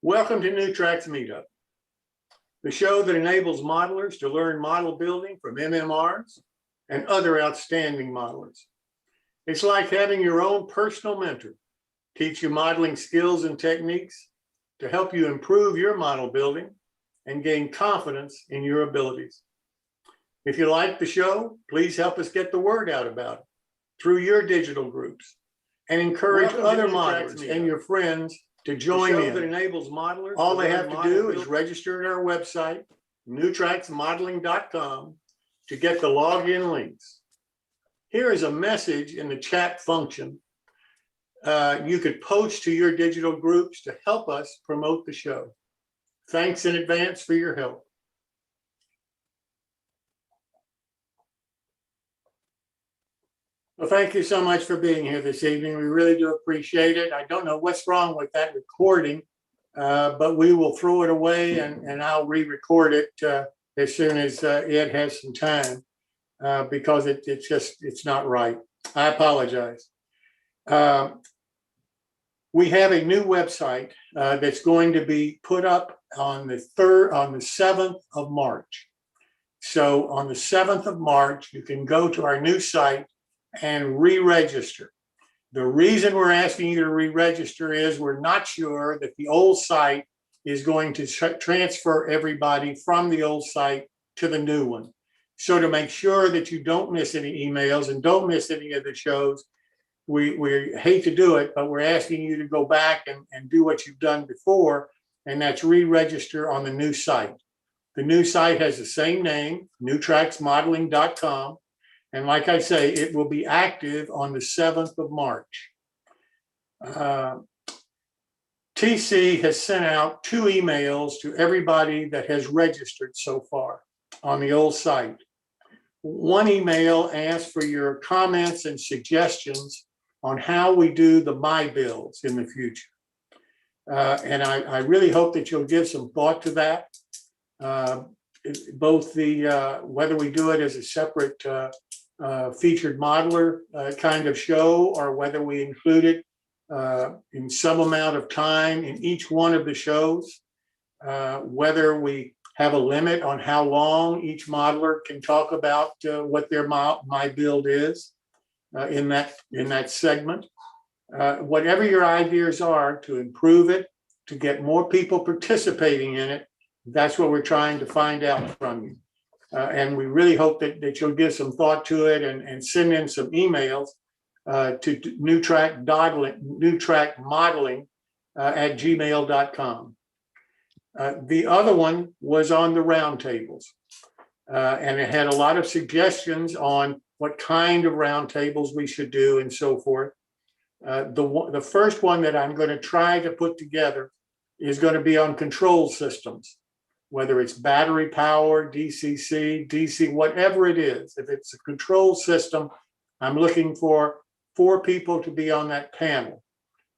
Welcome to New Tracks Meetup, the show that enables modelers to learn model building from MMRs and other outstanding modelers. It's like having your own personal mentor teach you modeling skills and techniques to help you improve your model building and gain confidence in your abilities. If you like the show, please help us get the word out about it through your digital groups and encourage other modelers and your friends to join in. That enables modelers. All they have to do is register at our website, newtracksmodeling.com, to get the login links. Here is a message in the chat function you could post to your digital groups to help us promote the show. Thanks in advance for your help. Well, thank you so much for being here this evening. We really do appreciate it. I don't know what's wrong with that recording, but we will throw it away and I'll re-record it as soon as Ed has some time because it's not right. I apologize. We have a new website that's going to be put up on the 7th of March. So on the 7th of March, you can go to our new site and re-register. The reason we're asking you to re-register is we're not sure that the old site is going to transfer everybody from the old site to the new one. So to make sure that you don't miss any emails and don't miss any of the shows, we hate to do it, but we're asking you to go back and do what you've done before, and that's re-register on the new site. The new site has the same name, newtracksmodeling.com. And like I say, it will be active on the 7th of March. TC has sent out 2 emails to everybody that has registered so far on the old site. One email asked for your comments and suggestions on how we do the My Builds in the future. And I really hope that you'll give some thought to that. Both the whether we do it as a separate featured modeler kind of show, or whether we include it in some amount of time in each one of the shows, whether we have a limit on how long each modeler can talk about what their my build is in that segment. Whatever your ideas are to improve it, to get more people participating in it, that's what we're trying to find out from you. And we really hope that you'll give some thought to it and send in some emails to newtrackmodeling at gmail.com. The other one was on the roundtables, and it had a lot of suggestions on what kind of roundtables we should do and so forth. The first one that I'm going to try to put together is going to be on control systems, whether it's battery power, DCC, DC, whatever it is. If it's a control system, I'm looking for 4 people to be on that panel.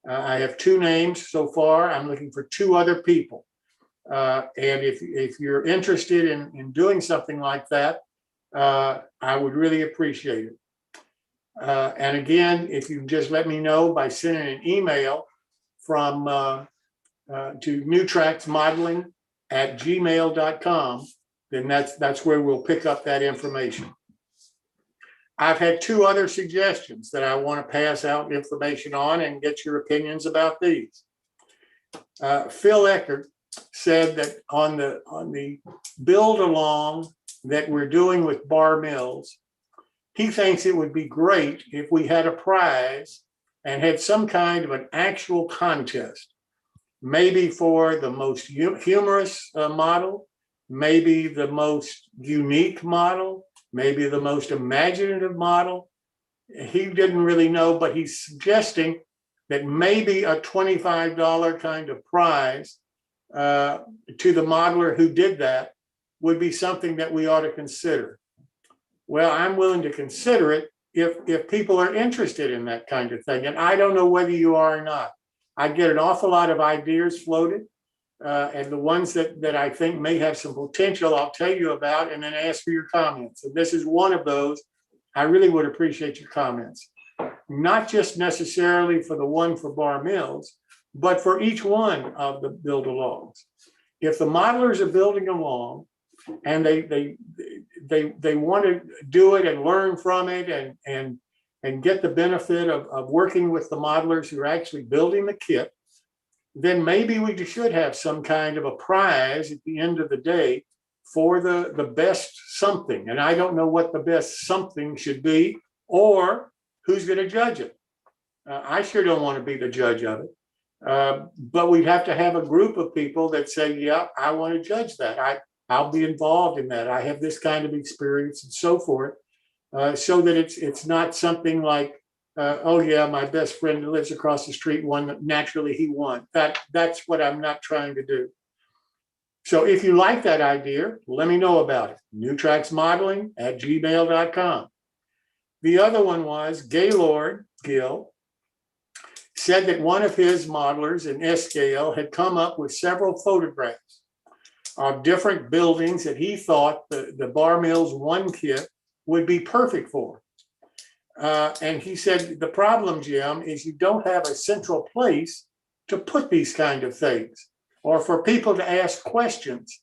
I have 2 names so far. I'm looking for 2 other people. And if you're interested in doing something like that, I would really appreciate it. And again, if you just let me know by sending an email from to newtracksmodeling at gmail.com, then that's where we'll pick up that information. I've had 2 other suggestions that I want to pass out information on and get your opinions about these. Phil Eckert said that on the build along that we're doing with bar mills, he thinks it would be great if we had a prize and had some kind of an actual contest, maybe for the most humorous model, maybe the most unique model, maybe the most imaginative model. He didn't really know, but he's suggesting that maybe a $25 kind of prize to the modeler who did that would be something that we ought to consider. Well, I'm willing to consider it if people are interested in that kind of thing. And I don't know whether you are or not. I get an awful lot of ideas floated, and the ones that I think may have some potential, I'll tell you about and then ask for your comments. And this is one of those. I really would appreciate your comments, not just necessarily for the one for bar mills, but for each one of the build-alongs. If the modelers are building along and they want to do it and learn from it and get the benefit of working with the modelers who are actually building the kit, then maybe we should have some kind of a prize at the end of the day for the best something. And I don't know what the best something should be or who's going to judge it. I sure don't want to be the judge of it. But we'd have to have a group of people that say, yeah, I want to judge that. I'll be involved in that. I have this kind of experience and so forth, so that it's not something like, oh yeah, my best friend who lives across the street won, naturally he won. That's what I'm not trying to do. So if you like that idea, let me know about it. newtracksmodeling@gmail.com. The other one was Gaylord Gill said that one of his modelers in S-Scale had come up with several photographs of different buildings that he thought the Bar Mills 1 kit would be perfect for. And he said, the problem, Jim, is you don't have a central place to put these kind of things or for people to ask questions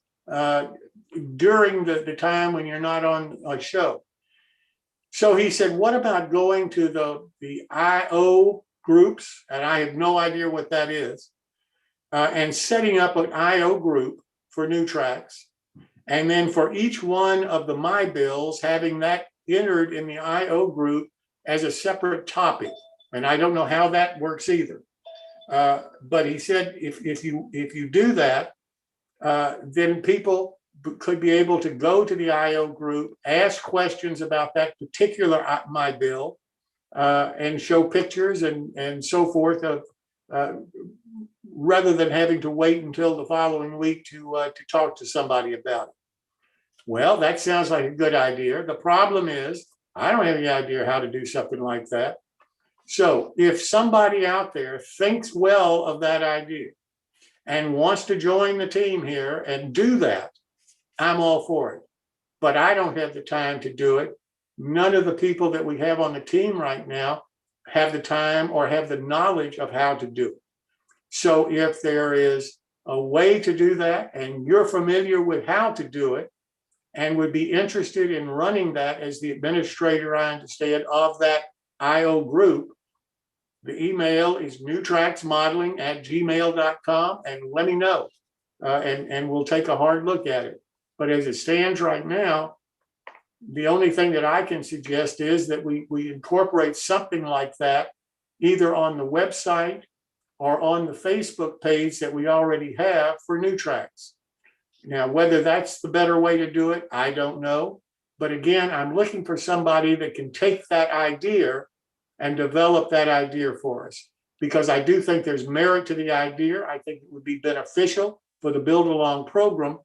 during the time when you're not on a show. So he said, what about going to the IO groups? And I have no idea what that is. And setting up an IO group for New Tracks. And then for each one of the My Bills, having that entered in the IO group as a separate topic. And I don't know how that works either. But he said, if you do that, then people could be able to go to the IO group, ask questions about that particular My Bill, and show pictures and so forth of, rather than having to wait until the following week to talk to somebody about it. Well, that sounds like a good idea. The problem is, I don't have any idea how to do something like that. So if somebody out there thinks well of that idea and wants to join the team here and do that, I'm all for it. But I don't have the time to do it. None of the people that we have on the team right now have the time or have the knowledge of how to do it. So if there is a way to do that and you're familiar with how to do it and would be interested in running that as the administrator, I understand, of that IO group, the email is newtracksmodeling@gmail.com, and let me know, and we'll take a hard look at it. But as it stands right now, the only thing that I can suggest is that we incorporate something like that either on the website or on the Facebook page that we already have for New Tracks. Now, whether that's the better way to do it, I don't know. But again, I'm looking for somebody that can take that idea and develop that idea for us, because I do think there's merit to the idea. I think it would be beneficial for the Build Along program,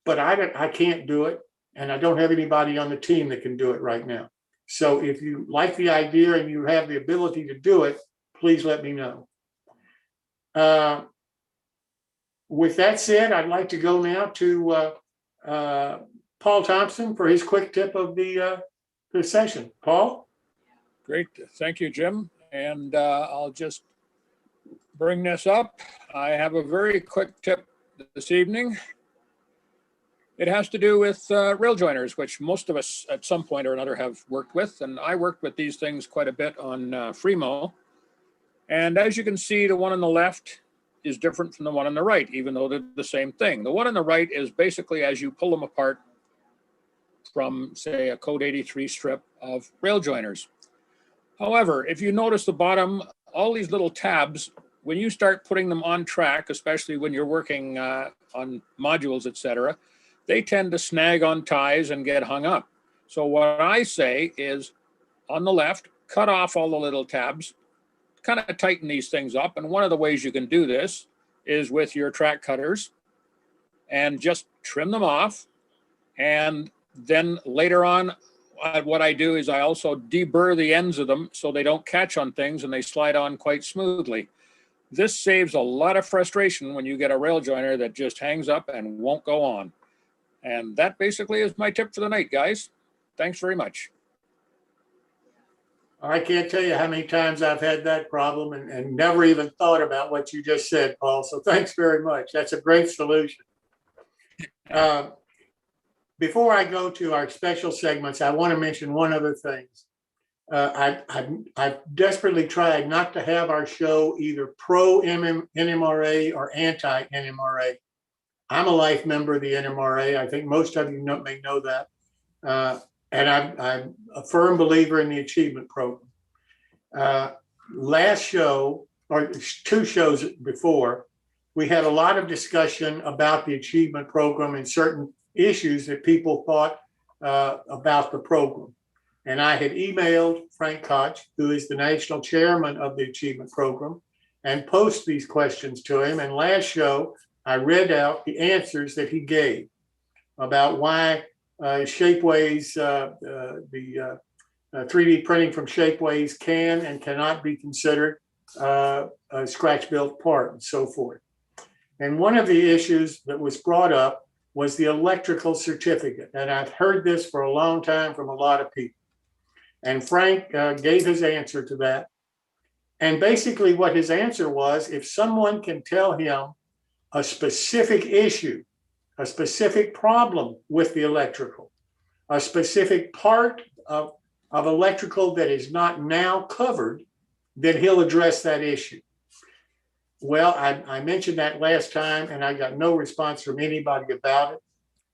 but I can't do it, and I don't have anybody on the team that can do it right now. So if you like the idea and you have the ability to do it, please let me know. With that said, I'd like to go now to Paul Thompson for his quick tip of the session. Paul? Great. Thank you, Jim. And I'll just bring this up. I have a very quick tip this evening. It has to do with rail joiners, which most of us at some point or another have worked with. And I worked with these things quite a bit on Fremo. And as you can see, the one on the left is different from the one on the right, even though they're the same thing. The one on the right is basically as you pull them apart from, say, a Code 83 strip of rail joiners. However, if you notice the bottom, all these little tabs, when you start putting them on track, especially when you're working on modules, etc., they tend to snag on ties and get hung up. So what I say is, on the left, cut off all the little tabs, kind of tighten these things up. And one of the ways you can do this is with your track cutters and just trim them off. And then later on, what I do is I also deburr the ends of them so they don't catch on things and they slide on quite smoothly. This saves a lot of frustration when you get a rail joiner that just hangs up and won't go on. And that basically is my tip for the night, guys. Thanks very much. I can't tell you how many times I've had that problem and never even thought about what you just said, Paul. So thanks very much. That's a great solution. Before I go to our special segments, I want to mention one other thing. I've desperately tried not to have our show either pro NMRA or anti NMRA. I'm a life member of the NMRA. I think most of you may know that. And I'm a firm believer in the achievement program. Last show, or 2 shows before, we had a lot of discussion about the achievement program and certain issues that people thought about the program. And I had emailed Frank Koch, who is the national chairman of the achievement program, and posed these questions to him. And last show, I read out the answers that he gave about why Shapeways, the 3D printing from Shapeways can and cannot be considered a scratch-built part and so forth. And one of the issues that was brought up was the electrical certificate. And I've heard this for a long time from a lot of people. And Frank gave his answer to that. And basically what his answer was, if someone can tell him a specific issue, a specific problem with the electrical, a specific part of electrical that is not now covered, then he'll address that issue. Well, I mentioned that last time and I got no response from anybody about it,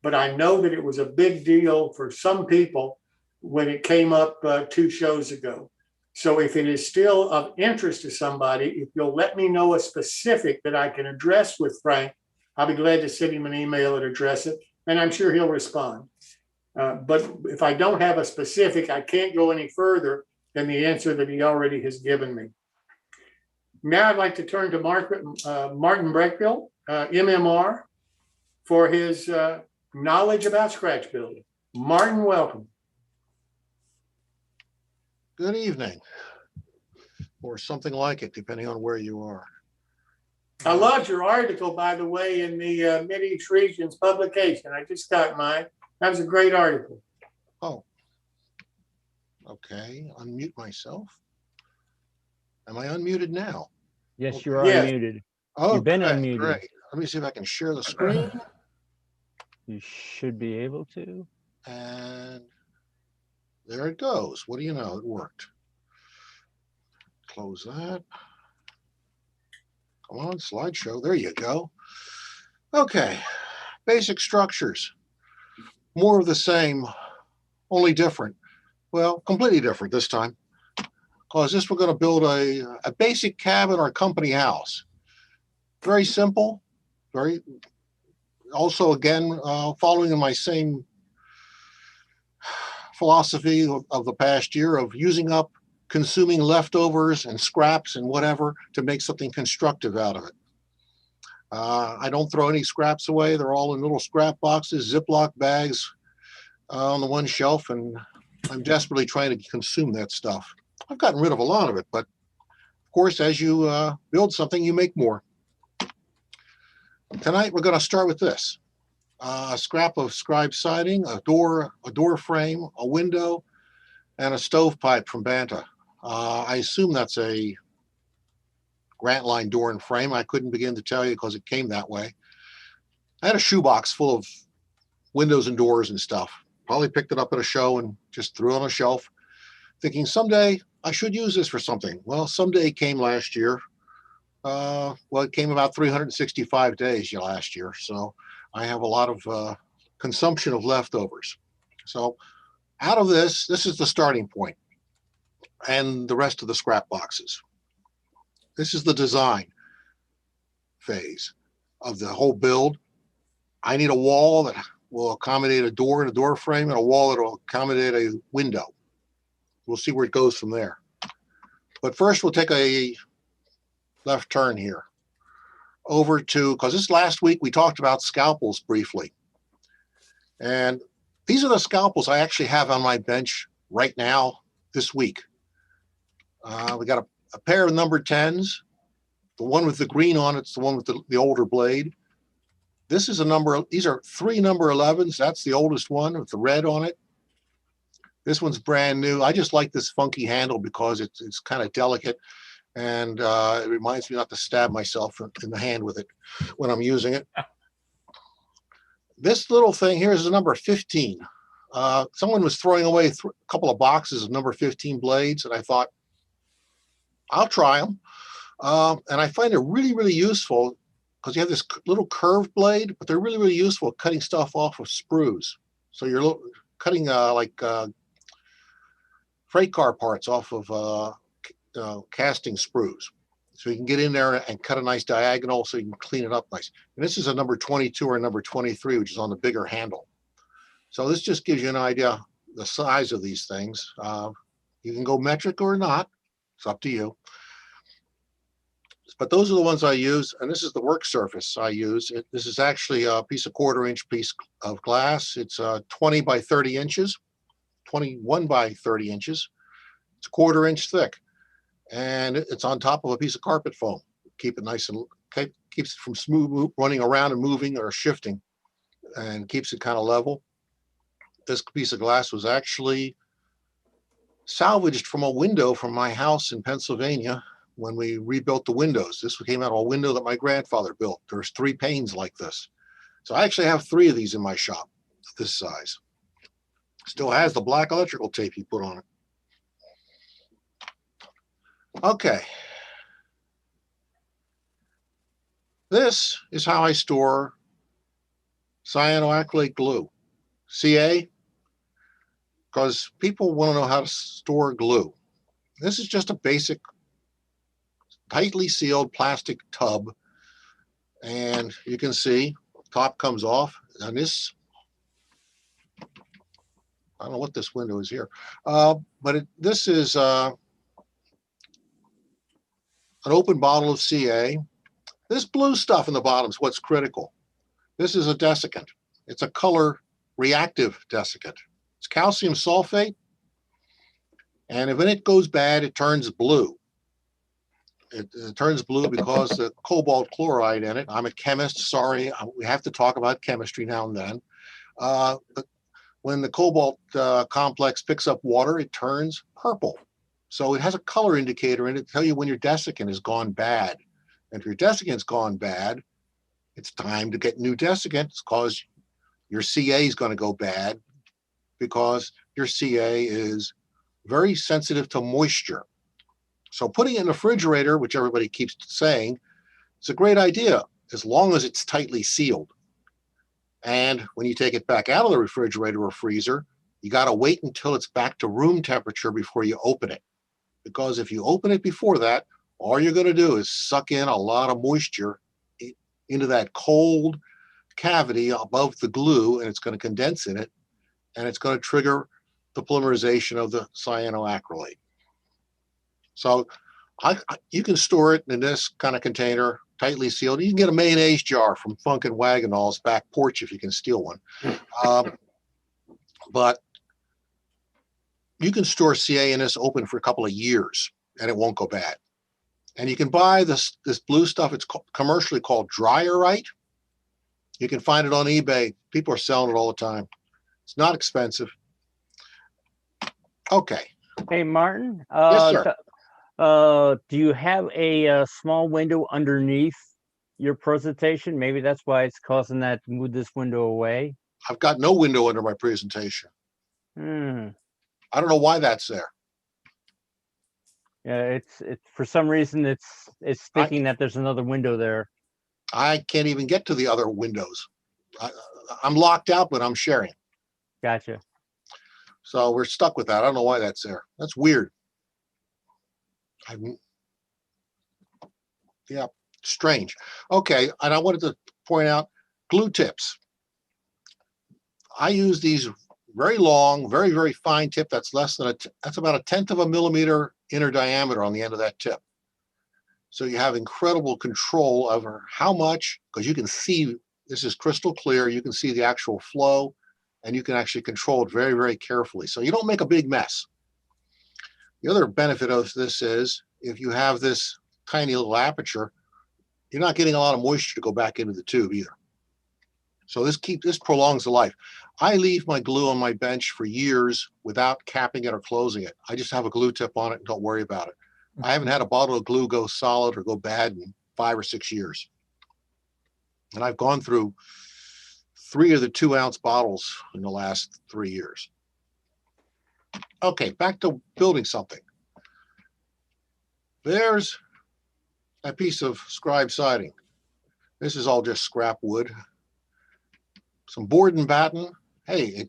but I know that it was a big deal for some people when it came up 2 shows ago. So if it is still of interest to somebody, if you'll let me know a specific that I can address with Frank, I'll be glad to send him an email and address it, and I'm sure he'll respond. But if I don't have a specific, I can't go any further than the answer that he already has given me. Now I'd like to turn to Martin Breckville, MMR, for his knowledge about scratch building. Martin, welcome. Good evening, or something like it, depending on where you are. I loved your article, by the way, in the Mid-East Regions publication. I just got mine. That was a great article. Oh, okay. Unmute myself. Am I unmuted now? Yes, Okay. you are Yes. unmuted. Oh, You've been great, unmuted. great. Let me see if I can share the screen. You should be able to. And there it goes. What do you know? It worked. Close that. Come on, slideshow. There you go. Okay. Basic structures. More of the same, only different. Well, completely different this time. Because this we're going to build a basic cabin or company house. Very simple. Very. Also, again, following in my same philosophy of the past year of using up, consuming leftovers and scraps and whatever to make something constructive out of it. I don't throw any scraps away. They're all in little scrap boxes, Ziploc bags on the one shelf, and I'm desperately trying to consume that stuff. I've gotten rid of a lot of it, but of course, as you build something, you make more. Tonight, we're going to start with this. A scrap of scribe siding, a door frame, a window, and a stovepipe from Banta. I assume that's a Grant Line door and frame. I couldn't begin to tell you because it came that way. I had a shoebox full of windows and doors and stuff. Probably picked it up at a show and just threw it on a shelf, thinking someday I should use this for something. Well, someday came last year. Well, it came about 365 days last year. So I have a lot of consumption of leftovers. So out of this is the starting point and the rest of the scrap boxes. This is the design phase of the whole build. I need a wall that will accommodate a door and a door frame, and a wall that will accommodate a window. We'll see where it goes from there. But first we'll take a left turn here over to, because this last week we talked about scalpels briefly. And these are the scalpels I actually have on my bench right now this week. We got a pair of number 10s. The one with the green on it's the one with the older blade. This is a number, these are 3 number 11s. That's the oldest one with the red on it. This one's brand new. I just like this funky handle because it's kind of delicate, and it reminds me not to stab myself in the hand with it when I'm using it. This little thing here is a number 15. Someone was throwing away a couple of boxes of number 15 blades, and I thought, I'll try them. And I find it really, really useful because you have this little curved blade, but they're really, really useful at cutting stuff off of sprues. So you're cutting freight car parts off of casting sprues. So you can get in there and cut a nice diagonal so you can clean it up nice. And this is a number 22 or a number 23, which is on the bigger handle. So this just gives you an idea the size of these things. You can go metric or not. It's up to you. But those are the ones I use, and this is the work surface I use. This is actually a piece of 1/4-inch piece of glass. It's 20 by 30 inches, 21 by 30 inches. It's 1/4 inch thick, and it's on top of a piece of carpet foam. Keep it nice and keeps it from smooth running around and moving or shifting, and keeps it kind of level. This piece of glass was actually salvaged from a window from my house in Pennsylvania when we rebuilt the windows. This came out of a window that my grandfather built. There's 3 panes like this. So I actually have 3 of these in my shop, this size. Still has the black electrical tape he put on it. Okay. This is how I store cyanoacrylate glue. CA, because people want to know how to store glue. This is just a basic tightly sealed plastic tub, and you can see top comes off, and this, I don't know what this window is here, but this is an open bottle of CA. This blue stuff in the bottom is what's critical. This is a desiccant. It's a color reactive desiccant. It's calcium sulfate, and if it goes bad, it turns blue. It turns blue because the cobalt chloride in it. I'm a chemist, sorry, we have to talk about chemistry now and then. But when the cobalt complex picks up water, it turns purple. So it has a color indicator in it to tell you when your desiccant has gone bad. And if your desiccant's gone bad, it's time to get new desiccant because your CA is going to go bad because your CA is very sensitive to moisture. So putting it in the refrigerator, which everybody keeps saying, it's a great idea as long as it's tightly sealed. And when you take it back out of the refrigerator or freezer, you got to wait until it's back to room temperature before you open it. Because if you open it before that, all you're going to do is suck in a lot of moisture into that cold cavity above the glue, and it's going to condense in it, and it's going to trigger the polymerization of the cyanoacrylate. So you can store it in this kind of container, tightly sealed. You can get a mayonnaise jar from Funk and Wagonall's back porch if you can steal one. But you can store CA in this open for a couple of years, and it won't go bad. And you can buy this blue stuff. It's commercially called Dryerite. You can find it on eBay. People are selling it all the time. It's not expensive. Okay. Hey, Martin. Yes, sir. Do you have a small window underneath your presentation? Maybe that's why it's causing that to move this window away. I've got no window under my presentation. I don't know why that's there. Yeah, it's for some reason it's thinking that there's another window there. I can't even get to the other windows. I'm locked out, but I'm sharing. Gotcha. So we're stuck with that. I don't know why that's there. That's weird. Yeah, strange. Okay, and I wanted to point out glue tips. I use these very long, very, very fine tip that's less than that's about 1/10 of a millimeter inner diameter on the end of that tip. So you have incredible control over how much, because you can see this is crystal clear. You can see the actual flow, and you can actually control it very, very carefully. So you don't make a big mess. The other benefit of this is if you have this tiny little aperture, you're not getting a lot of moisture to go back into the tube either. So this prolongs the life. I leave my glue on my bench for years without capping it or closing it. I just have a glue tip on it and don't worry about it. I haven't had a bottle of glue go solid or go bad in 5 or 6 years. And I've gone through 3 of the 2-ounce bottles in the last 3 years. Okay, back to building something. There's a piece of scribe siding. This is all just scrap wood. Some board and batten. Hey,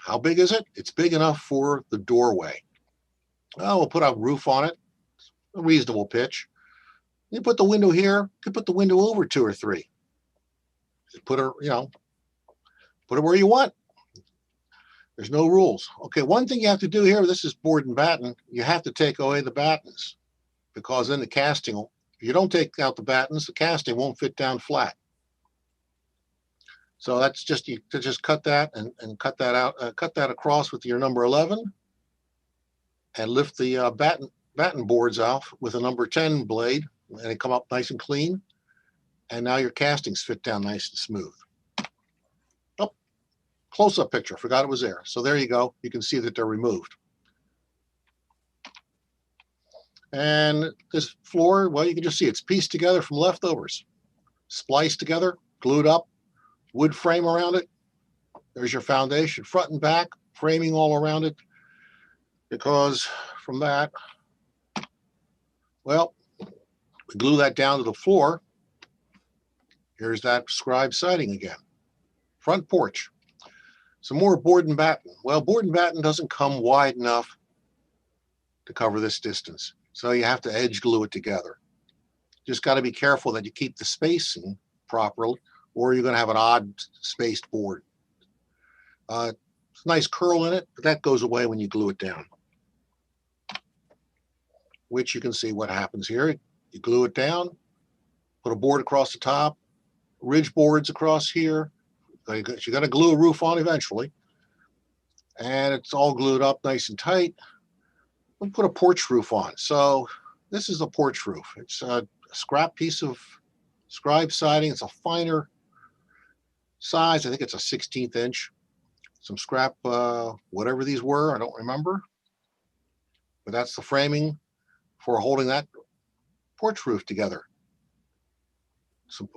how big is it? It's big enough for the doorway. Oh, we'll put a roof on it, a reasonable pitch. You put the window here, you could put the window over 2 or 3. Put it, put it where you want. There's no rules. Okay, one thing you have to do here, this is board and batten, you have to take away the battens, because then the casting, if you don't take out the battens, the casting won't fit down flat. So that's just, you to just cut that and cut that out, cut that across with your number 11 and lift the batten boards off with a number 10 blade, and they come up nice and clean. And now your castings fit down nice and smooth. Oh, close-up picture, forgot it was there. So there you go. You can see that they're removed. And this floor, well, you can just see it's pieced together from leftovers, spliced together, glued up, wood frame around it. There's your foundation, front and back, framing all around it. Because from that, well, we glue that down to the floor. Here's that scribe siding again. Front porch. Some more board and batten. Well, board and batten doesn't come wide enough to cover this distance. So you have to edge glue it together. Just got to be careful that you keep the spacing properly, or you're going to have an odd spaced board. It's a nice curl in it, but that goes away when you glue it down. Which you can see what happens here. You glue it down, put a board across the top, ridge boards across here. You're going to glue a roof on eventually. And it's all glued up nice and tight. We'll put a porch roof on. So this is a porch roof. It's a scrap piece of scribe siding. It's a finer size. I think it's a 16th inch. Some scrap, whatever these were, I don't remember. But that's the framing for holding that porch roof together. Some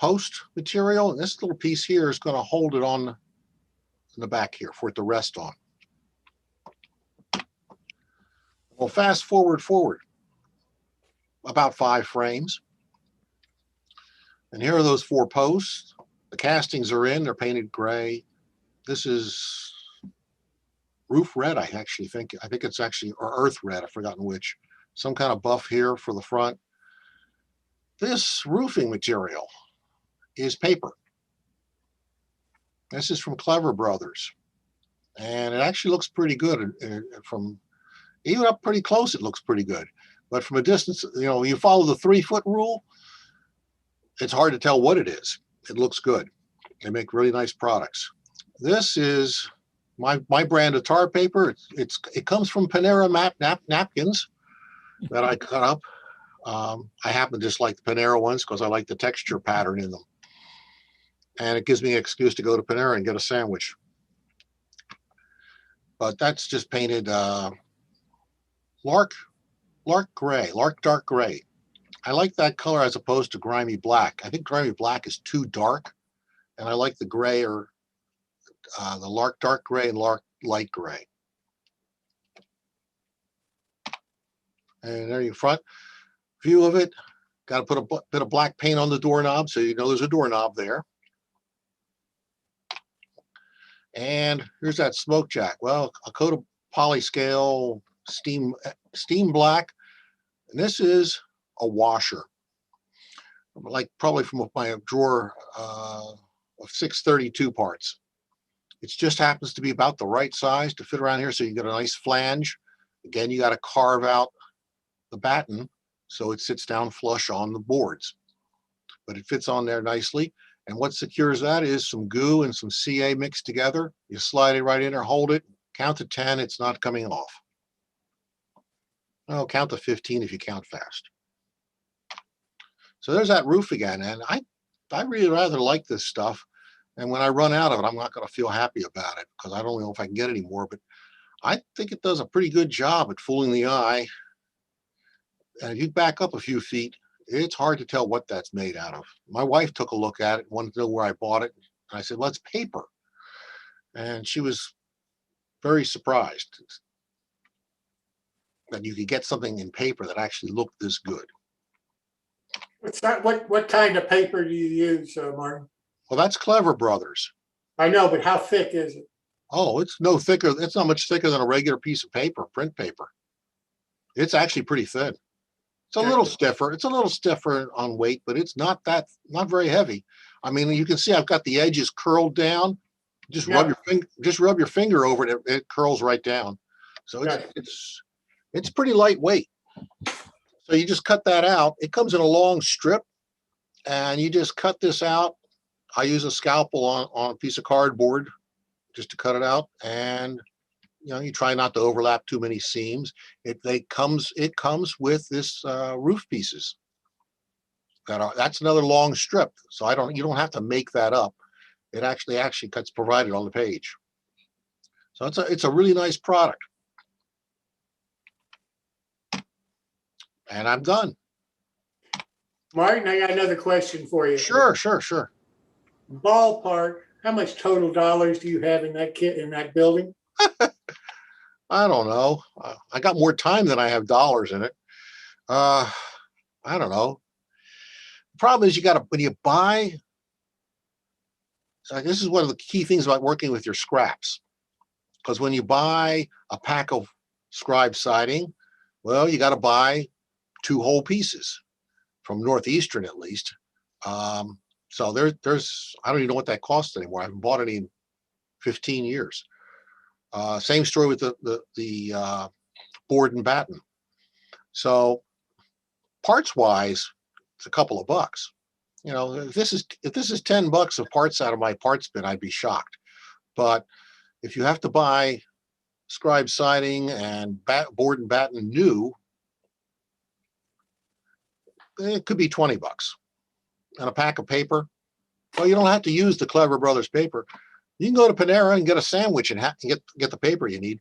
post material, and this little piece here is going to hold it on in the back here for it to rest on. Well, fast forward about 5 frames. And here are those 4 posts. The castings are in, they're painted gray. This is roof red, I think it's actually, or earth red, I've forgotten which. Some kind of buff here for the front. This roofing material is paper. This is from Clever Brothers. And it actually looks pretty good. From even up pretty close, it looks pretty good. But from a distance, you follow the 3-foot rule, it's hard to tell what it is. It looks good. They make really nice products. This is my brand of tar paper. It comes from Panera napkins that I cut up. I happen to just like the Panera ones because I like the texture pattern in them. And it gives me an excuse to go to Panera and get a sandwich. But that's just painted lark dark gray. I like that color as opposed to grimy black. I think grimy black is too dark. And I like the gray, or the lark dark gray and lark light gray. And there you front view of it. Got to put a bit of black paint on the doorknob so you know there's a doorknob there. And here's that smoke jack. Well, a coat of polyscale steam black. And this is a washer, like probably from my drawer of 632 parts. It just happens to be about the right size to fit around here, so you get a nice flange. Again, you got to carve out the batten so it sits down flush on the boards, but it fits on there nicely. And what secures that is some goo and some CA mixed together. You slide it right in there, hold it, count to 10, it's not coming off. Oh, count to 15 if you count fast. So there's that roof again. And I really rather like this stuff. And when I run out of it, I'm not going to feel happy about it because I don't know if I can get any more, but I think it does a pretty good job at fooling the eye. And if you back up a few feet, it's hard to tell what that's made out of. My wife took a look at it, wanted to know where I bought it. And I said, well, it's paper. And she was very surprised that you could get something in paper that actually looked this good. What's that? What kind of paper do you use, Martin? Well, that's Clever Brothers. I know, but how thick is it? Oh, it's no thicker. It's not much thicker than a regular piece of paper, print paper. It's actually pretty thin. It's a little stiffer. It's a little stiffer on weight, but it's not very heavy. I mean, you can see I've got the edges curled down. Just rub your finger over it. It curls right down. So it's pretty lightweight. So you just cut that out. It comes in a long strip, and you just cut this out. I use a scalpel on a piece of cardboard just to cut it out, and you try not to overlap too many seams. It comes with this roof pieces. That's another long strip. So you don't have to make that up. It actually cuts provided on the page. So it's a really nice product. And I'm done. Martin, I got another question for you. Sure. Ballpark, how much total dollars do you have in that kit in that building? I don't know. I got more time than I have dollars in it. I don't know. The problem is when you buy, this is one of the key things about working with your scraps. Because when you buy a pack of scribe siding, well, you got to buy 2 whole pieces from Northeastern at least. So there's I don't even know what that costs anymore. I haven't bought any in 15 years. Same story with the board and batten. So parts wise, it's a couple of bucks. If this is $10 of parts out of my parts bin, I'd be shocked. But if you have to buy scribe siding and board and batten new, it could be $20. And a pack of paper. Well, you don't have to use the Clever Brothers paper. You can go to Panera and get a sandwich and get the paper you need,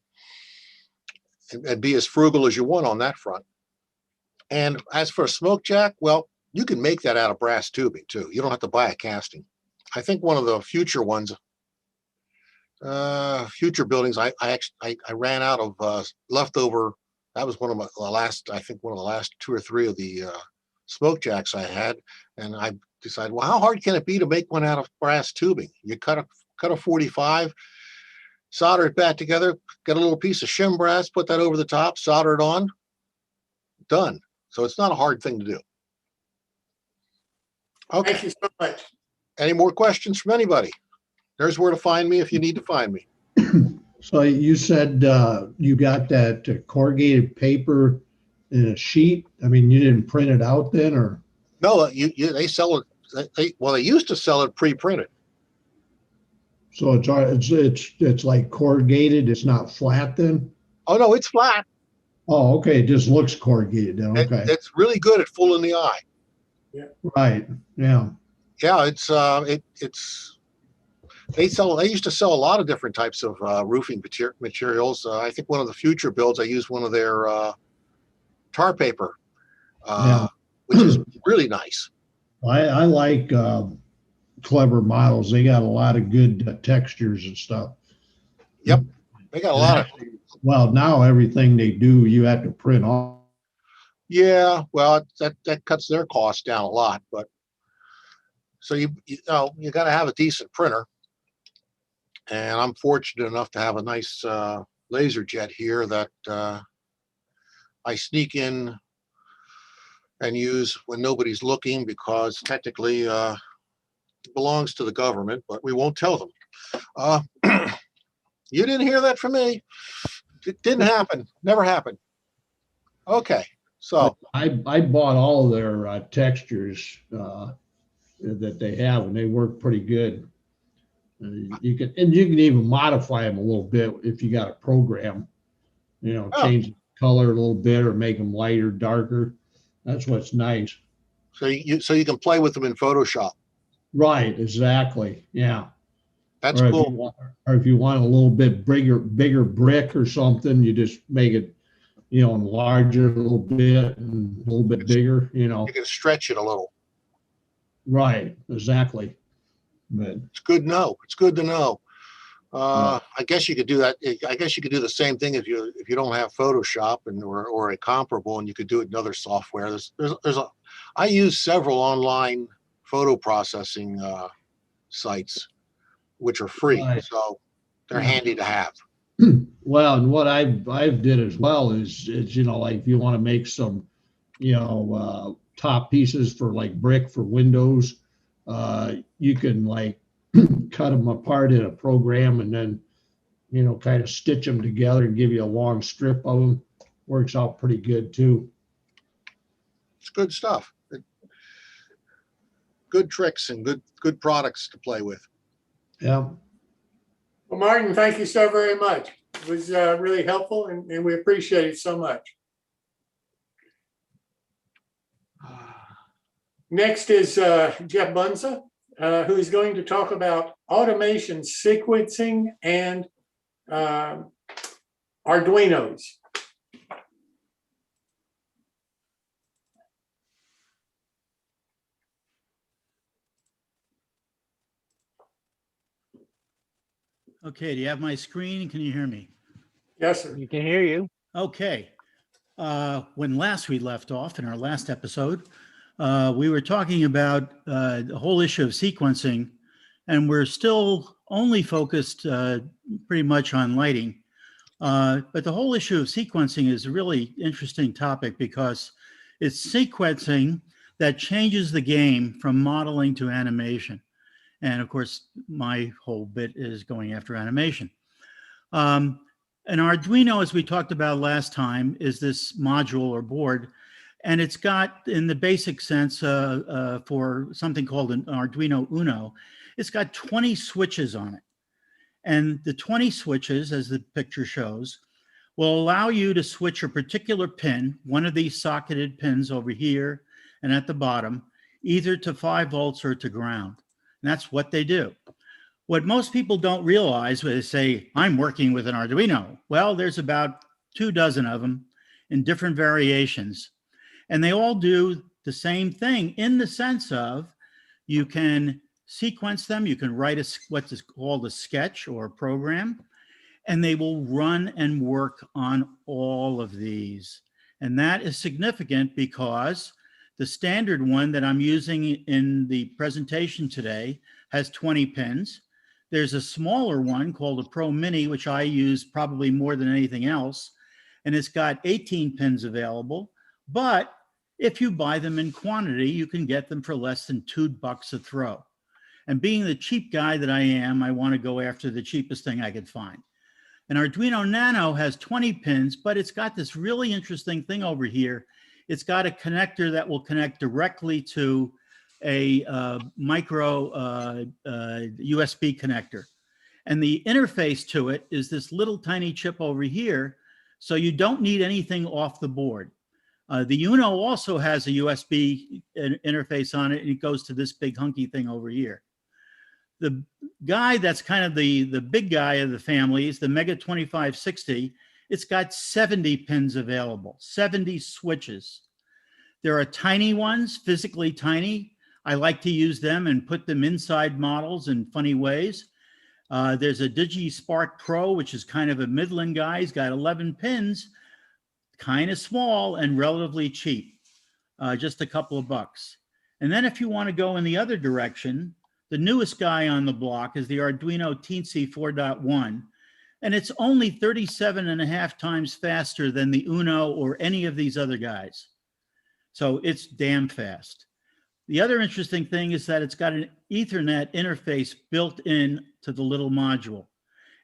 and be as frugal as you want on that front. And as for a smoke jack, well, you can make that out of brass tubing too. You don't have to buy a casting. I think one of the future ones, future buildings, I ran out of leftover. That was one of the last 2 or 3 of the smoke jacks I had, and I decided, well, how hard can it be to make one out of brass tubing? You cut a 45, solder it back together, get a little piece of shim brass, put that over the top, solder it on, done. So it's not a hard thing to do. Okay. Thank you so much. Any more questions from anybody? There's where to find me if you need to find me. So you said you got that corrugated paper in a sheet. I mean, you didn't print it out then, or? No, they sell it. They used to sell it pre-printed. So it's like corrugated. It's not flat then. Oh no, it's flat. Oh, okay. It just looks corrugated then. Okay. It's really good at fooling the eye. Yeah. Right. Yeah. Yeah, it's they used to sell a lot of different types of roofing materials. I think one of the future builds, I used one of their tar paper, which is really nice. I like Clever Models. They got a lot of good textures and stuff. Yep, they got a lot of. Well, now everything they do, you have to print off. Yeah, well, that cuts their costs down a lot, but so you got to have a decent printer, and I'm fortunate enough to have a nice laser jet here that I sneak in and use when nobody's looking, because technically it belongs to the government, but we won't tell them. You didn't hear that from me. It didn't happen. Never happened. Okay. So I bought all their textures that they have, and they work pretty good. You can even modify them a little bit if you got a program. Change the color a little bit or make them lighter, darker. That's what's nice. So you can play with them in Photoshop. Right, exactly. Yeah. That's Or if you cool. want, or if you want a little bit bigger brick or something, you just make it, larger a little bit and a little bit bigger, You can stretch it a little. Right, exactly. But It's good to know. It's good to know. Yeah. I guess you could do that. I guess you could do the same thing if you don't have Photoshop or a comparable, and you could do it in other software. I use several online photo processing sites, which are free, Right. so they're Yeah. handy to have. Well, and what I've did as well is like if you want to make some, top pieces for like brick for windows, you can like cut them apart in a program and then kind of stitch them together and give you a long strip of them. Works out pretty good too. It's good stuff. Good tricks and good products to play with. Yeah. Well, Martin, thank you so very much. It was really helpful, and we appreciate it so much. Next is Jeff Bunza, who is going to talk about automation sequencing and Arduinos. Okay, do you have my screen? Can you hear me? Yes, sir. You can hear you. Okay. When last we left off in our last episode, we were talking about the whole issue of sequencing, and we're still only focused pretty much on lighting. But the whole issue of sequencing is a really interesting topic because it's sequencing that changes the game from modeling to animation. And of course, my whole bit is going after animation. An Arduino, as we talked about last time, is this module or board, and it's got, in the basic sense, for something called an Arduino Uno, it's got 20 switches on it. And the 20 switches, as the picture shows, will allow you to switch a particular pin, one of these socketed pins over here and at the bottom, either to 5 volts or to ground. And that's what they do. What most people don't realize when they say, I'm working with an Arduino, well, there's about 24 of them in different variations. And they all do the same thing in the sense of you can sequence them, you can write what's called a sketch or a program, and they will run and work on all of these. And that is significant because the standard one that I'm using in the presentation today has 20 pins. There's a smaller one called a Pro Mini, which I use probably more than anything else. And it's got 18 pins available. But if you buy them in quantity, you can get them for less than $2 a throw. And being the cheap guy that I am, I want to go after the cheapest thing I could find. An Arduino Nano has 20 pins, but it's got this really interesting thing over here. It's got a connector that will connect directly to a micro USB connector. And the interface to it is this little tiny chip over here. So you don't need anything off the board. The Uno also has a USB interface on it, and it goes to this big hunky thing over here. The guy that's kind of the big guy of the family is the Mega 2560. It's got 70 pins available, 70 switches. There are tiny ones, physically tiny. I like to use them and put them inside models in funny ways. There's a DigiSpark Pro, which is kind of a middling guy. He's got 11 pins, kind of small and relatively cheap, just a couple of bucks. And then if you want to go in the other direction, the newest guy on the block is the Arduino Teensy 4.1, and it's only 37.5 times faster than the Uno or any of these other guys. So it's damn fast. The other interesting thing is that it's got an Ethernet interface built in to the little module.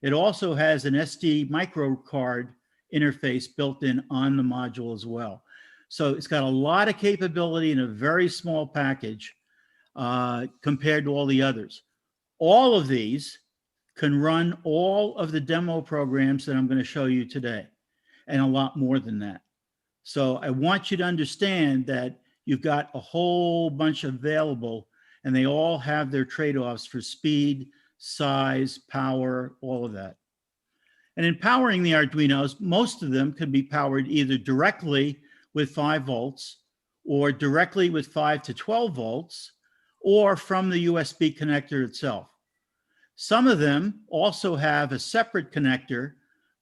It also has an SD micro card interface built in on the module as well. So it's got a lot of capability in a very small package compared to all the others. All of these can run all of the demo programs that I'm going to show you today, and a lot more than that. So I want you to understand that you've got a whole bunch available, and they all have their trade-offs for speed, size, power, all of that. And in powering the Arduinos, most of them can be powered either directly with 5 volts or directly with 5 to 12 volts or from the USB connector itself. Some of them also have a separate connector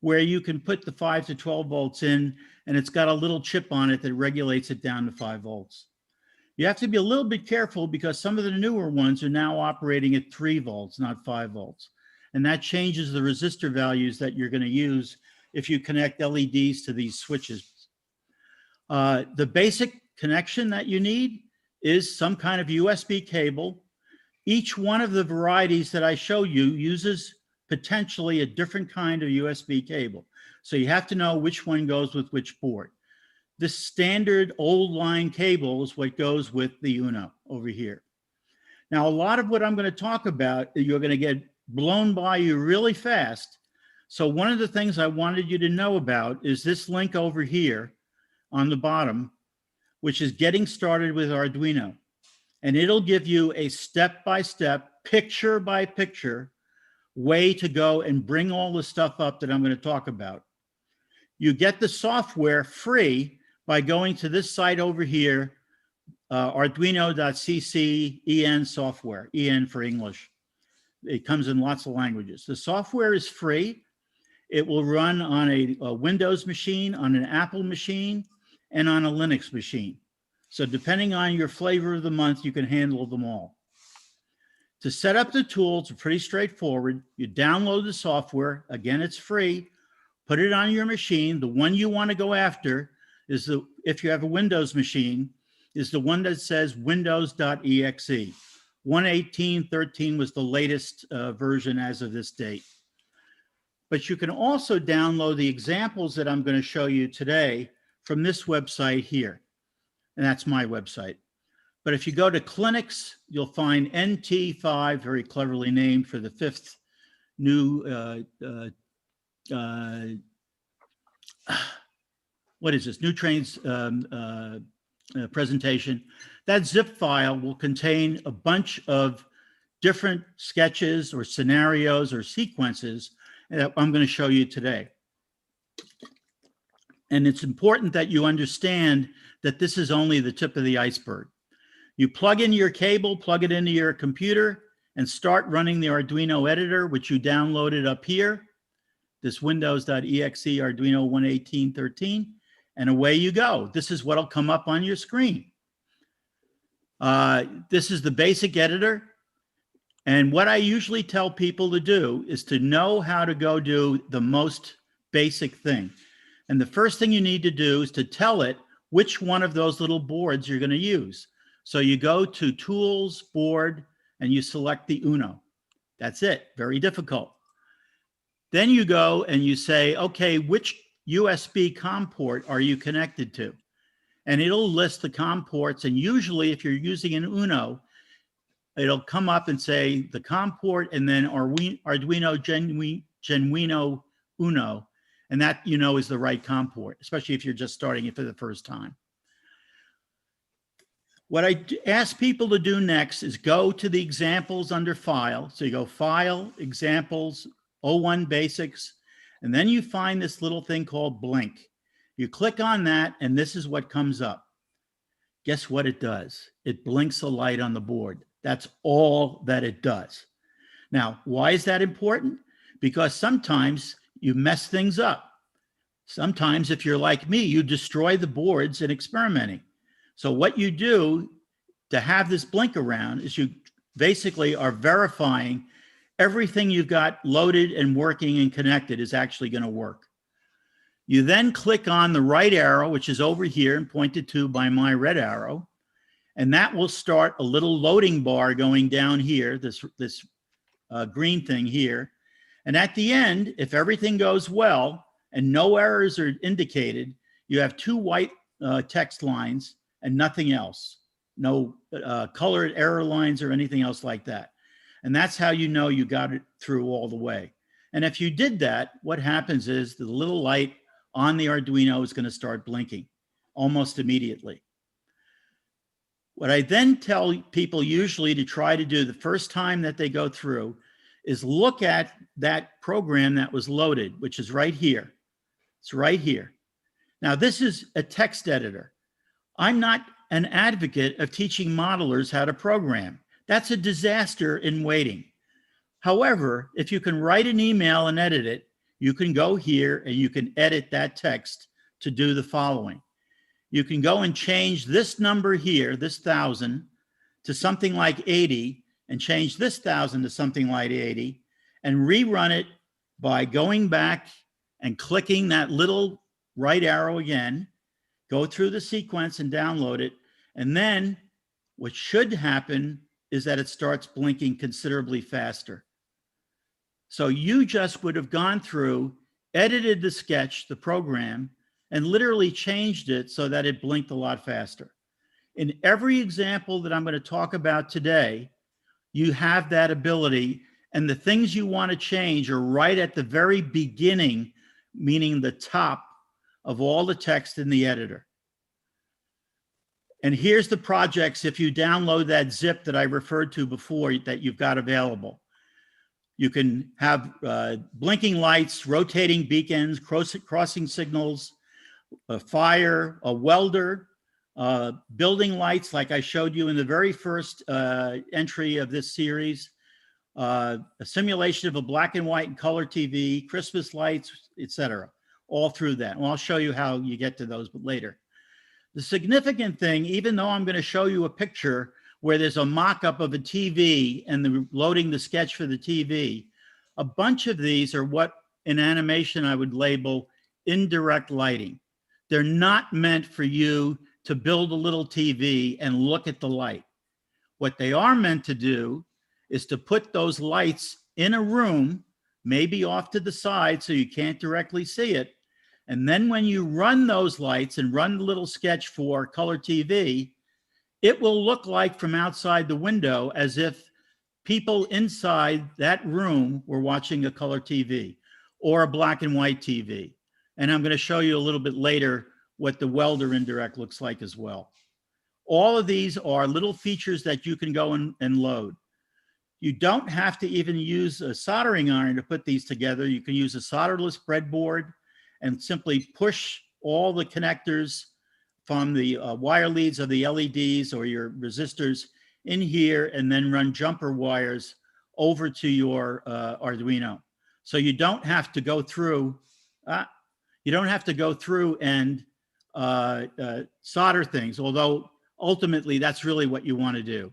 where you can put the 5 to 12 volts in, and it's got a little chip on it that regulates it down to 5 volts. You have to be a little bit careful because some of the newer ones are now operating at 3 volts, not 5 volts. And that changes the resistor values that you're going to use if you connect LEDs to these switches. The basic connection that you need is some kind of USB cable. Each one of the varieties that I show you uses potentially a different kind of USB cable. So you have to know which one goes with which board. This standard old line cable is what goes with the Uno over here. Now, a lot of what I'm going to talk about, you're going to get blown by you really fast. So one of the things I wanted you to know about is this link over here on the bottom, which is Getting Started with Arduino. And it'll give you a step-by-step, picture-by-picture way to go and bring all the stuff up that I'm going to talk about. You get the software free by going to this site over here, arduino.cc en software, en for English. It comes in lots of languages. The software is free. It will run on a Windows machine, on an Apple machine, and on a Linux machine. So depending on your flavor of the month, you can handle them all. To set up the tools, it's pretty straightforward. You download the software. Again, it's free. Put it on your machine. The one you want to go after is if you have a Windows machine, is the one that says windows.exe. 1.18.13 was the latest version as of this date. But you can also download the examples that I'm going to show you today from this website here. And that's my website. But if you go to Clinics, you'll find NT5, very cleverly named for the 5th new, what is this? New Trains presentation. That zip file will contain a bunch of different sketches or scenarios or sequences that I'm going to show you today. And it's important that you understand that this is only the tip of the iceberg. You plug in your cable, plug it into your computer, and start running the Arduino editor, which you downloaded up here, this windows.exe Arduino 1.18.13, and away you go. This is what'll come up on your screen. This is the basic editor. And what I usually tell people to do is to know how to go do the most basic thing. And the first thing you need to do is to tell it which one of those little boards you're going to use. So you go to Tools, Board, and you select the Uno. That's it. Very difficult. Then you go and you say, okay, which USB COM port are you connected to? And it'll list the COM ports. And usually if you're using an Uno, it'll come up and say the COM port and then Arduino Genuino Uno. And that, you know, is the right COM port, especially if you're just starting it for the first time. What I ask people to do next is go to the examples under File. So you go File, Examples, 01 Basics, and then you find this little thing called Blink. You click on that, and this is what comes up. Guess what it does? It blinks a light on the board. That's all that it does. Now, why is that important? Because sometimes you mess things up. Sometimes, if you're like me, you destroy the boards in experimenting. So what you do to have this blink around is you basically are verifying everything you've got loaded and working and connected is actually going to work. You then click on the right arrow, which is over here and pointed to by my red arrow, and that will start a little loading bar going down here, this green thing here. And at the end, if everything goes well and no errors are indicated, you have 2 white text lines and nothing else. No colored error lines or anything else like that. And that's how you know you got it through all the way. And if you did that, what happens is the little light on the Arduino is going to start blinking almost immediately. What I then tell people usually to try to do the first time that they go through is look at that program that was loaded, which is right here. It's right here. Now, this is a text editor. I'm not an advocate of teaching modelers how to program. That's a disaster in waiting. However, if you can write an email and edit it, you can go here and you can edit that text to do the following. You can go and change this number here, this 1,000, to something like 80, and change this 1,000 to something like 80, and rerun it by going back and clicking that little right arrow again, go through the sequence and download it. And then what should happen is that it starts blinking considerably faster. So you just would have gone through, edited the sketch, the program, and literally changed it so that it blinked a lot faster. In every example that I'm going to talk about today, you have that ability, and the things you want to change are right at the very beginning, meaning the top of all the text in the editor. And here's the projects if you download that zip that I referred to before that you've got available. You can have blinking lights, rotating beacons, crossing signals, a fire, a welder, building lights like I showed you in the very first entry of this series, a simulation of a black and white and color TV, Christmas lights, etc. All through that. And I'll show you how you get to those later. The significant thing, even though I'm going to show you a picture where there's a mock-up of a TV and loading the sketch for the TV, a bunch of these are what in animation I would label indirect lighting. They're not meant for you to build a little TV and look at the light. What they are meant to do is to put those lights in a room, maybe off to the side so you can't directly see it. And then when you run those lights and run the little sketch for color TV, it will look like from outside the window as if people inside that room were watching a color TV or a black and white TV. And I'm going to show you a little bit later what the welder indirect looks like as well. All of these are little features that you can go and load. You don't have to even use a soldering iron to put these together. You can use a solderless breadboard and simply push all the connectors from the wire leads of the LEDs or your resistors in here, and then run jumper wires over to your Arduino. So you don't have to go through. And solder things, although ultimately that's really what you want to do.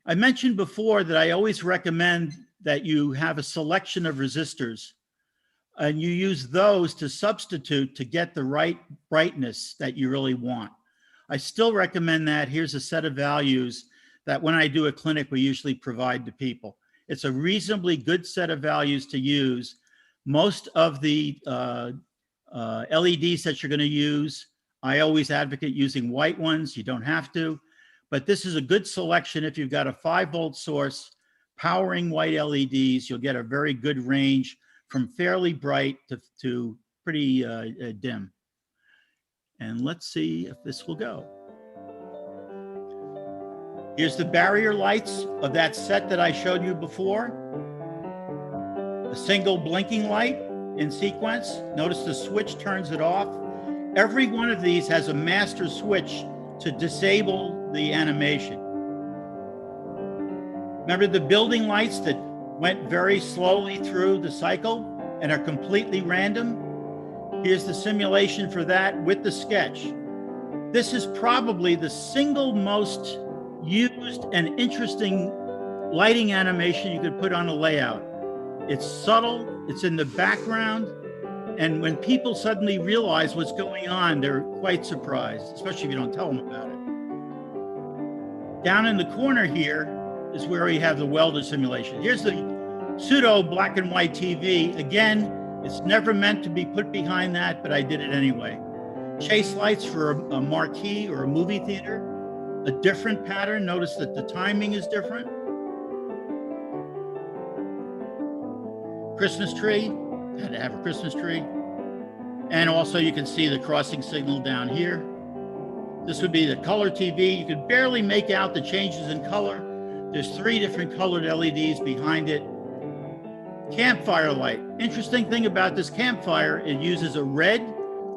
I mentioned before that I always recommend that you have a selection of resistors and you use those to substitute to get the right brightness that you really want. I still recommend that. Here's a set of values that when I do a clinic, we usually provide to people. It's a reasonably good set of values to use. Most of the LEDs that you're going to use, I always advocate using white ones. You don't have to, but this is a good selection. If you've got a 5-volt source powering white LEDs, you'll get a very good range from fairly bright to pretty dim. And let's see if this will go. Here's the barrier lights of that set that I showed you before. A single blinking light in sequence. Notice the switch turns it off. Every one of these has a master switch to disable the animation. Remember the building lights that went very slowly through the cycle and are completely random? Here's the simulation for that with the sketch. This is probably the single most used and interesting lighting animation you could put on a layout. It's subtle, it's in the background, and when people suddenly realize what's going on, they're quite surprised, especially if you don't tell them about it. Down in the corner here is where we have the welder simulation. Here's the pseudo black and white TV. Again, it's never meant to be put behind that, but I did it anyway. Chase lights for a marquee or a movie theater. A different pattern. Notice that the timing is different. Christmas tree. Had to have a Christmas tree. And also you can see the crossing signal down here. This would be the color TV. You could barely make out the changes in color. There's 3 different colored LEDs behind it. Campfire light. Interesting thing about this campfire, it uses a red,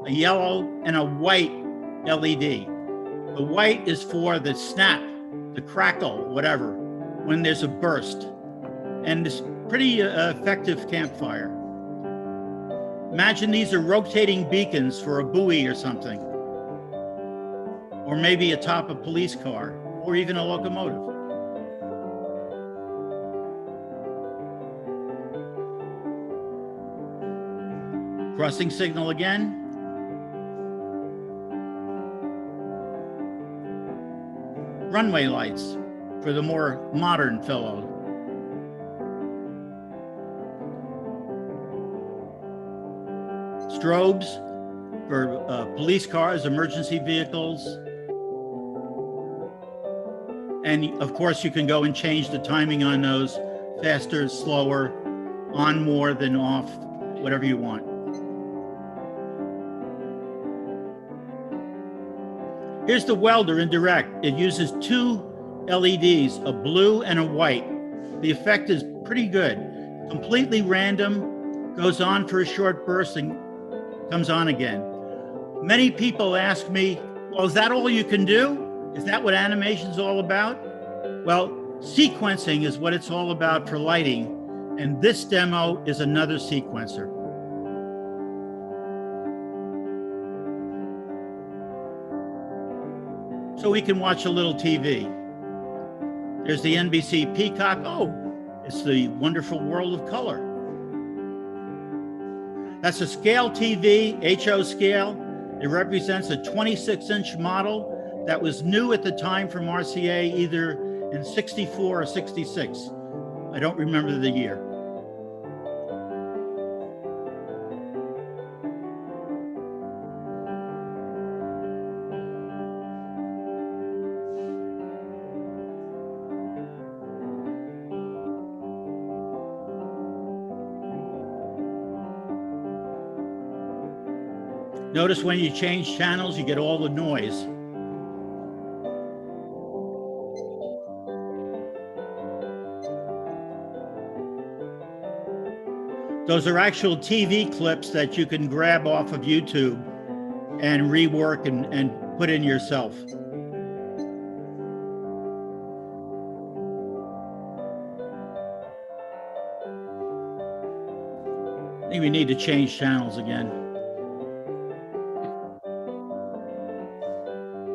a yellow, and a white LED. The white is for the snap, the crackle, whatever, when there's a burst. And it's pretty effective campfire. Imagine these are rotating beacons for a buoy or something. Or maybe atop a police car, or even a locomotive. Crossing signal again. Runway lights for the more modern fellow. Strobes for police cars, emergency vehicles. And of course, you can go and change the timing on those, faster, slower, on more than off, whatever you want. Here's the Welder Indirect. It uses 2 LEDs, a blue and a white. The effect is pretty good. Completely random, goes on for a short burst and comes on again. Many people ask me, well, is that all you can do? Is that what animation's all about? Well, sequencing is what it's all about for lighting, and this demo is another sequencer. So we can watch a little TV. There's the NBC Peacock. Oh, it's the wonderful world of color. That's a scale TV, HO scale. It represents a 26-inch model that was new at the time from RCA, either in 64 or 66. I don't remember the year. Notice when you change channels, you get all the noise. Those are actual TV clips that you can grab off of YouTube and rework and put in yourself. I think we need to change channels again.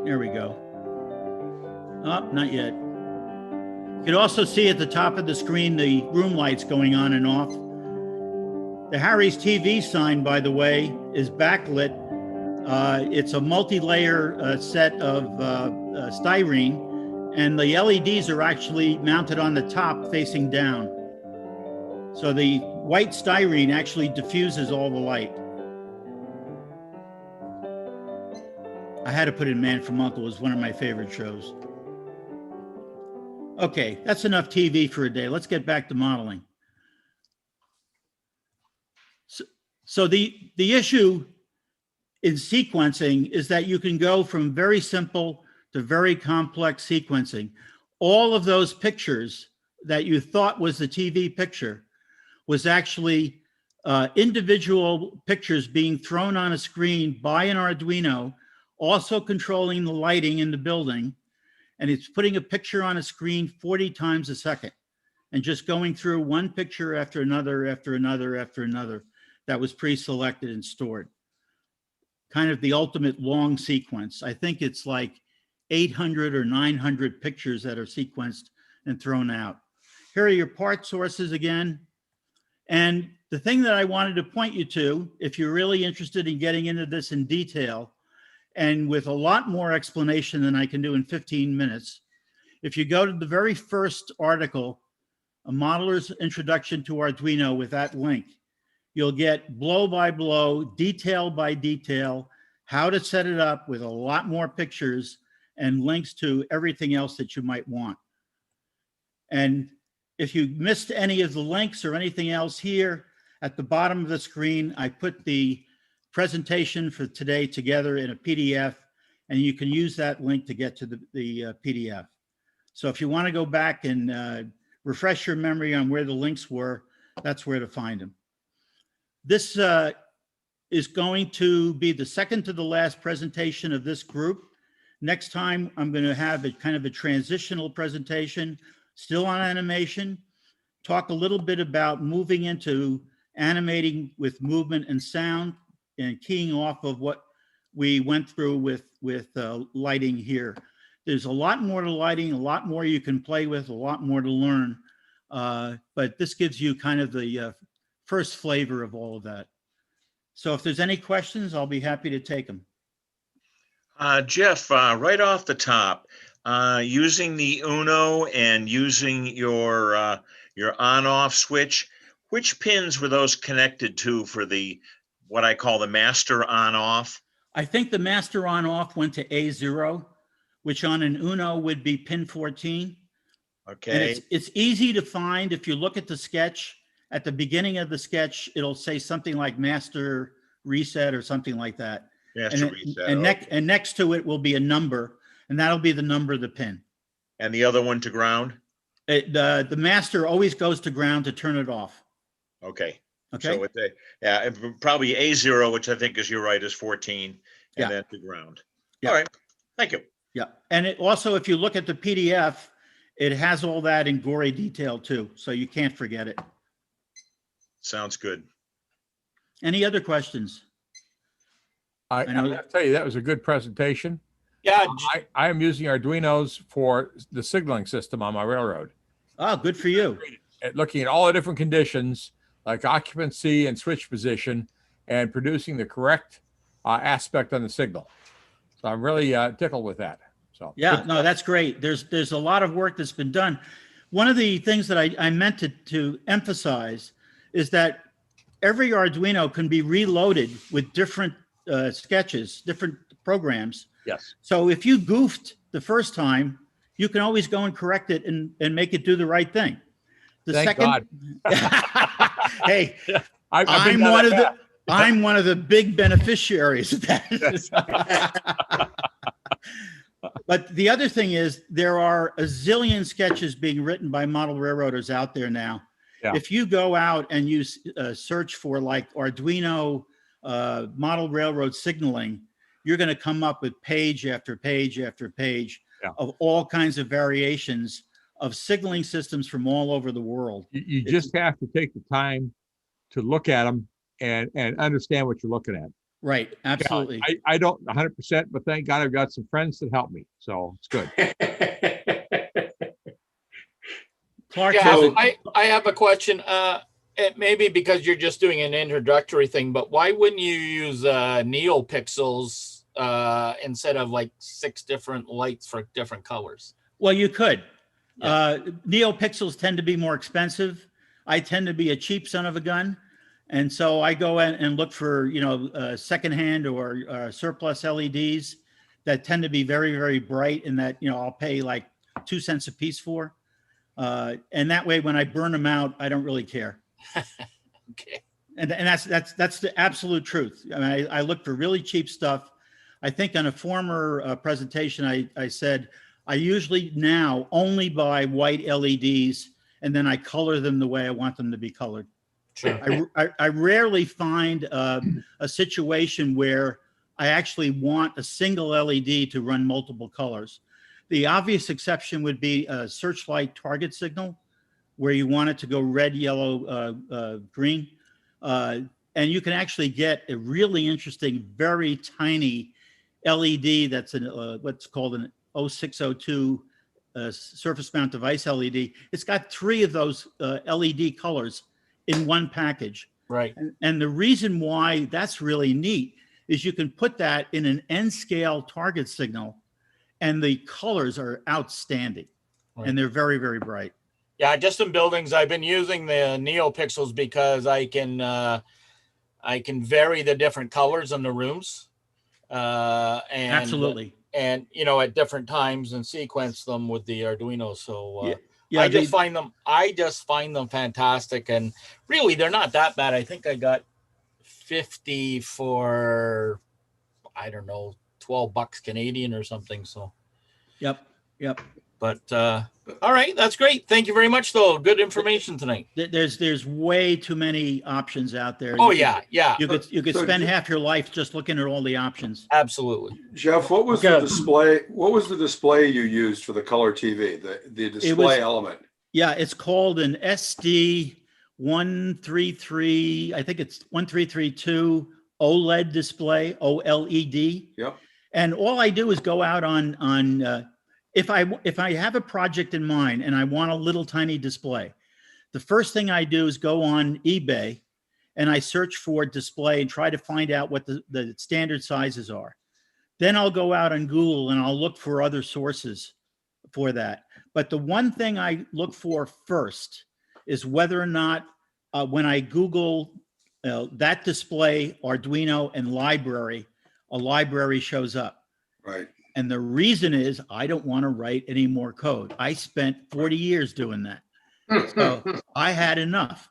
There we go. Oh, not yet. You can also see at the top of the screen the room lights going on and off. The Harry's TV sign, by the way, is backlit. It's a multi-layer set of styrene, and the LEDs are actually mounted on the top facing down. So the white styrene actually diffuses all the light. I had to put in Man from U.N.C.L.E. It was one of my favorite shows. Okay, that's enough TV for a day. Let's get back to modeling. So the issue in sequencing is that you can go from very simple to very complex sequencing. All of those pictures that you thought was the TV picture was actually individual pictures being thrown on a screen by an Arduino, also controlling the lighting in the building. And it's putting a picture on a screen 40 times a second and just going through one picture after another, after another, after another that was pre-selected and stored. Kind of the ultimate long sequence. I think it's like 800 or 900 pictures that are sequenced and thrown out. Here are your part sources again. And the thing that I wanted to point you to, if you're really interested in getting into this in detail, and with a lot more explanation than I can do in 15 minutes, if you go to the very first article, A Modeler's Introduction to Arduino, with that link, you'll get blow by blow, detail by detail, how to set it up with a lot more pictures and links to everything else that you might want. And if you missed any of the links or anything else here, at the bottom of the screen, I put the presentation for today together in a PDF, and you can use that link to get to the PDF. So if you want to go back and refresh your memory on where the links were, that's where to find them. This is going to be the second to the last presentation of this group. Next time, I'm going to have a kind of a transitional presentation, still on animation, talk a little bit about moving into animating with movement and sound and keying off of what we went through with lighting here. There's a lot more to lighting, a lot more you can play with, a lot more to learn. But this gives you kind of the first flavor of all of that. So if there's any questions, I'll be happy to take them. Jeff, right off the top, using the Uno and using your on-off switch, which pins were those connected to for the what I call the master on-off? I think the master on-off went to A0, which on an Uno would be pin 14. Okay. And it's easy to find. If you look at the sketch, at the beginning of the sketch, it'll say something like master reset or something like that. Master reset. And next to it will be a number, and that'll be the number of the pin. And the other one to ground? The master always goes to ground to turn it off. Okay. Okay. So with probably A0, which I think is, you're right, is 14, and then to ground. Yeah. All right. Thank you. Yeah. And it also, if you look at the PDF, it has all that in gory detail too. So you can't forget it. Sounds good. Any other questions? I know- have to tell you, that was a good presentation. Yeah, I am using Arduinos for the signaling system on my railroad. Oh, good for you. Looking at all the different conditions, like occupancy and switch position, and producing the correct aspect on the signal. So I'm really tickled with that. So Yeah, no, that's great. There's a lot of work that's been done. One of the things that I meant to emphasize is that every Arduino can be reloaded with different sketches, different programs. yes, So if you goofed the first time, you can always go and correct it and make it do the right thing. Thank God. Hey, I've I'm been one of down that I'm one of the big beneficiaries of that. But the other thing is there are a zillion sketches being written by model railroaders out there now. Yeah. If you go out and you search for like Arduino model railroad signaling, you're going to come up with page after page after page of all kinds of variations of signaling systems from all over the world. You just have to take the time to look at them and understand what you're looking at. Right. Absolutely. Yeah, I don't 100%, but thank God I've got some friends that help me. So it's good. Clark, yeah. I have a question. It may be because you're just doing an introductory thing, but why wouldn't you use NeoPixels instead of like 6 different lights for different colors? well, you could. NeoPixels tend to be more expensive. I tend to be a cheap son of a gun. And so I go in and look for, secondhand or surplus LEDs that tend to be very, very bright and that, I'll pay like 2 cents a piece for. And that way, when I burn them out, I don't really care. Okay. And that's the absolute truth. I mean, I look for really cheap stuff. I think on a former presentation, I said, I usually now only buy white LEDs and then I color them the way I want them to be colored. Sure. I rarely find a situation where I actually want a single LED to run multiple colors. The obvious exception would be a searchlight target signal, where you want it to go red, yellow, green. And you can actually get a really interesting, very tiny LED that's what's called an 0602 surface mount device LED. It's got 3 of those LED colors in one package. Right. And the reason why that's really neat is you can put that in an N scale target signal and the colors are outstanding. Right. And they're very, very bright. Yeah, just in buildings, I've been using the NeoPixels because I can vary the different colors in the rooms. And Absolutely. And at different times and sequence them with the Arduino. So Yeah, I just find them fantastic, and really they're not that bad. I think I got 50 for, I don't know, $12 Canadian or something. So, Yep. but all right, that's great. Thank you very much, though. Good information tonight. There's way too many options out there. Oh, You could- yeah, You could So spend ju- half your life just looking at all the options. absolutely. Jeff, what was the display? What was the display you used for the color TV? The display element. Yeah, it's called an SD 133. I think it's 1332 OLED display, OLED. Yep. And all I do is go out on if I have a project in mind and I want a little tiny display, the first thing I do is go on eBay and I search for display and try to find out what the standard sizes are. Then I'll go out on Google and I'll look for other sources for that. But the one thing I look for first is whether or not when I Google that display, Arduino and library, a library shows up. Right. And the reason is I don't want to write any more code. I spent 40 years doing that. So I had enough.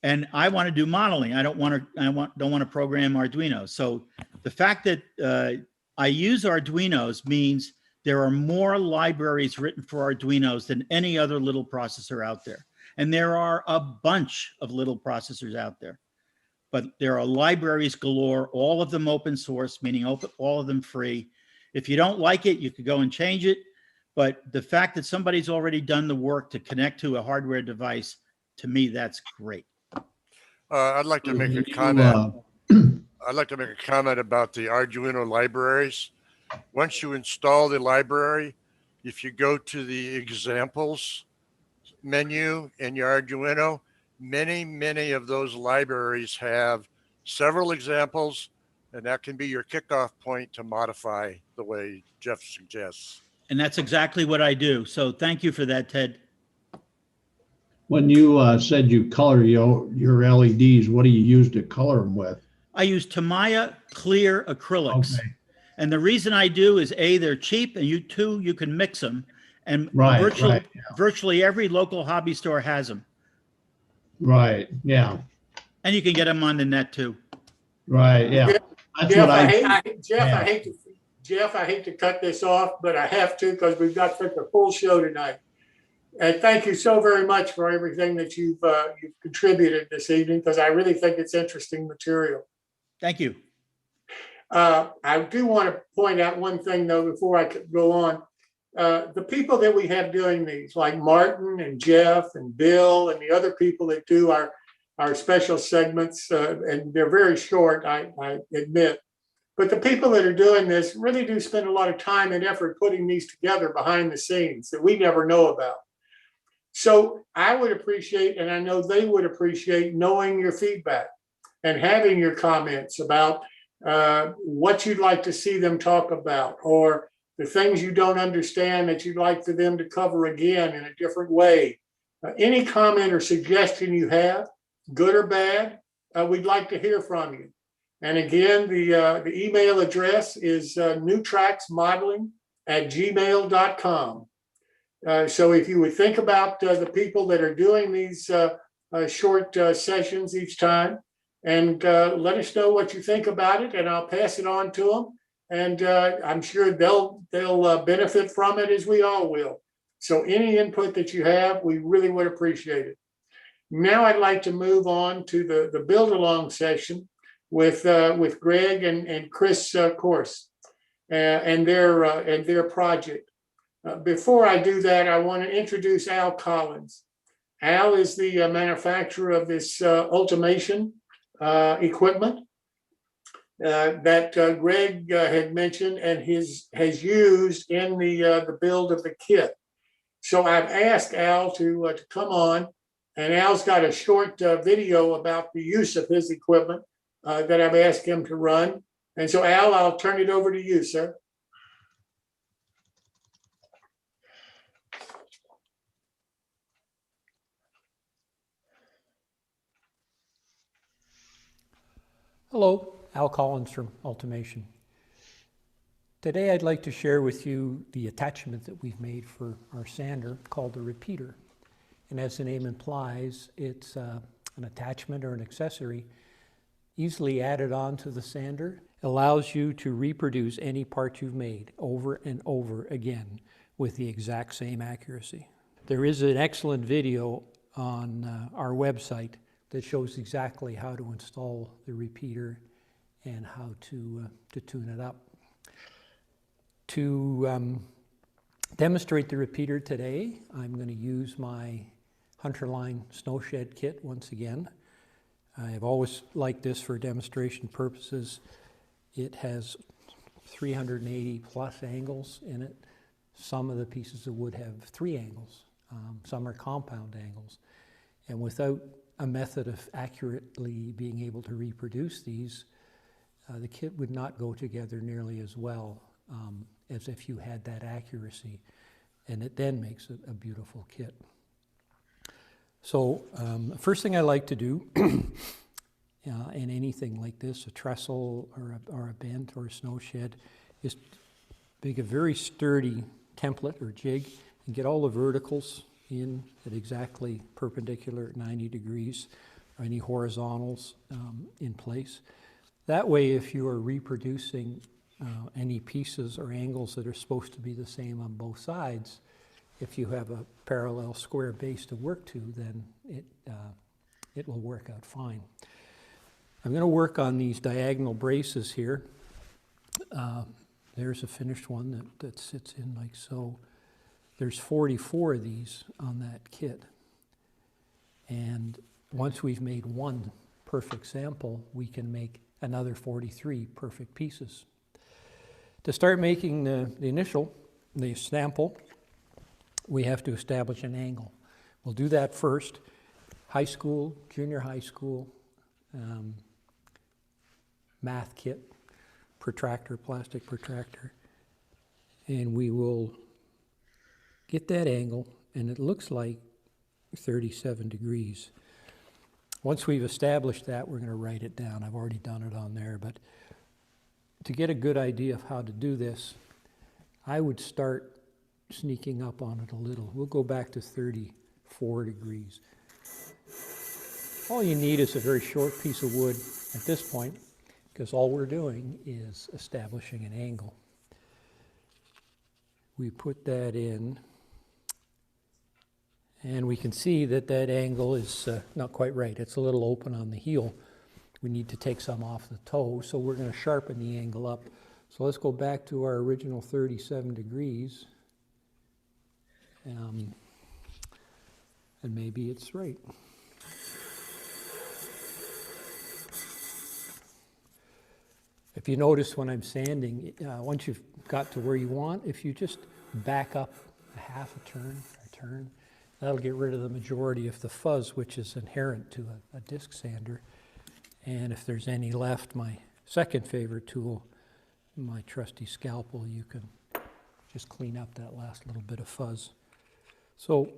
And I want to do modeling. I don't want to program Arduino. So the fact that I use Arduinos means there are more libraries written for Arduinos than any other little processor out there. And there are a bunch of little processors out there. But there are libraries galore, all of them open source, meaning all of them free. If you don't like it, you could go and change it. But the fact that somebody's already done the work to connect to a hardware device, to me, that's great. I'd like to make a comment. I'd like to make a comment about the Arduino libraries. Once you install the library, if you go to the examples menu in your Arduino, many of those libraries have several examples, and that can be your kickoff point to modify the way Jeff suggests. And that's exactly what I do. So thank you for that, Ted. When you said you color your LEDs, what do you use to color them with? I use Tamaya clear acrylics. Okay. And the reason I do is A, they're cheap, and you can mix them. And Right, virtually every local hobby store has them. Right, yeah, And you can get them on the net too. right, yeah. That's Jeff, what Jeff, I hate to cut this off, but I have to because we've got such a full show tonight. And thank you so very much for everything that you've contributed this evening, because I really think it's interesting material. Thank you. I do want to point out one thing though before I could go on. The people that we have doing these, like Martin and Jeff and Bill and the other people that do our special segments, and they're very short, I admit. But the people that are doing this really do spend a lot of time and effort putting these together behind the scenes that we never know about. So I would appreciate, and I know they would appreciate, knowing your feedback and having your comments about what you'd like to see them talk about, or the things you don't understand that you'd like for them to cover again in a different way. Any comment or suggestion you have, good or bad, we'd like to hear from you. And again, the email address is newtracksmodeling@gmail.com. So if you would think about the people that are doing these short sessions each time, and let us know what you think about it, and I'll pass it on to them. And I'm sure they'll benefit from it, as we all will. So any input that you have, we really would appreciate it. Now I'd like to move on to the build along session with Greg and Chris Course and their project. Before I do that, I want to introduce Al Collins. Al is the manufacturer of this automation equipment that Greg had mentioned and has used in the build of the kit. So I've asked Al to come on, and Al's got a short video about the use of his equipment that I've asked him to run. And so Al, I'll turn it over to you, sir. Hello, Al Collins from Automation. Today I'd like to share with you the attachment that we've made for our sander called the repeater. And as the name implies, it's an attachment or an accessory easily added on to the sander, allows you to reproduce any part you've made over and over again with the exact same accuracy. There is an excellent video on our website that shows exactly how to install the repeater and how to tune it up. To demonstrate the repeater today, I'm going to use my Hunterline snow shed kit once again. I've always liked this for demonstration purposes. It has 380 plus angles in it. Some of the pieces of wood have 3 angles. Some are compound angles. And without a method of accurately being able to reproduce these, the kit would not go together nearly as well as if you had that accuracy. And it then makes a beautiful kit. So the first thing I like to do in anything like this, a trestle or a bent or a snow shed, is make a very sturdy template or jig and get all the verticals in at exactly perpendicular at 90 degrees, or any horizontals in place. That way, if you are reproducing any pieces or angles that are supposed to be the same on both sides, if you have a parallel square base to work to, then it will work out fine. I'm going to work on these diagonal braces here. There's a finished one that sits in like so. There's 44 of these on that kit. And once we've made one perfect sample, we can make another 43 perfect pieces. To start making the sample, we have to establish an angle. We'll do that first. High school, junior high school, math kit, protractor, plastic protractor. And we will get that angle, and it looks like 37 degrees. Once we've established that, we're going to write it down. I've already done it on there, but to get a good idea of how to do this, I would start sneaking up on it a little. We'll go back to 34 degrees. All you need is a very short piece of wood at this point, because all we're doing is establishing an angle. We put that in, and we can see that that angle is not quite right. It's a little open on the heel. We need to take some off the toe, so we're going to sharpen the angle up. So let's go back to our original 37 degrees. And maybe it's right. If you notice when I'm sanding, once you've got to where you want, if you just back up a half a turn, that'll get rid of the majority of the fuzz, which is inherent to a disc sander. And if there's any left, my second favorite tool, my trusty scalpel, you can just clean up that last little bit of fuzz. So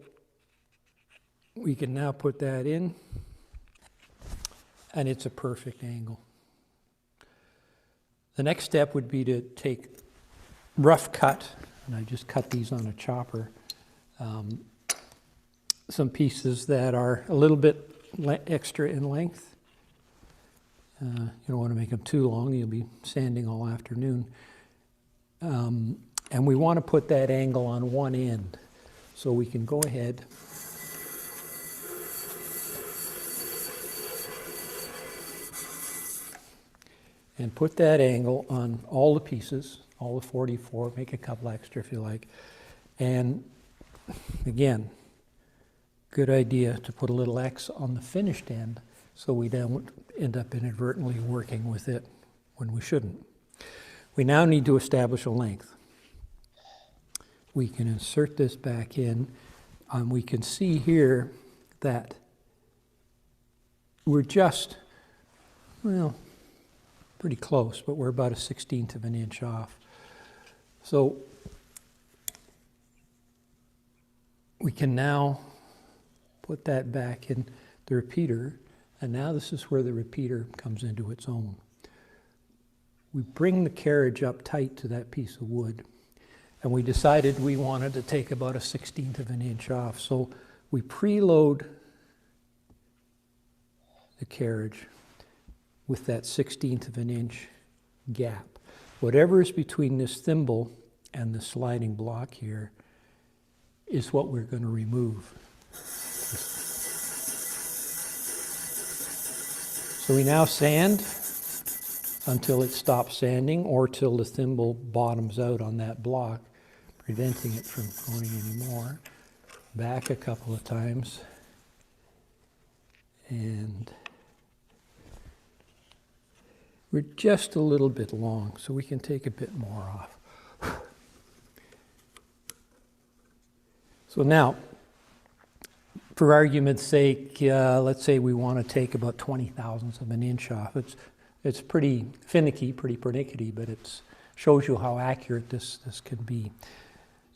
we can now put that in, and it's a perfect angle. The next step would be to take rough cut, and I just cut these on a chopper, some pieces that are a little bit extra in length. You don't want to make them too long, you'll be sanding all afternoon. And we want to put that angle on one end. So we can go ahead and put that angle on all the pieces, all the 44, make a couple extra if you like. And again, good idea to put a little X on the finished end so we don't end up inadvertently working with it when we shouldn't. We now need to establish a length. We can insert this back in, and we can see here that we're just, well, pretty close, but we're about a 1/16 of an inch off. So we can now put that back in the repeater, and now this is where the repeater comes into its own. We bring the carriage up tight to that piece of wood, and we decided we wanted to take about a 1/16 of an inch off. So we preload the carriage. with that 1/16 of an inch gap. Whatever is between this thimble and the sliding block here is what we're going to remove. So we now sand until it stops sanding or till the thimble bottoms out on that block, preventing it from going anymore. Back a couple of times. And we're just a little bit long, so we can take a bit more off. So now, for argument's sake, let's say we want to take about 20/1000 of an inch off. It's pretty finicky, pretty pernickety, but it shows you how accurate this can be.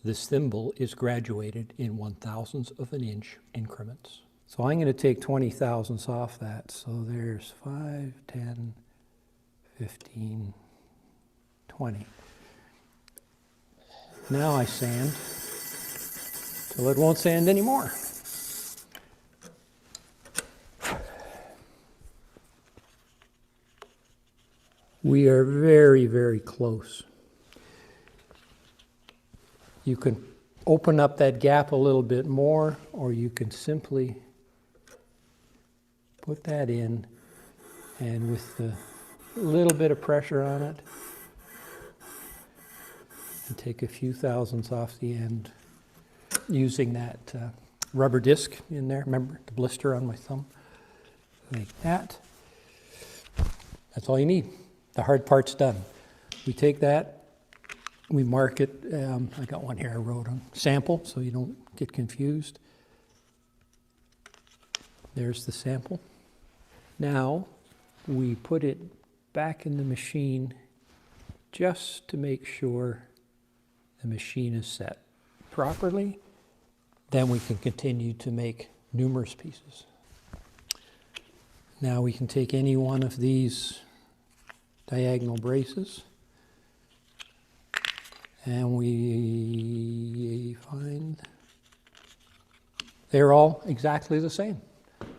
This thimble is graduated in 1/1000 of an inch increments. So I'm going to take 20/1000 off that. So there's 5, 10, 15, 20. Now I sand till it won't sand anymore. We are very, very close. You can open up that gap a little bit more, or you can simply put that in, and with a little bit of pressure on it, and take a few thousandths off the end using that rubber disc in there. Remember the blister on my thumb? Like that. That's all you need. The hard part's done. We take that, we mark it. I got one here I wrote on sample so you don't get confused. There's the sample. Now we put it back in the machine just to make sure the machine is set properly. Then we can continue to make numerous pieces. Now we can take any one of these diagonal braces and we find they're all exactly the same.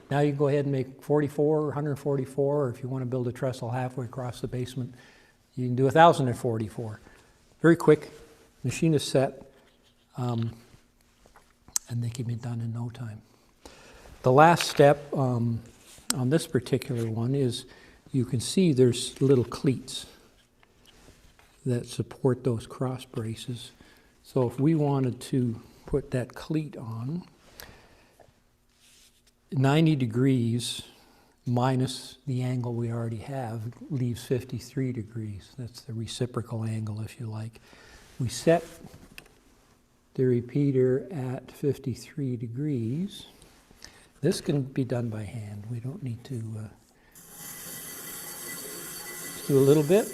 Now you can go ahead and make 44 or 144, or if you want to build a trestle halfway across the basement, you can do 1044. Very quick, machine is set, and they can be done in no time. The last step on this particular one is you can see there's little cleats that support those cross braces. So if we wanted to put that cleat on, 90 degrees minus the angle we already have leaves 53 degrees. That's the reciprocal angle, if you like. We set the repeater at 53 degrees. This can be done by hand. We don't need to just do a little bit.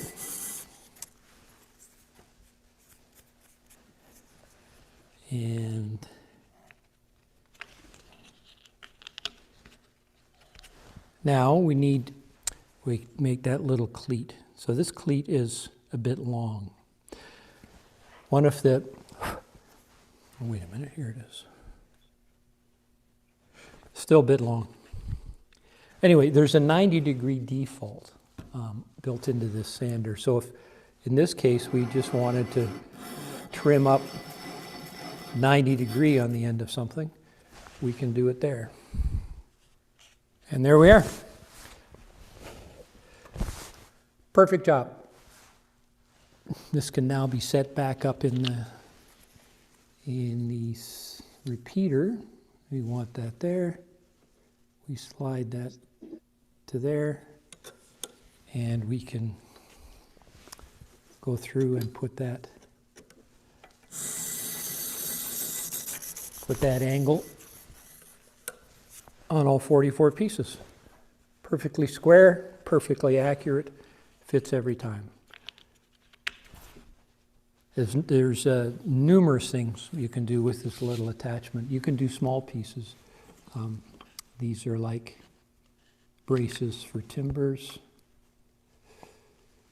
And now we make that little cleat. So this cleat is a bit long. One of the, oh, wait a minute, here it is. Still a bit long. Anyway, there's a 90-degree default built into this sander. So if, in this case, we just wanted to trim up 90 degree on the end of something, we can do it there. And there we are. Perfect job. This can now be set back up in the repeater. We want that there. We slide that to there, and we can go through and put that angle on all 44 pieces. Perfectly square, perfectly accurate, fits every time. There's numerous things you can do with this little attachment. You can do small pieces. These are like braces for timbers.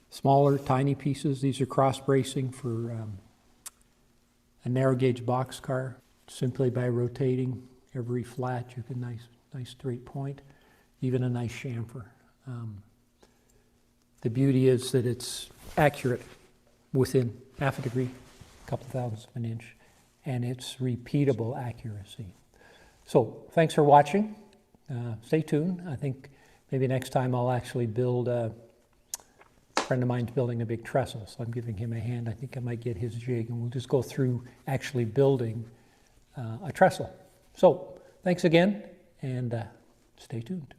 Smaller, tiny pieces. These are cross bracing for a narrow gauge boxcar. Simply by rotating every flat, you get a nice straight point, even a nice chamfer. The beauty is that it's accurate within half a degree, a couple thousandths of an inch, and it's repeatable accuracy. So thanks for watching. Stay tuned. I think maybe next time I'll actually build a friend of mine's building a big trestle, so I'm giving him a hand. I think I might get his jig, and we'll just go through actually building a trestle. So thanks again, and stay tuned.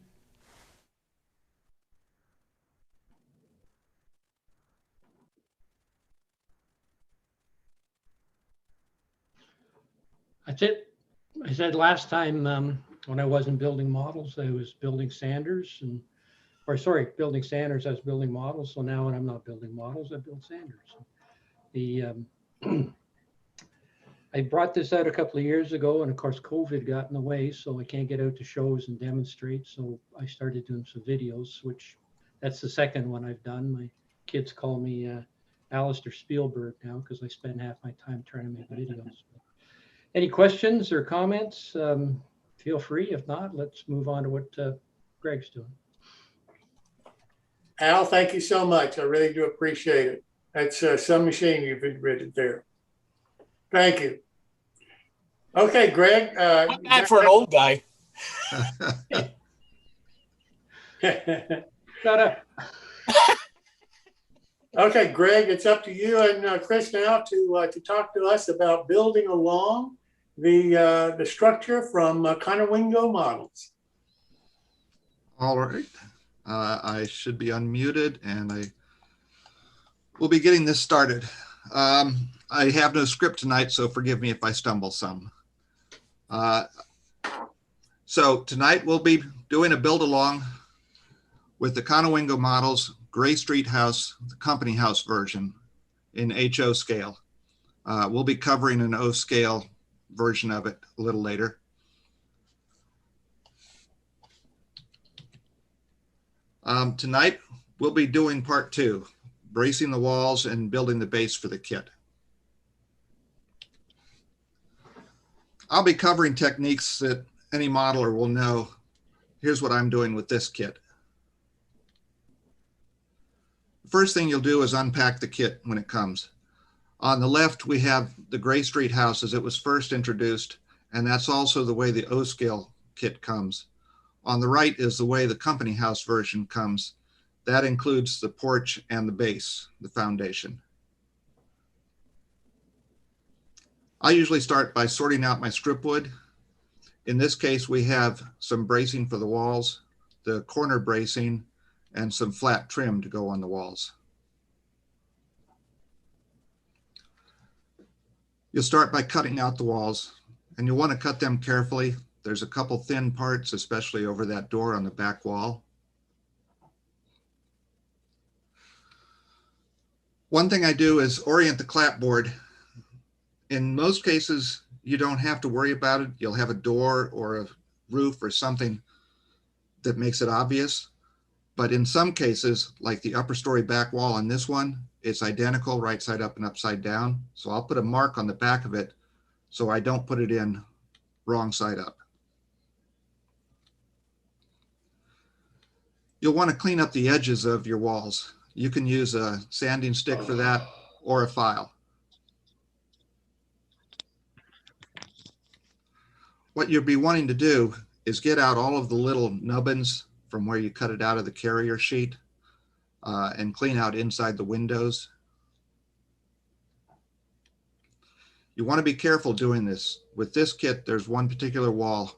That's it. I said last time when I wasn't building models, I was building sanders building sanders, I was building models. So now when I'm not building models, I build sanders. I brought this out a couple of years ago, and of course COVID got in the way, so I can't get out to shows and demonstrate. So I started doing some videos, which that's the second one I've done. My kids call me Alistair Spielberg now because I spend half my time trying to make videos. Any questions or comments? Feel free. If not, let's move on to what Greg's doing. Al, thank you so much. I really do appreciate it. That's some machine you've invented there. Thank you. Okay, Greg. Not bad for an old guy. Shut up. Okay, Greg, it's up to you and Chris now to talk to us about building along the structure from Conowingo models. All right. I should be unmuted, and I will be getting this started. I have no script tonight, so forgive me if I stumble some. So tonight we'll be doing a build along with the Conowingo models, Gray Street House, the company house version in HO scale. We'll be covering an O scale version of it a little later. Tonight, we'll be doing part 2, bracing the walls and building the base for the kit. I'll be covering techniques that any modeler will know. Here's what I'm doing with this kit. The first thing you'll do is unpack the kit when it comes. On the left, we have the Gray Street House as it was first introduced, and that's also the way the O scale kit comes. On the right is the way the company house version comes. That includes the porch and the base, the foundation. I usually start by sorting out my strip wood. In this case, we have some bracing for the walls, the corner bracing, and some flat trim to go on the walls. You'll start by cutting out the walls, and you'll want to cut them carefully. There's a couple thin parts, especially over that door on the back wall. One thing I do is orient the clapboard. In most cases, you don't have to worry about it. You'll have a door or a roof or something that makes it obvious. But in some cases, like the upper story back wall on this one, it's identical right side up and upside down. So I'll put a mark on the back of it so I don't put it in wrong side up. You'll want to clean up the edges of your walls. You can use a sanding stick for that or a file. What you'll be wanting to do is get out all of the little nubbins from where you cut it out of the carrier sheet and clean out inside the windows. You want to be careful doing this. With this kit, there's one particular wall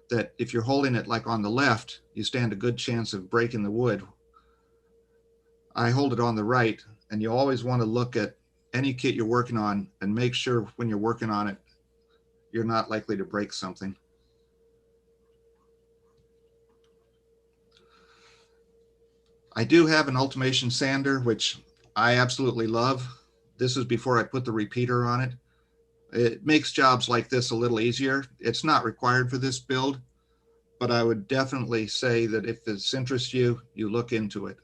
that if you're holding it like on the left, you stand a good chance of breaking the wood. I hold it on the right, and you always want to look at any kit you're working on and make sure when you're working on it, you're not likely to break something. I do have an Ultimation sander, which I absolutely love. This is before I put the repeater on it. It makes jobs like this a little easier. It's not required for this build, but I would definitely say that if this interests you, you look into it.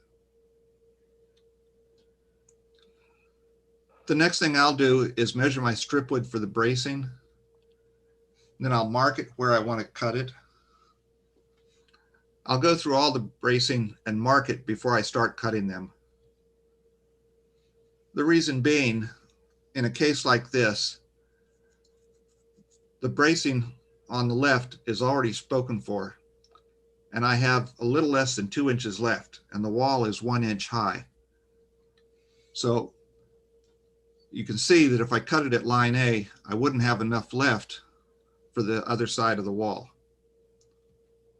The next thing I'll do is measure my strip wood for the bracing. Then I'll mark it where I want to cut it. I'll go through all the bracing and mark it before I start cutting them. The reason being, in a case like this, the bracing on the left is already spoken for, and I have a little less than 2 inches left, and the wall is 1 inch high. So you can see that if I cut it at line A, I wouldn't have enough left for the other side of the wall.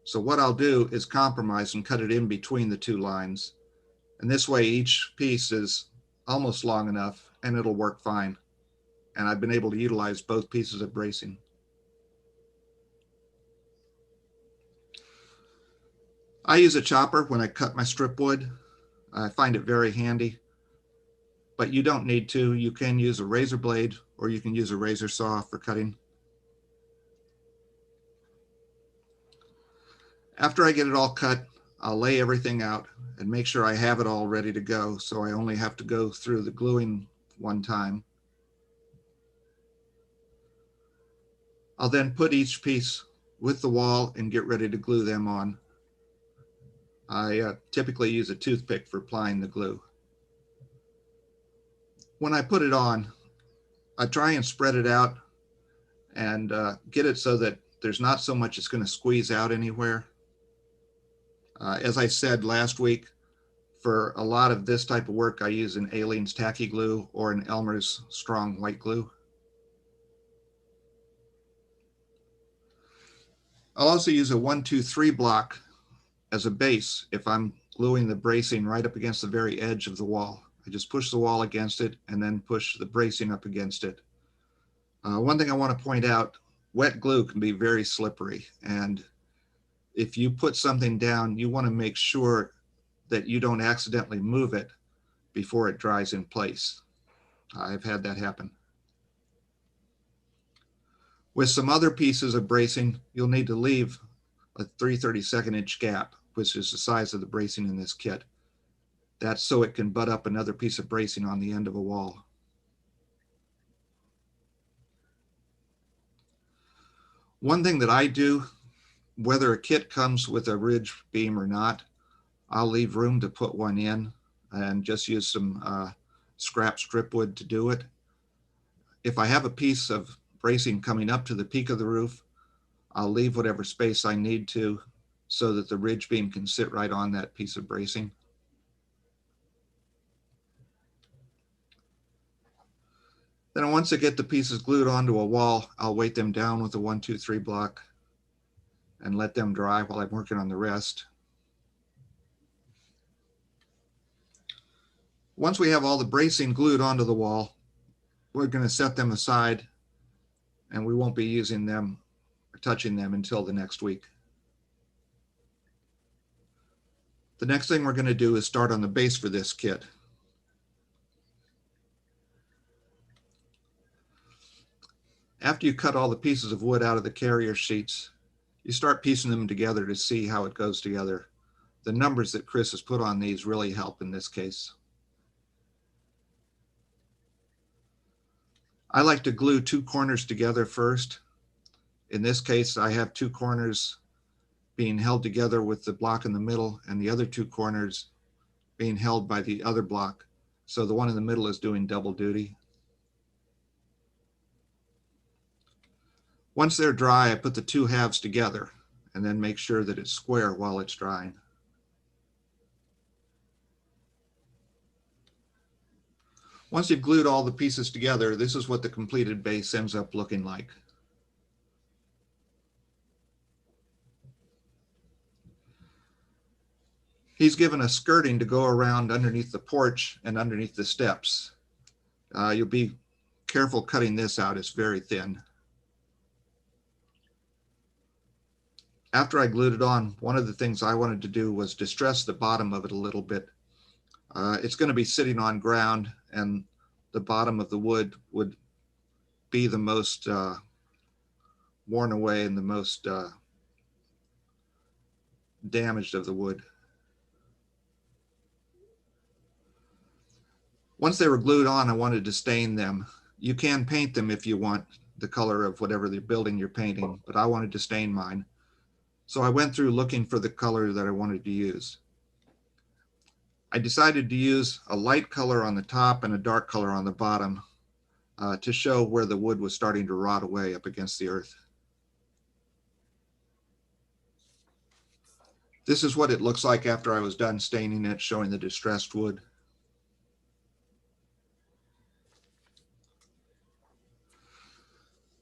So what I'll do is compromise and cut it in between the two lines. And this way each piece is almost long enough and it'll work fine. And I've been able to utilize both pieces of bracing. I use a chopper when I cut my strip wood. I find it very handy, but you don't need to. You can use a razor blade or you can use a razor saw for cutting. After I get it all cut, I'll lay everything out and make sure I have it all ready to go. So I only have to go through the gluing one time. I'll then put each piece with the wall and get ready to glue them on. I typically use a toothpick for applying the glue. When I put it on, I try and spread it out and get it so that there's not so much it's going to squeeze out anywhere. As I said last week, for a lot of this type of work, I use an Aleene's tacky glue or an Elmer's strong white glue. I'll also use a 1-2-3 block as a base if I'm gluing the bracing right up against the very edge of the wall. I just push the wall against it and then push the bracing up against it. One thing I want to point out, wet glue can be very slippery, and if you put something down, you want to make sure that you don't accidentally move it before it dries in place. I've had that happen. With some other pieces of bracing, you'll need to leave a 3/32 inch gap, which is the size of the bracing in this kit. That's so it can butt up another piece of bracing on the end of a wall. One thing that I do, whether a kit comes with a ridge beam or not, I'll leave room to put one in and just use some scrap strip wood to do it. If I have a piece of bracing coming up to the peak of the roof, I'll leave whatever space I need to so that the ridge beam can sit right on that piece of bracing. Then once I get the pieces glued onto a wall, I'll weight them down with a 1-2-3 block and let them dry while I'm working on the rest. Once we have all the bracing glued onto the wall, we're going to set them aside and we won't be using them or touching them until the next week. The next thing we're going to do is start on the base for this kit. After you cut all the pieces of wood out of the carrier sheets, you start piecing them together to see how it goes together. The numbers that Chris has put on these really help in this case. I like to glue two corners together first. In this case, I have two corners being held together with the block in the middle and the other two corners being held by the other block. So the one in the middle is doing double duty. Once they're dry, I put the two halves together and then make sure that it's square while it's drying. Once you've glued all the pieces together, this is what the completed base ends up looking like. He's given a skirting to go around underneath the porch and underneath the steps. You'll be careful cutting this out, it's very thin. After I glued it on, one of the things I wanted to do was distress the bottom of it a little bit. It's going to be sitting on ground and the bottom of the wood would be the most worn away and the most damaged of the wood. Once they were glued on, I wanted to stain them. You can paint them if you want the color of whatever the building you're painting, but I wanted to stain mine. So I went through looking for the color that I wanted to use. I decided to use a light color on the top and a dark color on the bottom to show where the wood was starting to rot away up against the earth. This is what it looks like after I was done staining it, showing the distressed wood.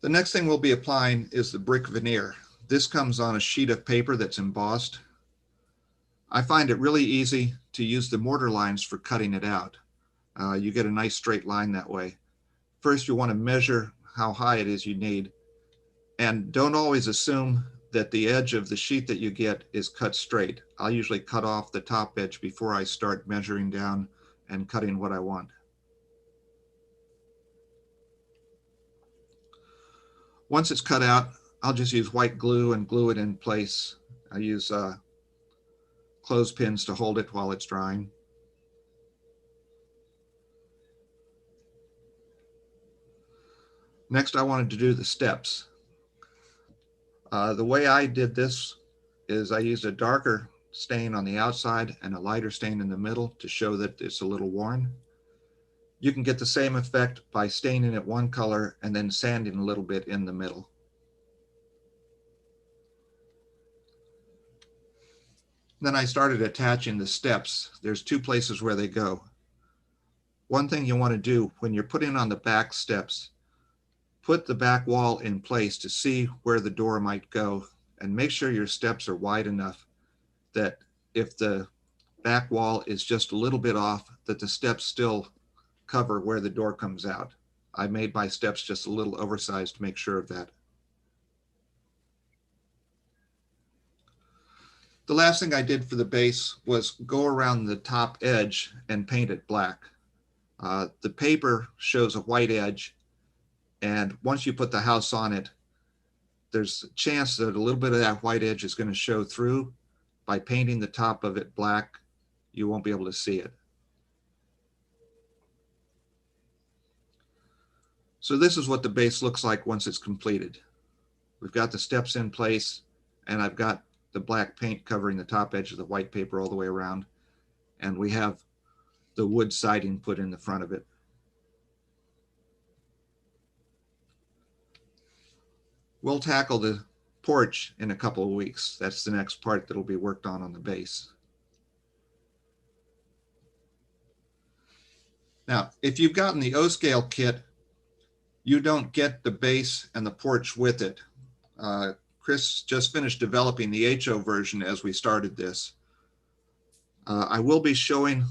The next thing we'll be applying is the brick veneer. This comes on a sheet of paper that's embossed. I find it really easy to use the mortar lines for cutting it out. You get a nice straight line that way. First, you want to measure how high it is you need. And don't always assume that the edge of the sheet that you get is cut straight. I'll usually cut off the top edge before I start measuring down and cutting what I want. Once it's cut out, I'll just use white glue and glue it in place. I use clothespins to hold it while it's drying. Next, I wanted to do the steps. The way I did this is I used a darker stain on the outside and a lighter stain in the middle to show that it's a little worn. You can get the same effect by staining it one color and then sanding a little bit in the middle. Then I started attaching the steps. There's two places where they go. One thing you want to do when you're putting on the back steps, put the back wall in place to see where the door might go, and make sure your steps are wide enough that if the back wall is just a little bit off, that the steps still cover where the door comes out. I made my steps just a little oversized to make sure of that. The last thing I did for the base was go around the top edge and paint it black. The paper shows a white edge, and once you put the house on it, there's a chance that a little bit of that white edge is going to show through. By painting the top of it black, you won't be able to see it. So this is what the base looks like once it's completed. We've got the steps in place, and I've got the black paint covering the top edge of the white paper all the way around. And we have the wood siding put in the front of it. We'll tackle the porch in a couple of weeks. That's the next part that'll be worked on the base. Now, if you've gotten the O-scale kit, you don't get the base and the porch with it. Chris just finished developing the HO version as we started this. I will be showing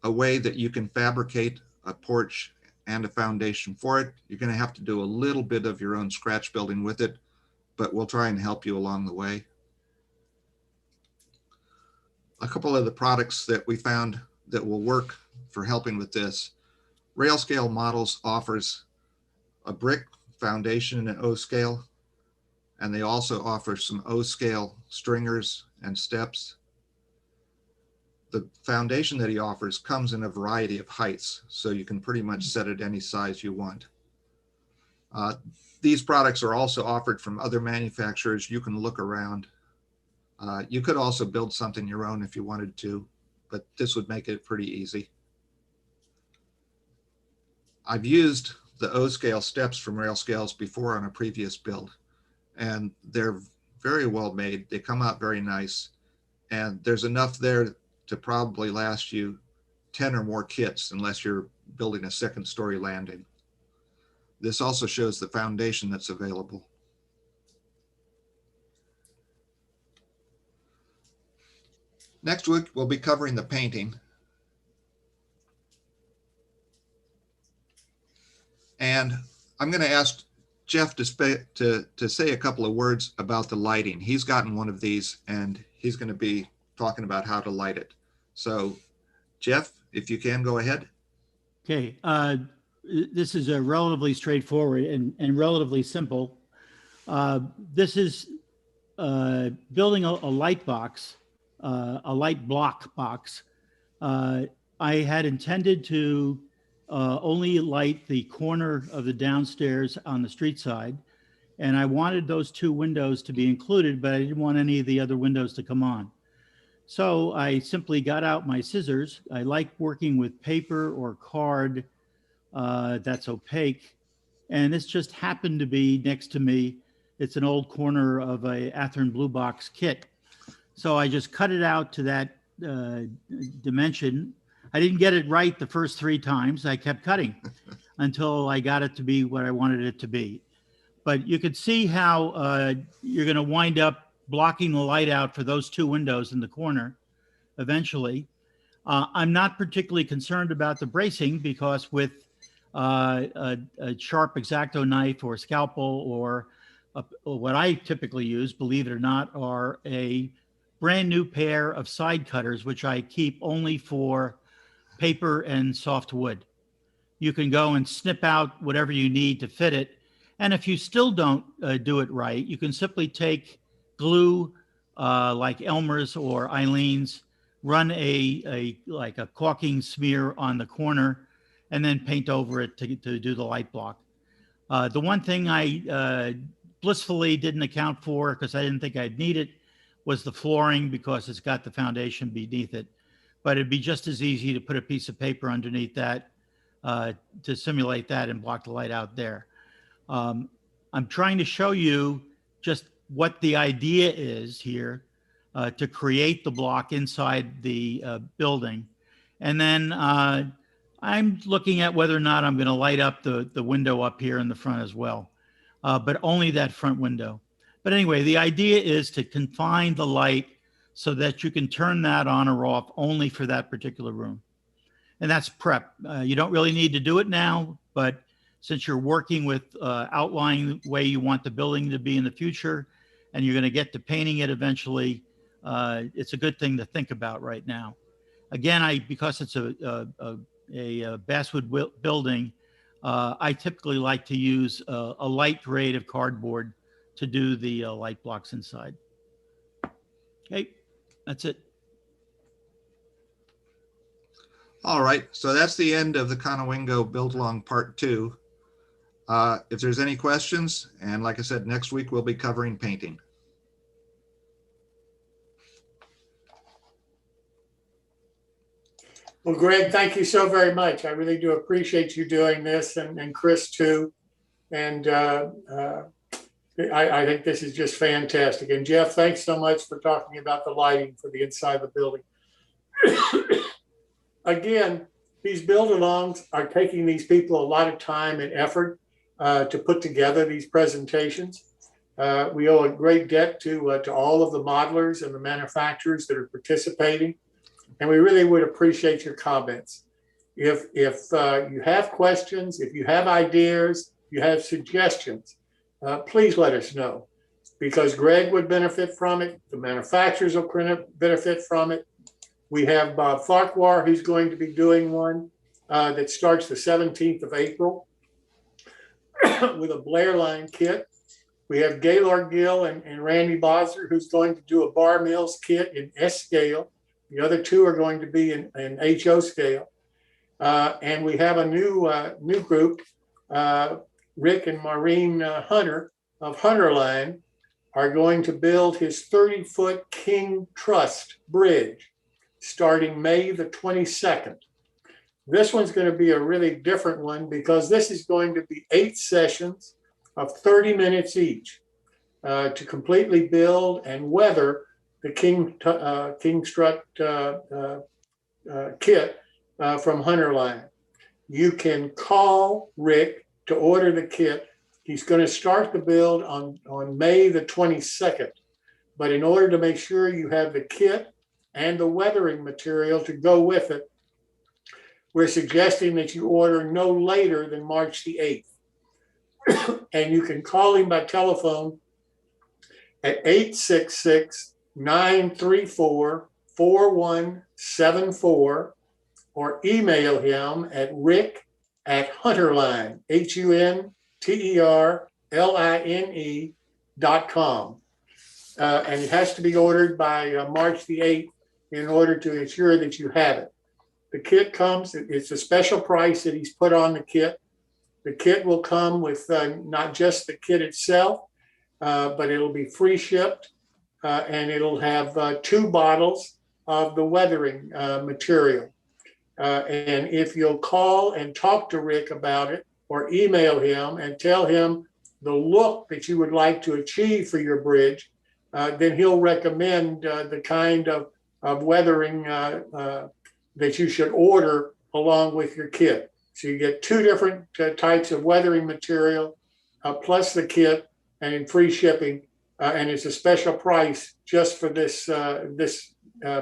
a way that you can fabricate a porch and a foundation for it. You're going to have to do a little bit of your own scratch building with it, but we'll try and help you along the way. A couple of the products that we found that will work for helping with this. Railscale Models offers a brick foundation in O-scale, and they also offer some O-scale stringers and steps. The foundation that he offers comes in a variety of heights, so you can pretty much set it any size you want. These products are also offered from other manufacturers. You can look around. You could also build something your own if you wanted to, but this would make it pretty easy. I've used the O-scale steps from Railscales before on a previous build, and they're very well made. They come out very nice, and there's enough there to probably last you 10 or more kits unless you're building a second story landing. This also shows the foundation that's available. Next week, we'll be covering the painting. And I'm going to ask Jeff to say a couple of words about the lighting. He's gotten one of these, and he's going to be talking about how to light it. So, Jeff, if you can, go ahead. Okay. This is a relatively straightforward and relatively simple. This is building a light box, a light block box. I had intended to only light the corner of the downstairs on the street side, And I wanted those 2 windows to be included, but I didn't want any of the other windows to come on. So I simply got out my scissors. I like working with paper or card that's opaque. And this just happened to be next to me. It's an old corner of a Athearn Blue Box kit. So I just cut it out to that dimension. I didn't get it right the first 3 times. I kept cutting until I got it to be what I wanted it to be. But you could see how you're going to wind up blocking the light out for those 2 windows in the corner eventually. I'm not particularly concerned about the bracing because with a sharp X-Acto knife or scalpel or what I typically use, believe it or not, are a brand new pair of side cutters, which I keep only for paper and soft wood. You can go and snip out whatever you need to fit it. And if you still don't do it right, you can simply take glue like Elmer's or Eileen's, run like a caulking smear on the corner, and then paint over it to do the light block. The one thing I blissfully didn't account for, because I didn't think I'd need it, was the flooring, because it's got the foundation beneath it. But it'd be just as easy to put a piece of paper underneath that to simulate that and block the light out there. I'm trying to show you just what the idea is here to create the block inside the building. And then I'm looking at whether or not I'm going to light up the window up here in the front as well, but only that front window. But anyway, the idea is to confine the light so that you can turn that on or off only for that particular room. And that's prep. You don't really need to do it now, but since you're working with outlining the way you want the building to be in the future, and you're going to get to painting it eventually, it's a good thing to think about right now. Again, because it's a basswood building, I typically like to use a light grade of cardboard to do the light blocks inside. Okay, that's it. All right, so that's the end of the Conowingo Build Along Part 2. If there's any questions, and like I said, next week we'll be covering painting. Well, Greg, thank you so very much. I really do appreciate you doing this, and Chris too. And I think this is just fantastic. And Jeff, thanks so much for talking about the lighting for the inside of the building. Again, these build-alongs are taking these people a lot of time and effort to put together these presentations. We owe a great debt to all of the modelers and the manufacturers that are participating. And we really would appreciate your comments. If you have questions, if you have ideas, you have suggestions, please let us know, because Greg would benefit from it. The manufacturers will benefit from it. We have Bob Farquhar, who's going to be doing one that starts the 17th of April with a Blair line kit. We have Gaylord Gill and Randy Bosler, who's going to do a Bar Mills kit in S scale. The other 2 are going to be in HO scale. And we have a new group, Rick and Maureen Hunter of Hunterline are going to build his 30-foot King Trust bridge starting May the 22nd. This one's going to be a really different one because this is going to be 8 sessions of 30 minutes each to completely build and weather the King Strut kit from Hunterline. You can call Rick to order the kit. He's going to start the build on May the 22nd. But in order to make sure you have the kit and the weathering material to go with it, we're suggesting that you order no later than March the 8th. And you can call him by telephone at 866-934-4174 or email him at rick@hunterline, HUNTERLINE.com. And it has to be ordered by March the 8th in order to ensure that you have it. The kit comes, it's a special price that he's put on the kit. The kit will come with not just the kit itself, but it'll be free shipped, and it'll have 2 bottles of the weathering material. And if you'll call and talk to Rick about it, or email him and tell him the look that you would like to achieve for your bridge, then he'll recommend the kind of weathering that you should order along with your kit. So you get 2 different types of weathering material, plus the kit, and in free shipping, and it's a special price just for this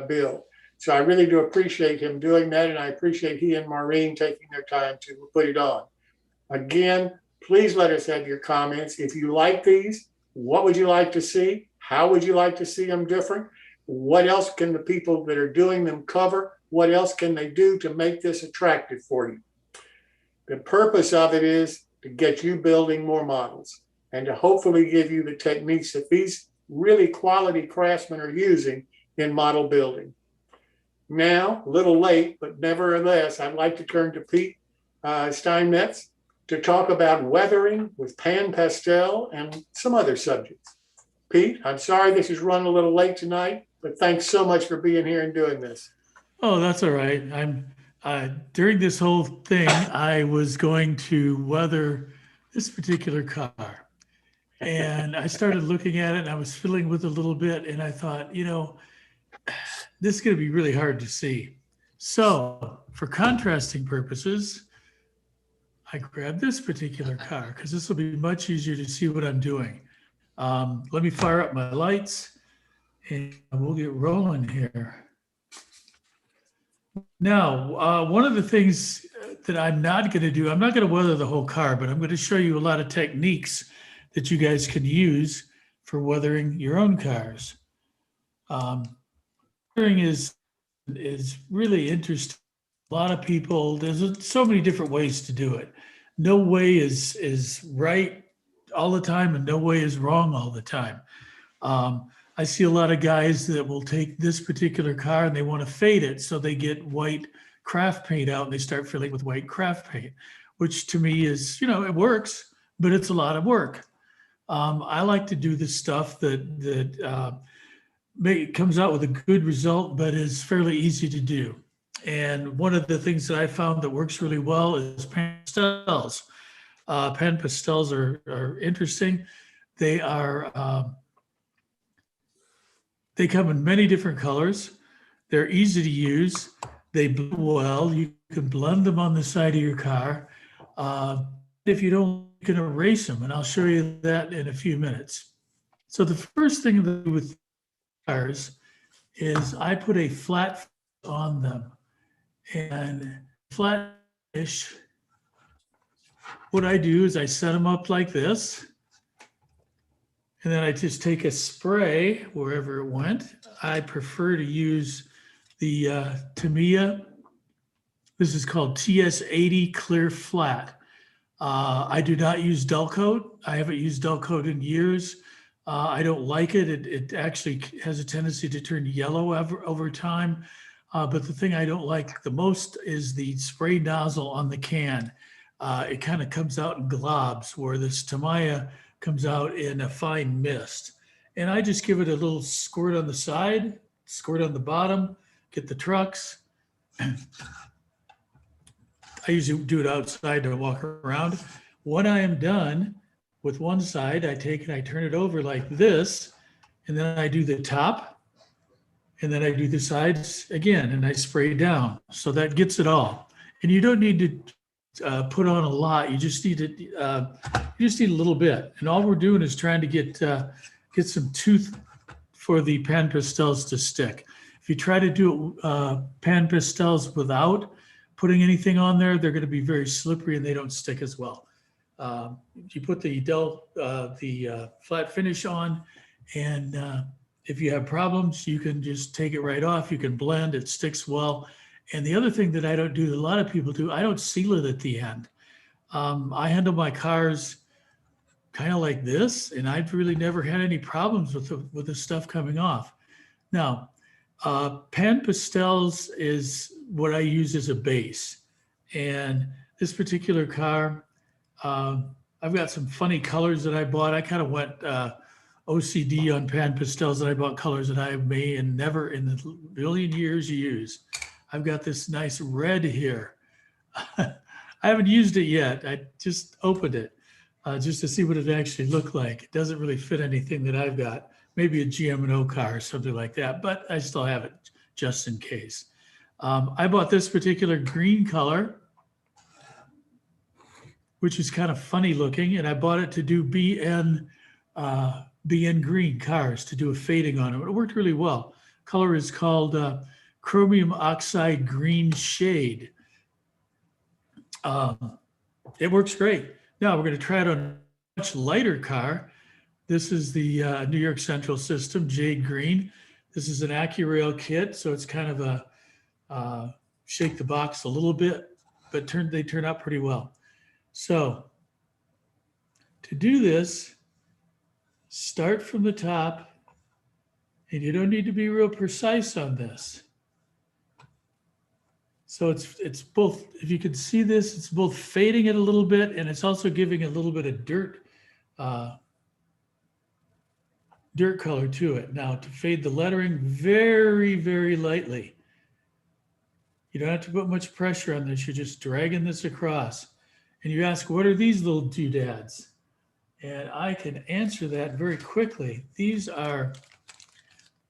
build. So I really do appreciate him doing that, and I appreciate he and Maureen taking their time to put it on. Again, please let us have your comments. If you like these, what would you like to see? How would you like to see them different? What else can the people that are doing them cover? What else can they do to make this attractive for you? The purpose of it is to get you building more models and to hopefully give you the techniques that these really quality craftsmen are using in model building. Now, a little late, but nevertheless, I'd like to turn to Pete Steinmetz to talk about weathering with Pan Pastel and some other subjects. Pete, I'm sorry this is run a little late tonight, but thanks so much for being here and doing this. Oh, that's all right. During this whole thing, I was going to weather this particular car. And I started looking at it and I was fiddling with it a little bit. And I thought, you know, this is going to be really hard to see. So for contrasting purposes, I grabbed this particular car because this will be much easier to see what I'm doing. Let me fire up my lights and we'll get rolling here. Now, one of the things that I'm not going to do, I'm not going to weather the whole car, but I'm going to show you a lot of techniques that you guys can use for weathering your own cars. Weathering is really interesting. A lot of people, there's so many different ways to do it. No way is right all the time and no way is wrong all the time. I see a lot of guys that will take this particular car and they want to fade it, so they get white craft paint out and they start filling with white craft paint, which to me is, you know, it works, but it's a lot of work. I like to do the stuff that comes out with a good result, but is fairly easy to do. And one of the things that I found that works really well is pan pastels. Pan pastels are interesting. They are they come in many different colors. They're easy to use. They blend well. You can blend them on the side of your car. If you don't, you can erase them, and I'll show you that in a few minutes. So the first thing to do with cars is I put a flat on them. And flat finish, what I do is I set them up like this. And then I just take a spray wherever it went. I prefer to use the Tamaya. This is called TS80 Clear Flat. I do not use dull coat. I haven't used dull coat in years. I don't like it. It actually has a tendency to turn yellow over time. But the thing I don't like the most is the spray nozzle on the can. It kind of comes out in globs, where this Tamaya comes out in a fine mist. And I just give it a little squirt on the side, squirt on the bottom, get the trucks. I usually do it outside to walk around. When I am done with one side, I take it, I turn it over like this, and then I do the top, and then I do the sides again, and I spray down. So that gets it all. And you don't need to put on a lot. You just need a little bit. And all we're doing is trying to get some tooth for the pan pastels to stick. If you try to do pan pastels without putting anything on there, they're going to be very slippery and they don't stick as well. You put the flat finish on, and if you have problems, you can just take it right off. You can blend, it sticks well. And the other thing that I don't do, that a lot of people do, I don't seal it at the end. I handle my cars kind of like this, and I've really never had any problems with the stuff coming off. Now, pan pastels is what I use as a base. And this particular car, I've got some funny colors that I bought. I kind of went OCD on Pan Pastels that I bought colors that I may and never in the billion years use. I've got this nice red here. I haven't used it yet. I just opened it just to see what it actually looked like. It doesn't really fit anything that I've got. Maybe a GM&O car or something like that, but I still have it just in case. I bought this particular green color, which is kind of funny looking, and I bought it to do BN green cars, to do a fading on them. It worked really well. Color is called chromium oxide green shade. It works great. Now we're going to try it on a much lighter car. This is the New York Central System Jade Green. This is an AccuRail kit, so it's kind of a shake the box a little bit, but they turn out pretty well. So to do this, start from the top, and you don't need to be real precise on this. So it's both, if you can see this, it's both fading it a little bit, and it's also giving a little bit of dirt color to it. Now to fade the lettering very, very lightly. You don't have to put much pressure on this. You're just dragging this across. And you ask, what are these little doodads? And I can answer that very quickly. These are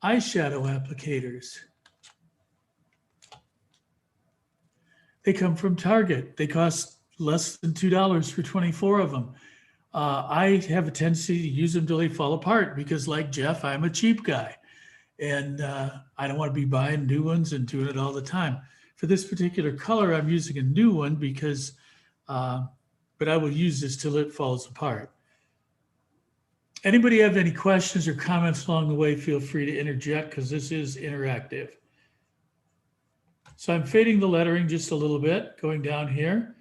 eyeshadow applicators. They come from Target. They cost less than $2 for 24 of them. I have a tendency to use them till they fall apart because, like Jeff, I'm a cheap guy. And I don't want to be buying new ones and doing it all the time. For this particular color, I'm using a new one because, but I will use this till it falls apart. Anybody have any questions or comments along the way, feel free to interject because this is interactive. So I'm fading the lettering just a little bit, going down here.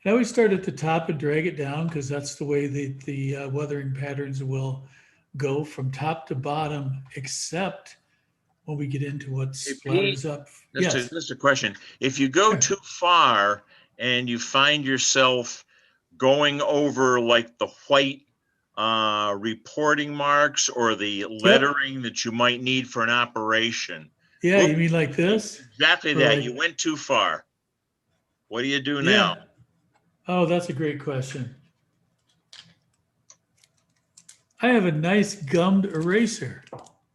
I always start at the top and drag it down because that's the way the weathering patterns will go from top to bottom, except when we get into what splatters up. Just a question. If you go too far and you find yourself going over like the white reporting marks or the lettering that you might need for an operation. Yeah, you mean like this? Exactly that. You went too far. What do you do now? Oh, that's a great question. I have a nice gummed eraser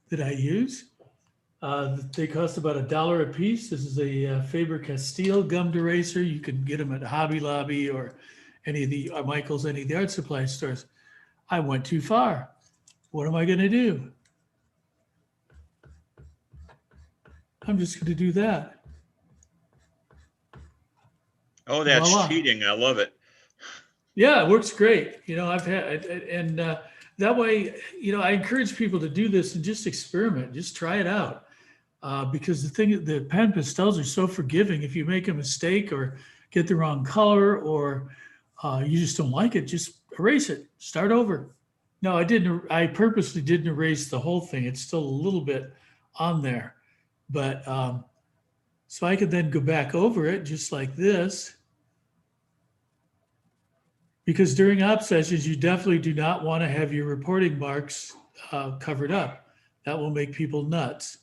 that I use. They cost about $1 a piece. This is a Faber Castile gummed eraser. You can get them at Hobby Lobby or any of the Michael's, any of the art supply stores. I went too far. What am I going to do? I'm just going to do that. Oh, that's Voila. cheating. I love it. Yeah, it works great. You know, I've had, and that way, you know, I encourage people to do this and just experiment, just try it out. Because the Pan Pastels are so forgiving. If you make a mistake or get the wrong color or you just don't like it, just erase it, start over. No, I purposely didn't erase the whole thing. It's still a little bit on there, but so I could then go back over it just like this. Because during op sessions, you definitely do not want to have your reporting marks covered up. That will make people nuts.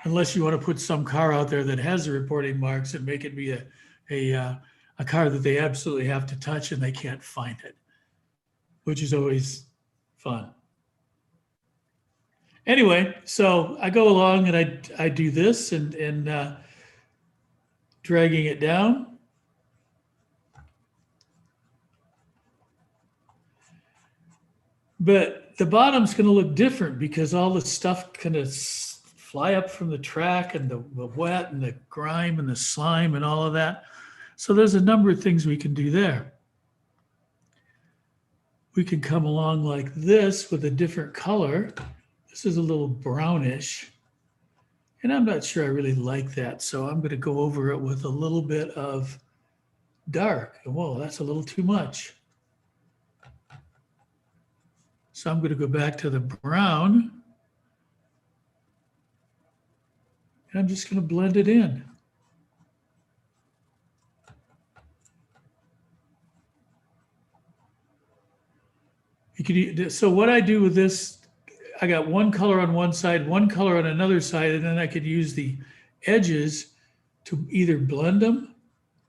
Unless you want to put some car out there that has the reporting marks and make it be a car that they absolutely have to touch and they can't find it, which is always fun. Anyway, so I go along and I do this and dragging it down. But the bottom's going to look different because all the stuff kind of fly up from the track and the wet and the grime and the slime and all of that. So there's a number of things we can do there. We can come along like this with a different color. This is a little brownish. And I'm not sure I really like that. So I'm going to go over it with a little bit of dark. Whoa, that's a little too much. So I'm going to go back to the brown. And I'm just going to blend it in. So what I do with this, I got one color on one side, one color on another side, and then I could use the edges to either blend them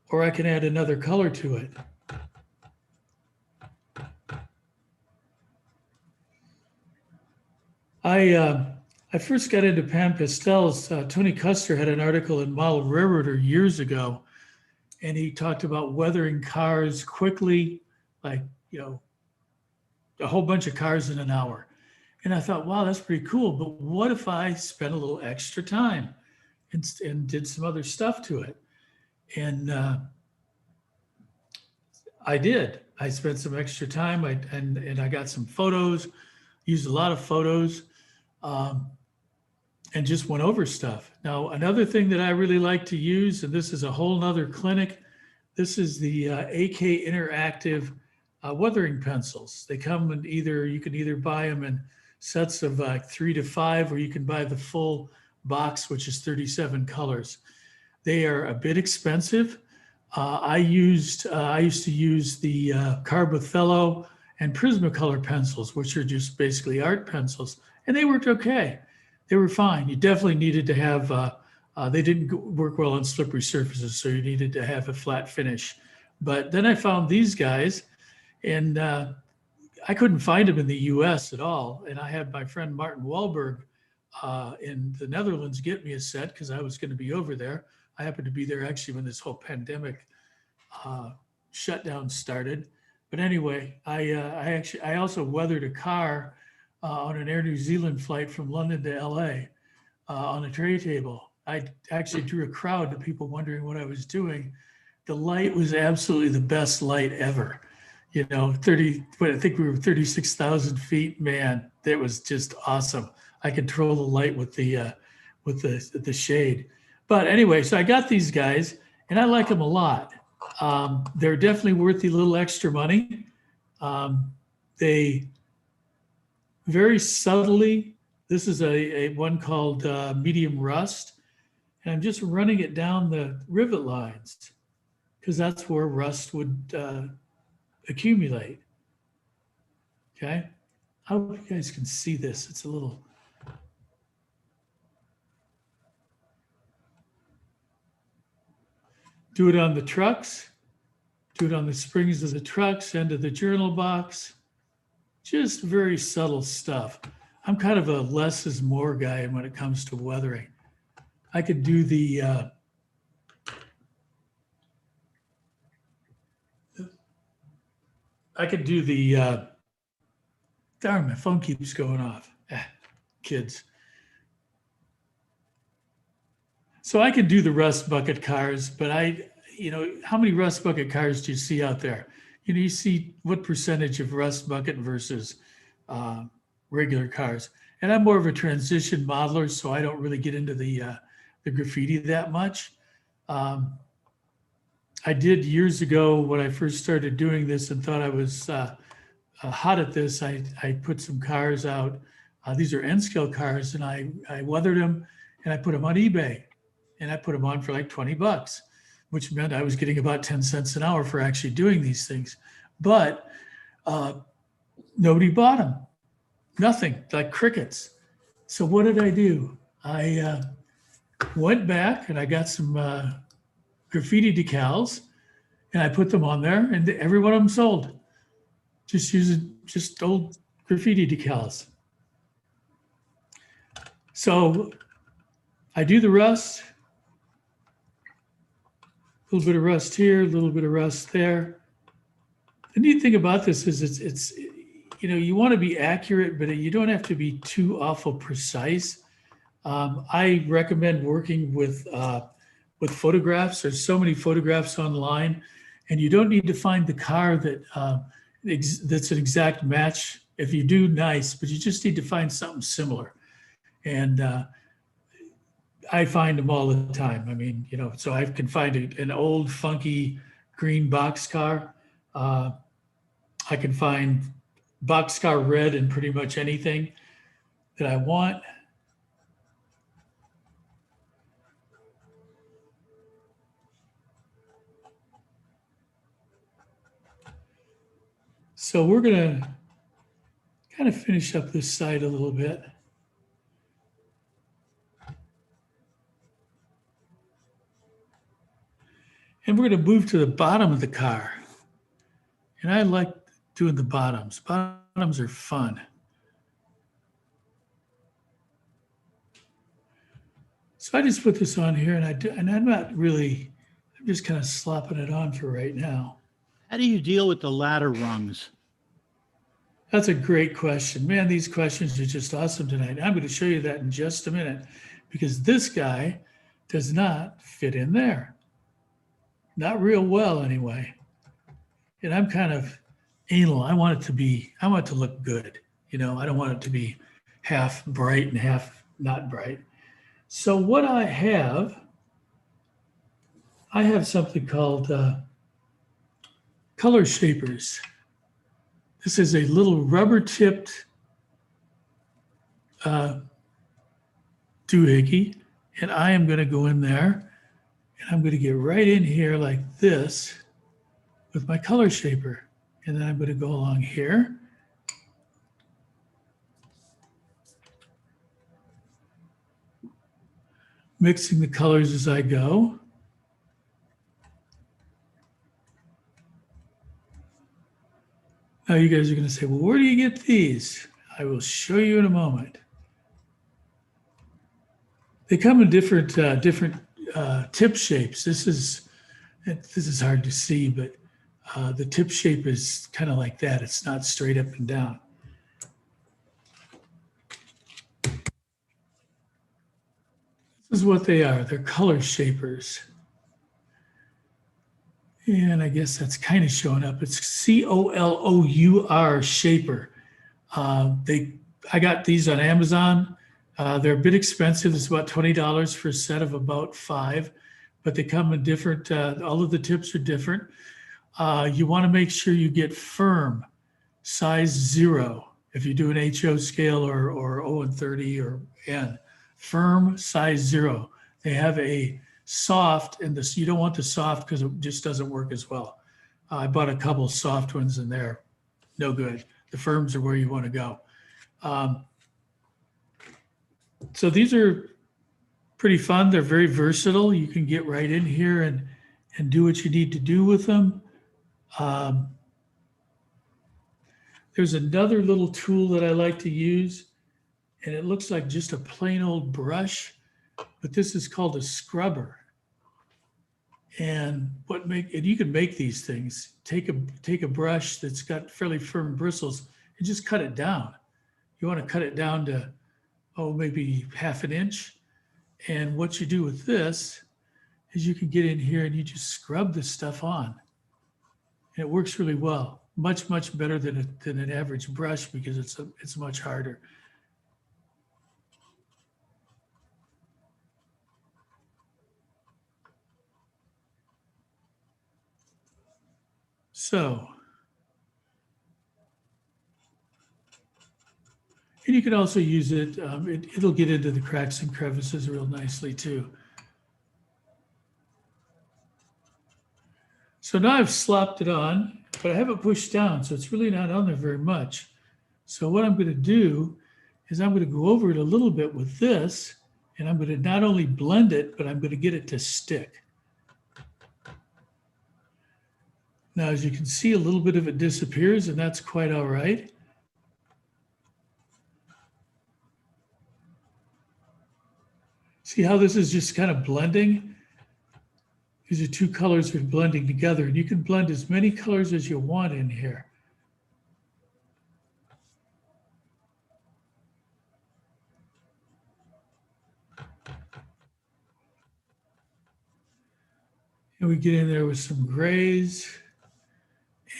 or I can add another color to it. I first got into Pan Pastels. Tony Custer had an article in Model Railroader years ago, and he talked about weathering cars quickly, like, a whole bunch of cars in an hour. And I thought, wow, that's pretty cool. But what if I spent a little extra time and did some other stuff to it? And I did. I spent some extra time and I got some photos, used a lot of photos, and just went over stuff. Now, another thing that I really like to use, and this is a whole nother clinic, this is the AK Interactive weathering pencils. They come in you can either buy them in sets of 3 to 5, or you can buy the full box, which is 37 colors. They are a bit expensive. I used to use the Carbothello and Prismacolor pencils, which are just basically art pencils, and they worked okay. They were fine. You definitely needed to have, they didn't work well on slippery surfaces, so you needed to have a flat finish. But then I found these guys, and I couldn't find them in the US at all. And I had my friend Martin Wahlberg in the Netherlands get me a set because I was going to be over there. I happened to be there actually when this whole pandemic shutdown started. But anyway, I also weathered a car on an Air New Zealand flight from London to LA on a tray table. I actually drew a crowd of people wondering what I was doing. The light was absolutely the best light ever. I think we were 36,000 feet. Man, that was just awesome. I control the light with the shade. But anyway, so I got these guys and I like them a lot. They're definitely worth the little extra money. They very subtly, this is a one called medium rust, and I'm just running it down the rivet lines because that's where rust would accumulate. Okay, I hope you guys can see this. It's a little. Do it on the trucks, do it on the springs of the trucks, end of the journal box. Just very subtle stuff. I'm kind of a less is more guy when it comes to weathering. I could do the darn, my phone keeps going off. Kids. So I could do the rust bucket cars, but how many rust bucket cars do you see out there? You see what percentage of rust bucket versus regular cars. And I'm more of a transition modeler, so I don't really get into the graffiti that much. I did years ago when I first started doing this and thought I was hot at this. I put some cars out. These are N-scale cars, and I weathered them and I put them on eBay, and I put them on for like $20, which meant I was getting about 10 cents an hour for actually doing these things. But nobody bought them. Nothing, like crickets. So what did I do? I went back and I got some graffiti decals and I put them on there, and every one of them sold. Just using just old graffiti decals. So I do the rust, a little bit of rust here, a little bit of rust there. The neat thing about this is it's you want to be accurate, but you don't have to be too awful precise. I recommend working with photographs. There's so many photographs online, and you don't need to find the car that's an exact match. If you do, nice, but you just need to find something similar. And I find them all the time. I mean, so I can find an old funky green boxcar. I can find boxcar red in pretty much anything that I want. So we're gonna kind of finish up this side a little bit. And we're going to move to the bottom of the car. And I like doing the bottoms. Bottoms are fun. So I just put this on here, and I'm not really, I'm just kind of slopping it on for right now. How do you deal with the ladder rungs? That's a great question. Man, these questions are just awesome tonight. I'm going to show you that in just a minute, because this guy does not fit in there. Not real well anyway. And I'm kind of anal. I want it to look good. You know, I don't want it to be half bright and half not bright. So what I have something called color shapers. This is a little rubber tipped doohickey, and I am going to go in there and I'm going to get right in here like this with my color shaper. And then I'm going to go along here. Mixing the colors as I go. Now you guys are going to say, well, where do you get these? I will show you in a moment. They come in different tip shapes. This is hard to see, but the tip shape is kind of like that. It's not straight up and down. This is what they are. They're color shapers. And I guess that's kind of showing up. It's COLOUR shaper. I got these on Amazon. They're a bit expensive. It's about $20 for a set of about 5, but they come in different, all of the tips are different. You want to make sure you get firm, size 0. If you do an HO scale or O and 30 or N, firm, size 0. They have a soft, and this, you don't want the soft because it just doesn't work as well. I bought a couple soft ones and they're no good. The firms are where you want to go. So these are pretty fun. They're very versatile. You can get right in here and do what you need to do with them. There's another little tool that I like to use, and it looks like just a plain old brush, but this is called a scrubber. And you can make these things. Take a brush that's got fairly firm bristles and just cut it down. You want to cut it down to, maybe half an inch. And what you do with this is you can get in here and you just scrub this stuff on. And it works really well. Much, much better than an average brush because it's much harder. So, and you can also use it, it'll get into the cracks and crevices real nicely too. So now I've slopped it on, but I haven't pushed down, so it's really not on there very much. So what I'm going to do is I'm going to go over it a little bit with this, and I'm going to not only blend it, but I'm going to get it to stick. Now, as you can see, a little bit of it disappears, and that's quite all right. See how this is just kind of blending? These are two colors that are blending together, and you can blend as many colors as you want in here. And we get in there with some grays.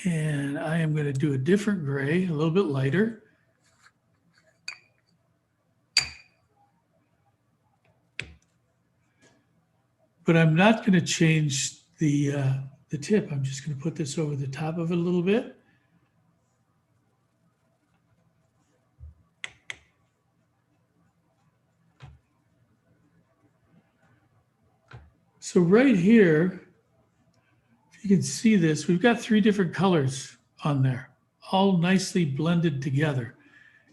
And I am going to do a different gray, a little bit lighter. But I'm not going to change the tip. I'm just going to put this over the top of it a little bit. So right here, you can see this. We've got 3 different colors on there, all nicely blended together.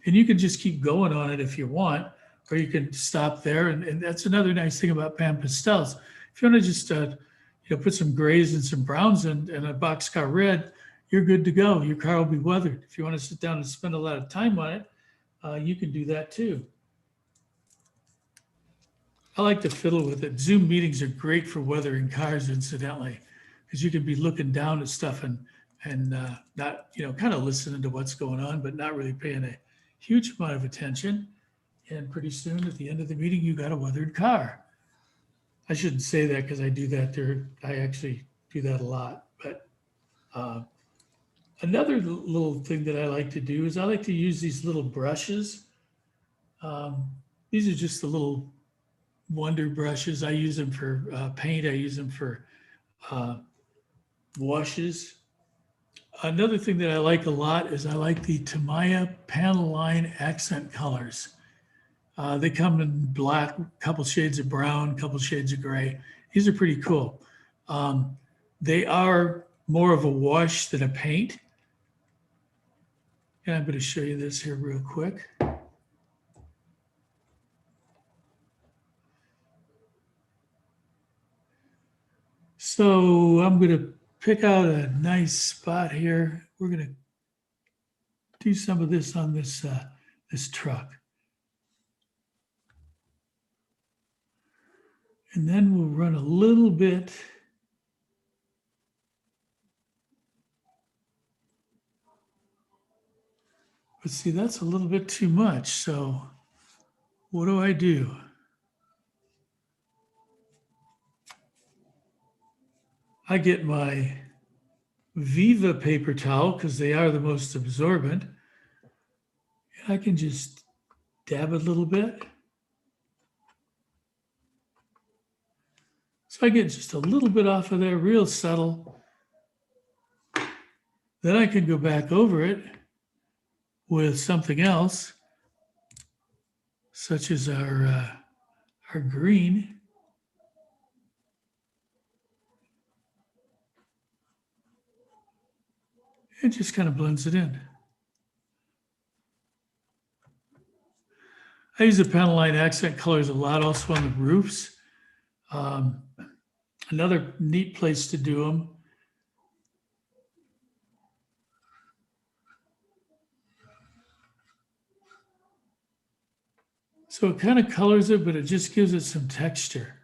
And you can just keep going on it if you want, or you can stop there. And that's another nice thing about Pan Pastels. If you want to just put some grays and some browns and a boxcar red, you're good to go. Your car will be weathered. If you want to sit down and spend a lot of time on it, you can do that too. I like to fiddle with it. Zoom meetings are great for weathering cars, incidentally, because you can be looking down at stuff and not, kind of listening to what's going on, but not really paying a huge amount of attention. And pretty soon at the end of the meeting, you got a weathered car. I shouldn't say that because I do that there. I actually do that a lot. But another little thing that I like to do is I like to use these little brushes. These are just the little wonder brushes. I use them for paint. I use them for washes. Another thing that I like a lot is I like the Tamaya panel line accent colors. They come in black, a couple shades of brown, a couple shades of gray. These are pretty cool. They are more of a wash than a paint. And I'm going to show you this here real quick. So I'm going to pick out a nice spot here. We're going to do some of this on this truck. And then we'll run a little bit. But see, that's a little bit too much. So what do? I get my Viva paper towel because they are the most absorbent. And I can just dab a little bit. So I get just a little bit off of there, real subtle. Then I can go back over it with something else, such as our green. It just kind of blends it in. I use the panel line accent colors a lot also on the roofs. Another neat place to do them. So it kind of colors it, but it just gives it some texture.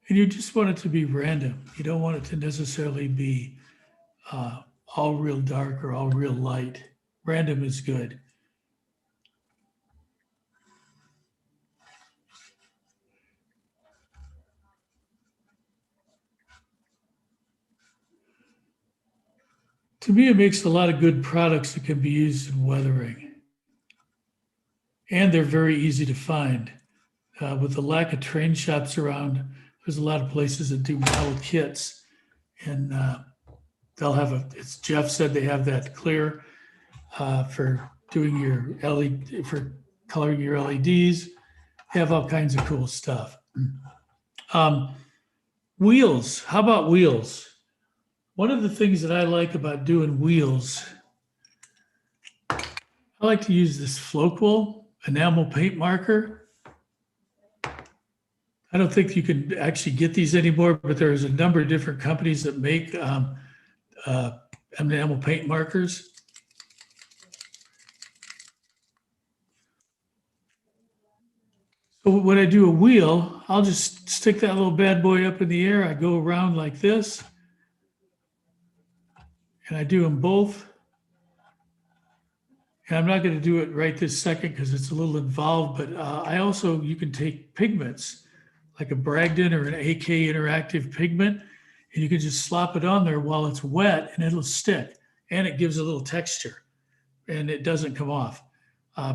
And you just want it to be random. You don't want it to necessarily be all real dark or all real light. Random is good. To me, it makes a lot of good products that can be used in weathering. And they're very easy to find. With the lack of train shops around, there's a lot of places that do model kits. And they'll have as Jeff said, they have that clear for doing your LED, for coloring your LEDs. They have all kinds of cool stuff. Wheels, how about wheels? One of the things that I like about doing wheels, I like to use this Floqual enamel paint marker. I don't think you can actually get these anymore, but there's a number of different companies that make enamel paint markers. So when I do a wheel, I'll just stick that little bad boy up in the air. I go around like this. And I do them both. And I'm not going to do it right this second because it's a little involved, but you can take pigments like a Bragdon or an AK interactive pigment, and you can just slop it on there while it's wet and it'll stick. And it gives a little texture and it doesn't come off.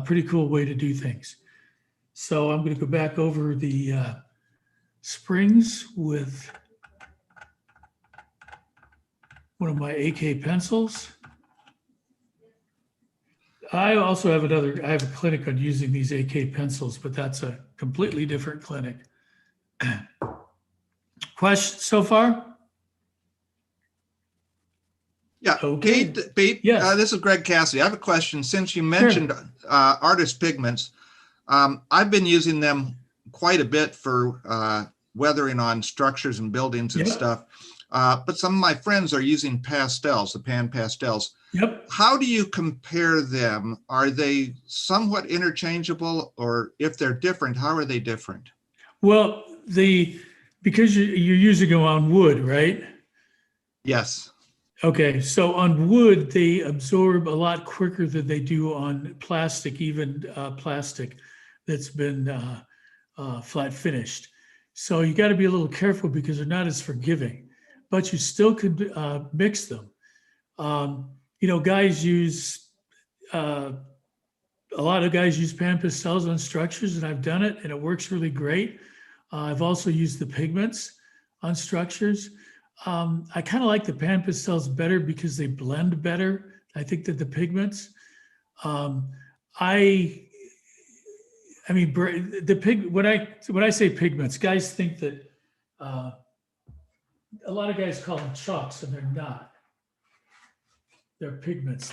Pretty cool way to do things. So I'm going to go back over the springs with one of my AK pencils. I also have I have a clinic on using these AK pencils, but that's a completely different clinic. Of questions so far? Yeah, Okay. Pete, Yes. this is Greg Cassidy. I have a question. Since you mentioned artist pigments, I've been using them quite a bit for weathering on structures and buildings and Yep. stuff. But some of my friends are using pastels, the Pan Pastels. Yep. How do you compare them? Are they somewhat interchangeable, or if they're different, how are they different? Well, because you're using them on wood, right? Yes. Okay, so on wood, they absorb a lot quicker than they do on plastic, even plastic that's been flat finished. So you got to be a little careful because they're not as forgiving, but you still could mix them. Guys use, a lot of guys use Pan Pastels on structures, and I've done it and it works really great. I've also used the pigments on structures. I kind of like the Pan Pastels better because they blend better, I think, than the pigments. When I say pigments, guys think that a lot of guys call them chalks, and they're not. They're pigments.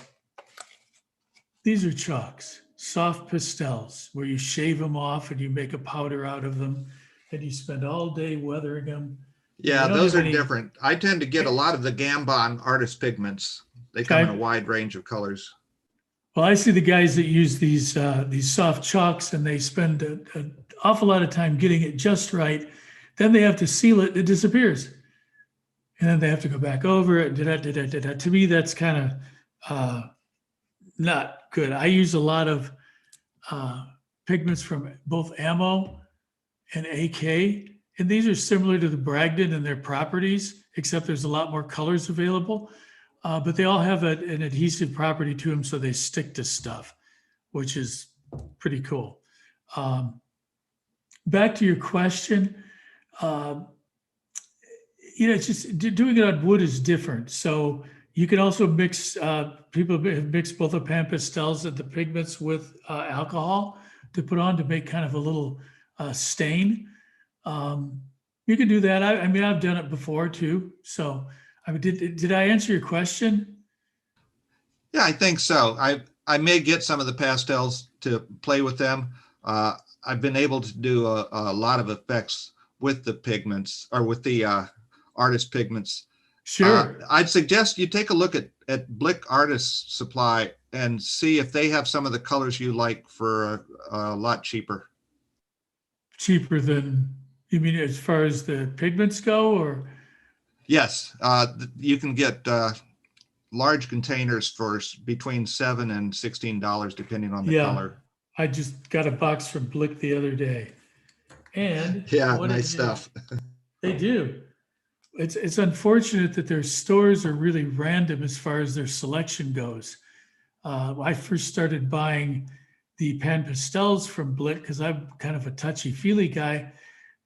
These are chalks, soft pastels, where you shave them off and you make a powder out of them, and you spend all day weathering them. Yeah, those are different. I tend to get a lot of the Gambon artist pigments. They come in a wide range of colors. Well, I see the guys that use these soft chalks, and they spend an awful lot of time getting it just right. Then they have to seal it, it disappears. And then they have to go back over it. To me, that's kind of not good. I use a lot of pigments from both Ammo and AK. And these are similar to the Bragdon in their properties, except there's a lot more colors available. But they all have an adhesive property to them, so they stick to stuff, which is pretty cool. Back to your question, it's just doing it on wood is different. So you can also mix, people have mixed both the Pan Pastels and the pigments with alcohol to put on to make kind of a little stain. You can do that. I've done it before too. So, did I answer your question? Yeah, I think so. I may get some of the pastels to play with them. I've been able to do a lot of effects with the pigments, or with the artist pigments. Sure. I'd suggest you take a look at Blick Artist Supply and see if they have some of the colors you like for a lot cheaper. Cheaper than, you mean as far as the pigments go, or? Yes, you can get large containers for between $7 and $16, depending on the color. I just got a box from Blick the other day, and yeah, nice stuff. They do. It's unfortunate that their stores are really random as far as their selection goes. I first started buying the Pan Pastels from Blick because I'm kind of a touchy-feely guy,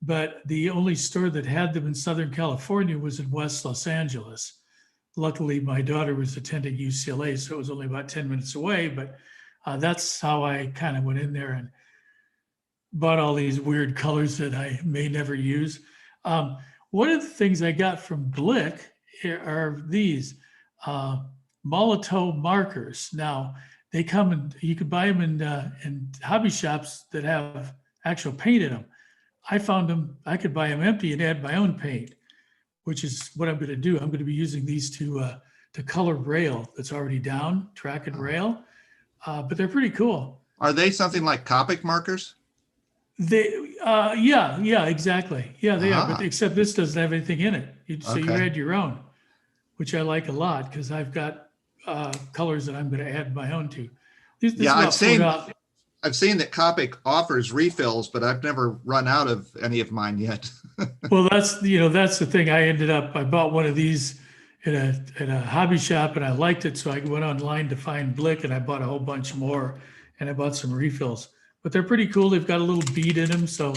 but the only store that had them in Southern California was in West Los Angeles. Luckily, my daughter was attending UCLA, so it was only about 10 minutes away, but that's how I kind of went in there and bought all these weird colors that I may never use. One of the things I got from Blick are these Molotow Markers. Now, they come and you can buy them in hobby shops that have actual paint in them. I found them, I could buy them empty and add my own paint, which is what I'm going to do. I'm going to be using these to color rail that's already down, track and rail, but they're pretty cool. Are they something like Copic markers? Yeah, exactly. Yeah, they are, but except this doesn't have anything in it. So you add your own, which I like a lot because I've got colors that I'm going to add my own to. I've seen that Copic offers refills, but I've never run out of any of mine yet. Well, that's the thing. I bought one of these in a hobby shop and I liked it. So I went online to find Blick and I bought a whole bunch more and I bought some refills. But they're pretty cool. They've got a little bead in them, so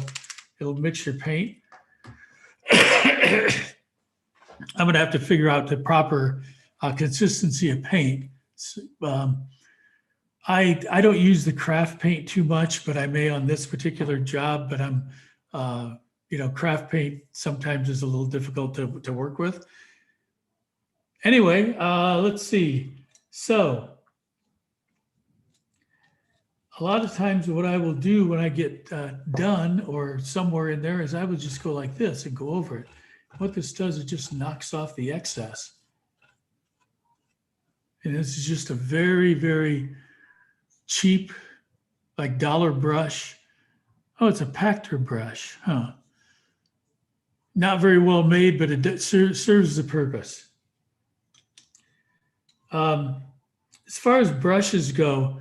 it'll mix your paint. I'm going to have to figure out the proper consistency of paint. I don't use the craft paint too much, but I may on this particular job. But I'm craft paint sometimes is a little difficult to work with. Anyway, let's see. So a lot of times what I will do when I get done or somewhere in there is I would just go like this and go over it. What this does, it just knocks off the excess. And this is just a very, very cheap, like dollar brush. Oh, it's a Pactor brush, huh? Not very well made, but it serves the purpose. As far as brushes go,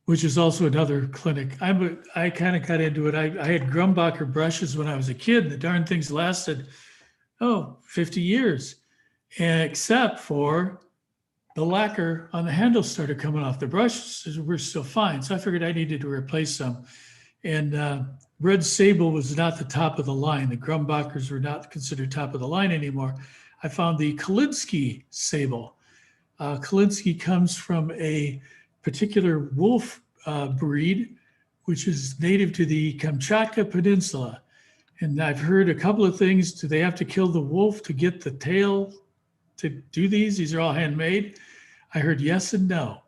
which is also another clinic, I kind of got into it. I had Grumbacher brushes when I was a kid. The darn things lasted, 50 years, except for the lacquer on the handle started coming off. The brushes were still fine, so I figured I needed to replace some. And Red Sable was not the top of the line. The Grumbachers were not considered top of the line anymore. I found the Kolinsky Sable. Kolinsky comes from a particular wolf breed, which is native to the Kamchatka Peninsula. And I've heard a couple of things. Do they have to kill the wolf to get the tail to do these? These are all handmade. I heard yes and no.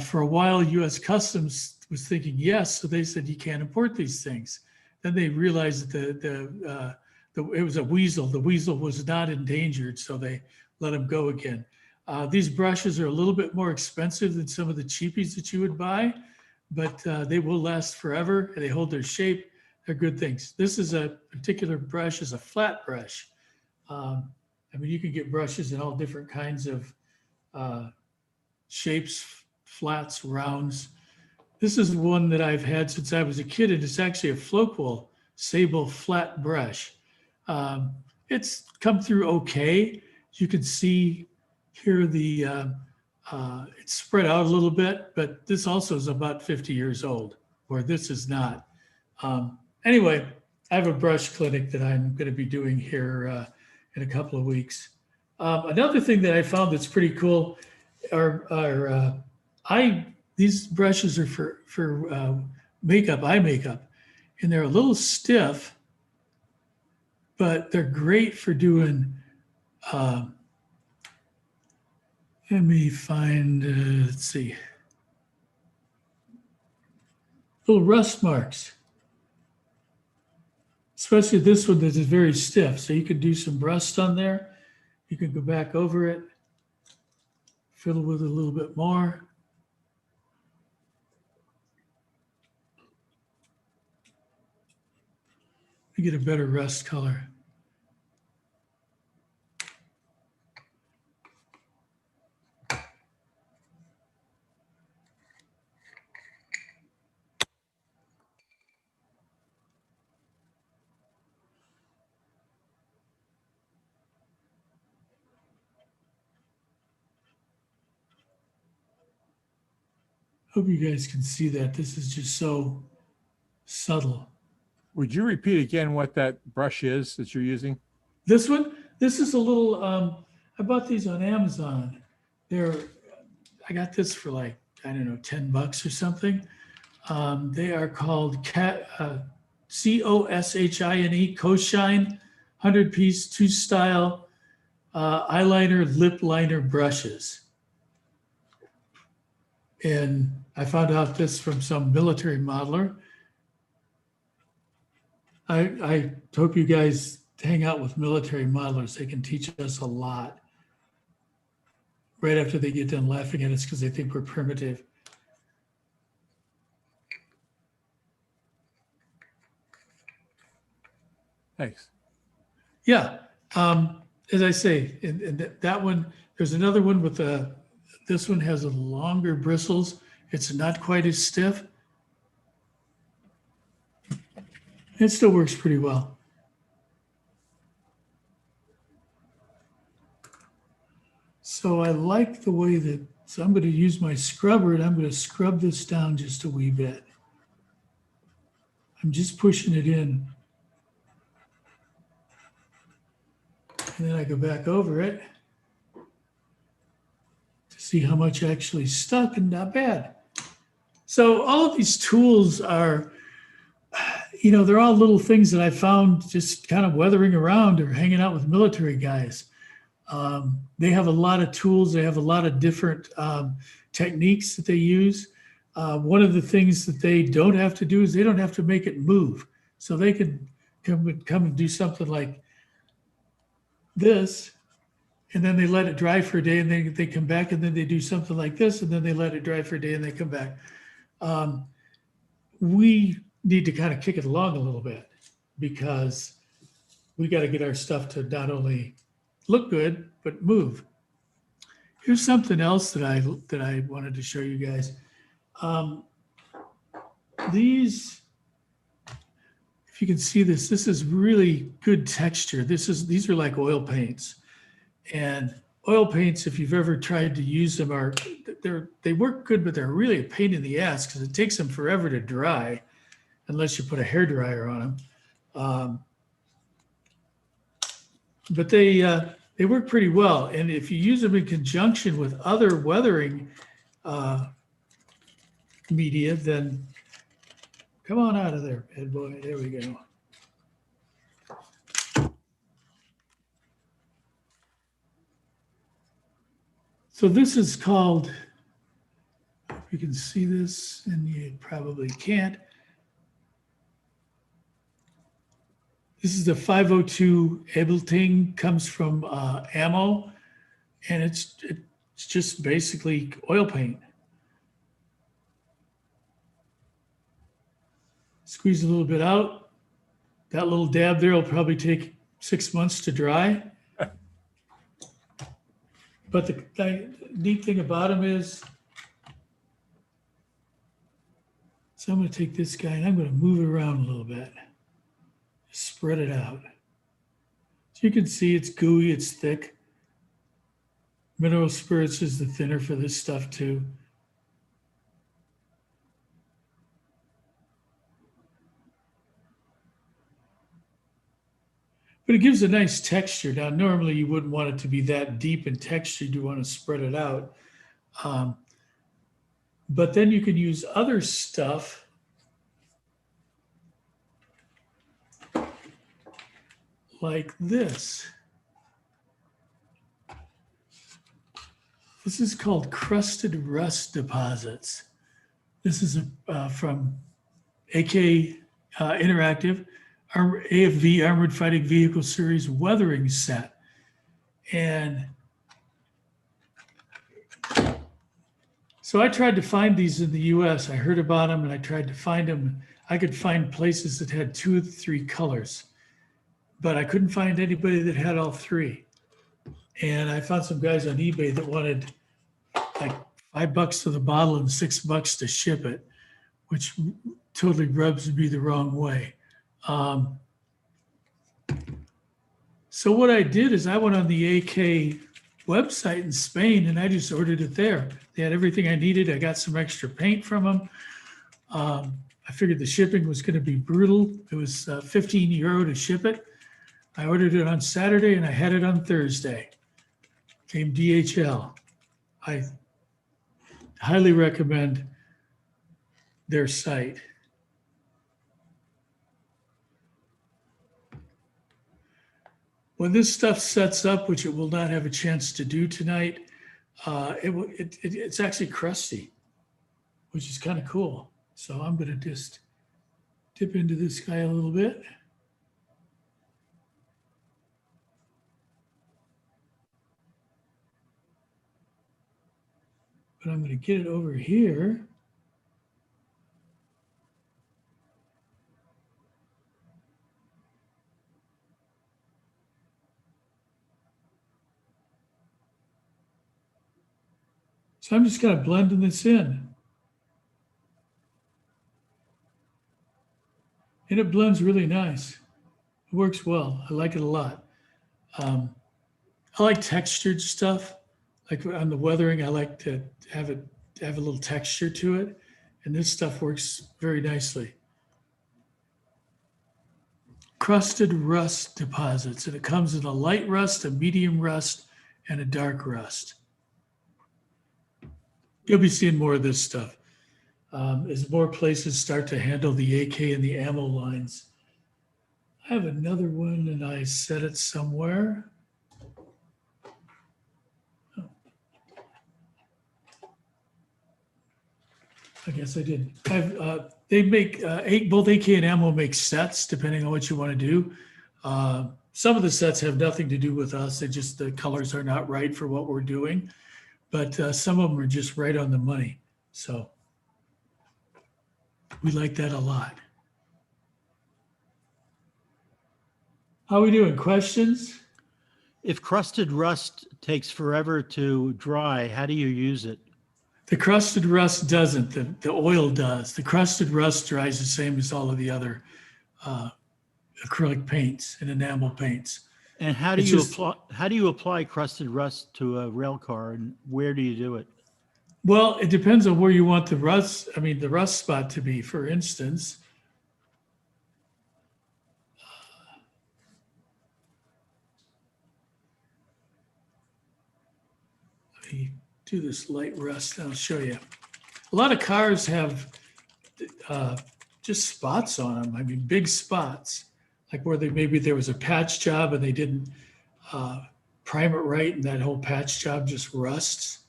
For a while, U.S. Customs was thinking yes, so they said you can't import these things. Then they realized that it was a weasel. The weasel was not endangered, so they let him go again. These brushes are a little bit more expensive than some of the cheapies that you would buy, but they will last forever. They hold their shape. They're good things. This is a particular brush, is a flat brush. You can get brushes in all different kinds of shapes, flats, rounds. This is one that I've had since I was a kid, and it's actually a Floqual Sable flat brush. It's come through okay. You can see here it's spread out a little bit, but this also is about 50 years old, where this is not. Anyway, I have a brush clinic that I'm going to be doing here in a couple of weeks. Another thing that I found that's pretty cool are these brushes are for makeup, eye makeup, and they're a little stiff, but they're great for doing. Let me find. Let's see, little rust marks. Especially this one that is very stiff, so you could do some rust on there. You can go back over it, fiddle with it a little bit more. You get a better rust color. Hope you guys can see that. This is just so subtle. Would you repeat again what that brush is that you're using? This one, this is a little, I bought these on Amazon. I got this for like, I don't know, $10 or something. They are called Coshine, Coshine 100-piece 2-style eyeliner, lip liner brushes. And I found out this from some military modeler. I hope you guys hang out with military modelers. They can teach us a lot. Right after they get done laughing at us because they think we're primitive. Thanks. Yeah. As I say, in that one, there's another one with this one has a longer bristles. It's not quite as stiff. It still works pretty well. So I like the way that, so I'm going to use my scrubber and I'm going to scrub this down just a wee bit. I'm just pushing it in. And then I go back over it to see how much actually stuck, and not bad. So all of these tools are, you know, they're all little things that I found just kind of weathering around or hanging out with military guys. They have a lot of tools. They have a lot of different techniques that they use. One of the things that they don't have to do is they don't have to make it move. So they can come and do something like this, and then they let it dry for a day, and then they come back, and then they do something like this, and then they let it dry for a day, and they come back. We need to kind of kick it along a little bit because we got to get our stuff to not only look good, but move. Here's something else that I wanted to show you guys. These, if you can see this is really good texture. These are like oil paints. And oil paints, if you've ever tried to use them, they work good, but they're really a pain in the ass because it takes them forever to dry unless you put a hairdryer on them. But they work pretty well. And if you use them in conjunction with other weathering media, then come on out of there, bad boy. There we go. So this is called, you can see this, and you probably can't. This is the 502 Ableting, comes from ammo, and it's just basically oil paint. Squeeze a little bit out. That little dab there will probably take 6 months to dry. But the neat thing about them is, so I'm going to take this guy and I'm going to move it around a little bit. Spread it out. So you can see it's gooey, it's thick. Mineral spirits is the thinner for this stuff too. But it gives a nice texture. Now, normally you wouldn't want it to be that deep in texture. You want to spread it out. But then you can use other stuff like this. This is called Crusted Rust Deposits. This is from AK Interactive. AFV, Armored Fighting Vehicle Series weathering set. And so I tried to find these in the US. I heard about them and I tried to find them. I could find places that had 2 or 3 colors, but I couldn't find anybody that had all 3. And I found some guys on eBay that wanted like $5 for the bottle and $6 to ship it, which totally rubs me the wrong way. So what I did is I went on the AK website in Spain and I just ordered it there. They had everything I needed. I got some extra paint from them. I figured the shipping was going to be brutal. It was €15 to ship it. I ordered it on Saturday and I had it on Thursday. Came DHL. I highly recommend their site. When this stuff sets up, which it will not have a chance to do tonight, it's actually crusty, which is kind of cool. So I'm going to just dip into this guy a little bit. But I'm going to get it over here. So I'm just kind of blending this in. And it blends really nice. It works well. I like it a lot. I like textured stuff. Like on the weathering, I like to have a little texture to it. And this stuff works very nicely. Crusted rust deposits. And it comes in a light rust, a medium rust, and a dark rust. You'll be seeing more of this stuff. as more places start to handle the AK and the ammo lines. I have another one and I set it somewhere. Oh. I guess I did. They make both AK and ammo make sets depending on what you want to do. Some of the sets have nothing to do with us. They just, the colors are not right for what we're doing. But some of them are just right on the money. So we like that a lot. How are we doing? Questions? If crusted rust takes forever to dry, how do you use it? The crusted rust doesn't. The oil does. The crusted rust dries the same as all of the other acrylic paints and enamel paints. And how do you apply crusted rust to a rail car, and where do you do it? Well, it depends on where you want the rust. I mean, the rust spot to be. For instance, let me do this light rust. I'll show you. A lot of cars have just spots on them. I mean, big spots, like where maybe there was a patch job and they didn't prime it right, and that whole patch job just rusts.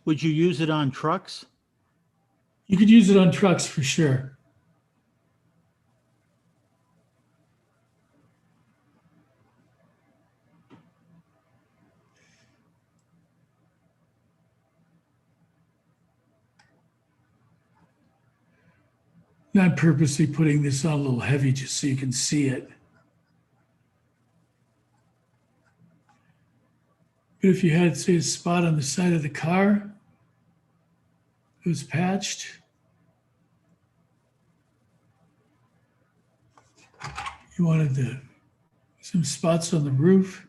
Would you use it on trucks? You could use it on trucks for sure. Not purposely putting this on a little heavy just so you can see it. But if you had, say, a spot on the side of the car, it was patched. You wanted some spots on the roof.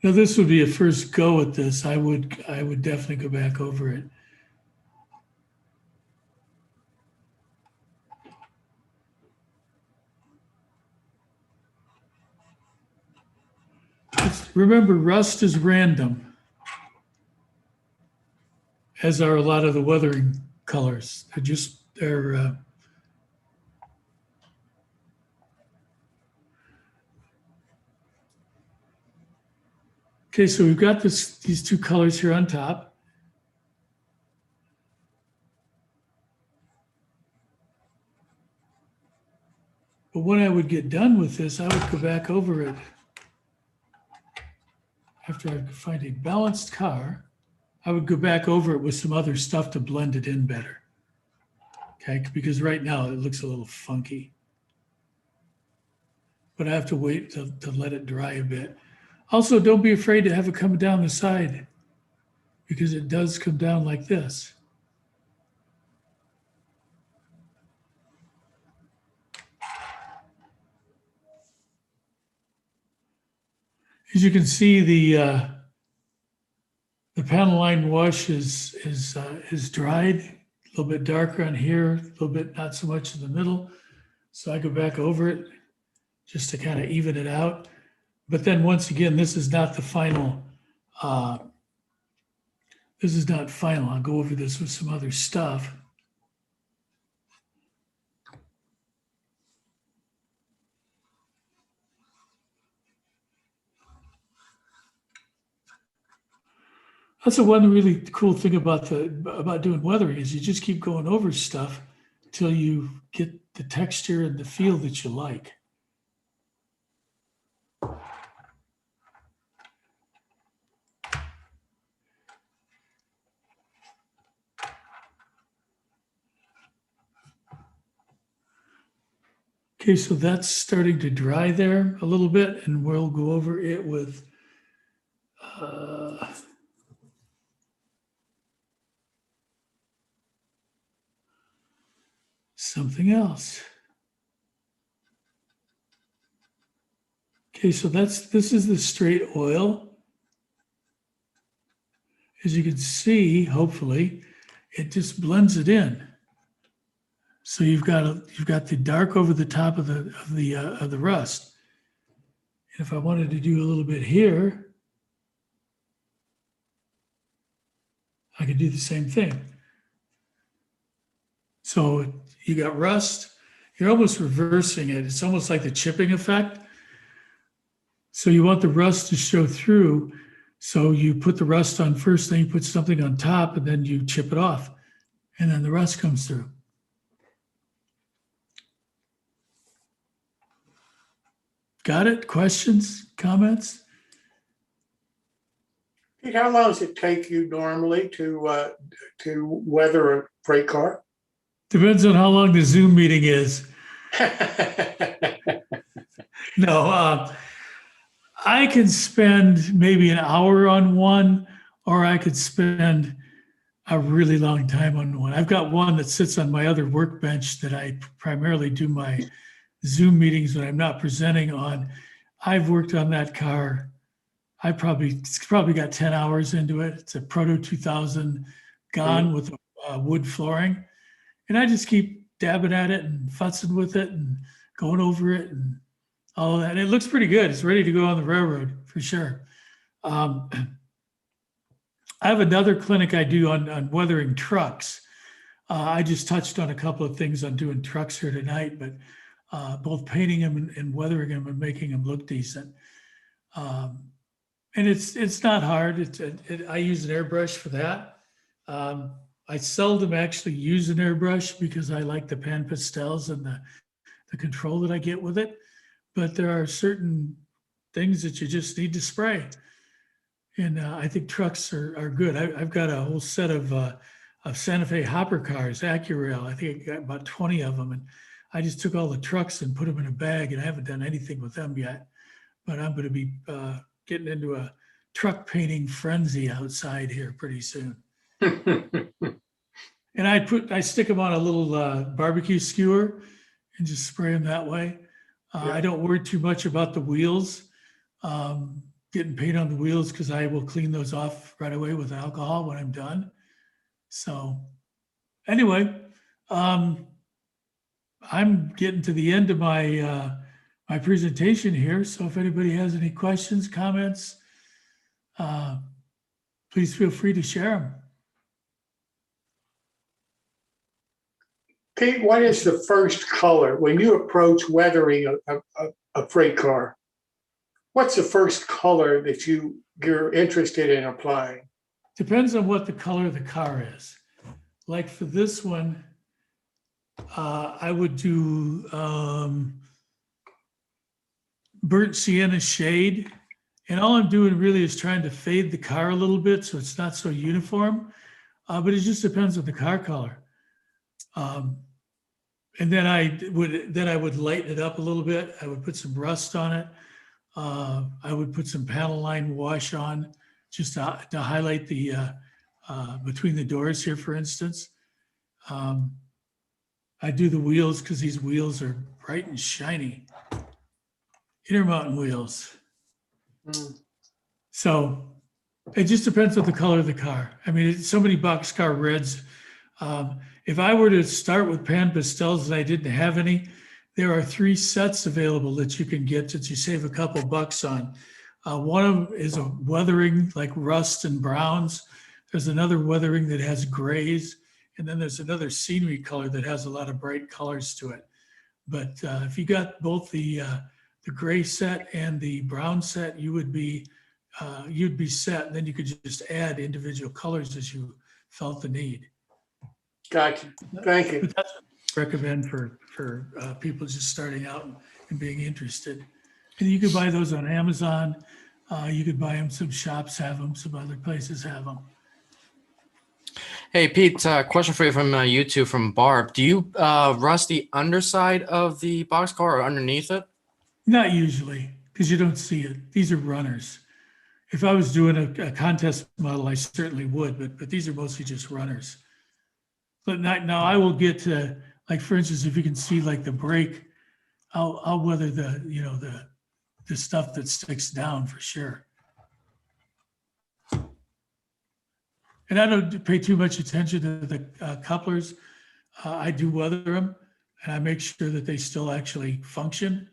Now this would be a first go at this. I would definitely go back over it. Remember, rust is random, as are a lot of the weathering colors. They're okay, so we've got these two colors here on top. But when I would get done with this, I would go back over it. After I find a balanced car, I would go back over it with some other stuff to blend it in better. Okay, because right now it looks a little funky. But I have to wait to let it dry a bit. Also, don't be afraid to have it come down the side, because it does come down like this. As you can see, the panel line wash is dried, a little bit darker on here, a little bit not so much in the middle. So I go back over it just to kind of even it out. But then once again, this is not the final. This is not final. I'll go over this with some other stuff. That's the one really cool thing about doing weathering is you just keep going over stuff until you get the texture and the feel that you like. Okay, so that's starting to dry there a little bit, and we'll go over it with something else. Okay, so this is the straight oil. As you can see, hopefully, it just blends it in. So you've got the dark over the top of the rust. And if I wanted to do a little bit here, I could do the same thing. So you got rust, you're almost reversing it. It's almost like the chipping effect. So you want the rust to show through. So you put the rust on first, then you put something on top, and then you chip it off. And then the rust comes through. Got it? Questions, comments? Pete, how long does it take you normally to weather a freight car? Depends on how long the Zoom meeting is. No, I can spend maybe an hour on one, or I could spend a really long time on one. I've got one that sits on my other workbench that I primarily do my Zoom meetings when I'm not presenting on. I've worked on that car. It's probably got 10 hours into it. It's a Proto 2000 gone with wood flooring. And I just keep dabbing at it and futzing with it and going over it and all of that. And it looks pretty good. It's ready to go on the railroad for sure. I have another clinic I do on weathering trucks. I just touched on a couple of things on doing trucks here tonight, but both painting them and weathering them and making them look decent. And it's not hard. I use an airbrush for that. I seldom actually use an airbrush because I like the Pan Pastels and the control that I get with it. But there are certain things that you just need to spray. And I think trucks are good. I've got a whole set of Santa Fe hopper cars, AccuRail. I think I got about 20 of them. And I just took all the trucks and put them in a bag, and I haven't done anything with them yet. But I'm going to be getting into a truck painting frenzy outside here pretty soon. And I stick them on a little barbecue skewer and just spray them that way. I don't worry too much about the wheels, getting paint on the wheels, because I will clean those off right away with alcohol when I'm done. So anyway, I'm getting to the end of my my presentation here. So if anybody has any questions, comments, please feel free to share them. Pete, what is the first color when you approach weathering a freight car? What's the first color that you're interested in applying? Depends on what the color of the car is. Like for this one, I would do burnt sienna shade. And all I'm doing really is trying to fade the car a little bit so it's not so uniform. But it just depends on the car color. And then I would lighten it up a little bit. I would put some rust on it. I would put some panel line wash on just to highlight the between the doors here, for instance. I do the wheels because these wheels are bright and shiny. Intermountain wheels. So it just depends on the color of the car. I mean, it's so many boxcar reds. If I were to start with Pan Pastels and I didn't have any, there are 3 sets available that you can get that you save a couple bucks on. One of them is a weathering like rust and browns. There's another weathering that has grays. And then there's another scenery color that has a lot of bright colors to it. But if you got both the gray set and the brown set, you'd be set. And then you could just add individual colors as you felt the need. Gotcha. Thank you. But that's what I recommend for people just starting out and being interested. And you could buy those on Amazon. You could buy them. Some shops have them. Some other places have them. Hey, Pete, question for you from YouTube from Barb. Do you rust the underside of the boxcar or underneath it? Not usually, because you don't see it. These are runners. If I was doing a contest model, I certainly would, but these are mostly just runners. But now I will get to, like, for instance, if you can see like the brake, I'll weather the stuff that sticks down for sure. And I don't pay too much attention to the couplers. I do weather them, and I make sure that they still actually function,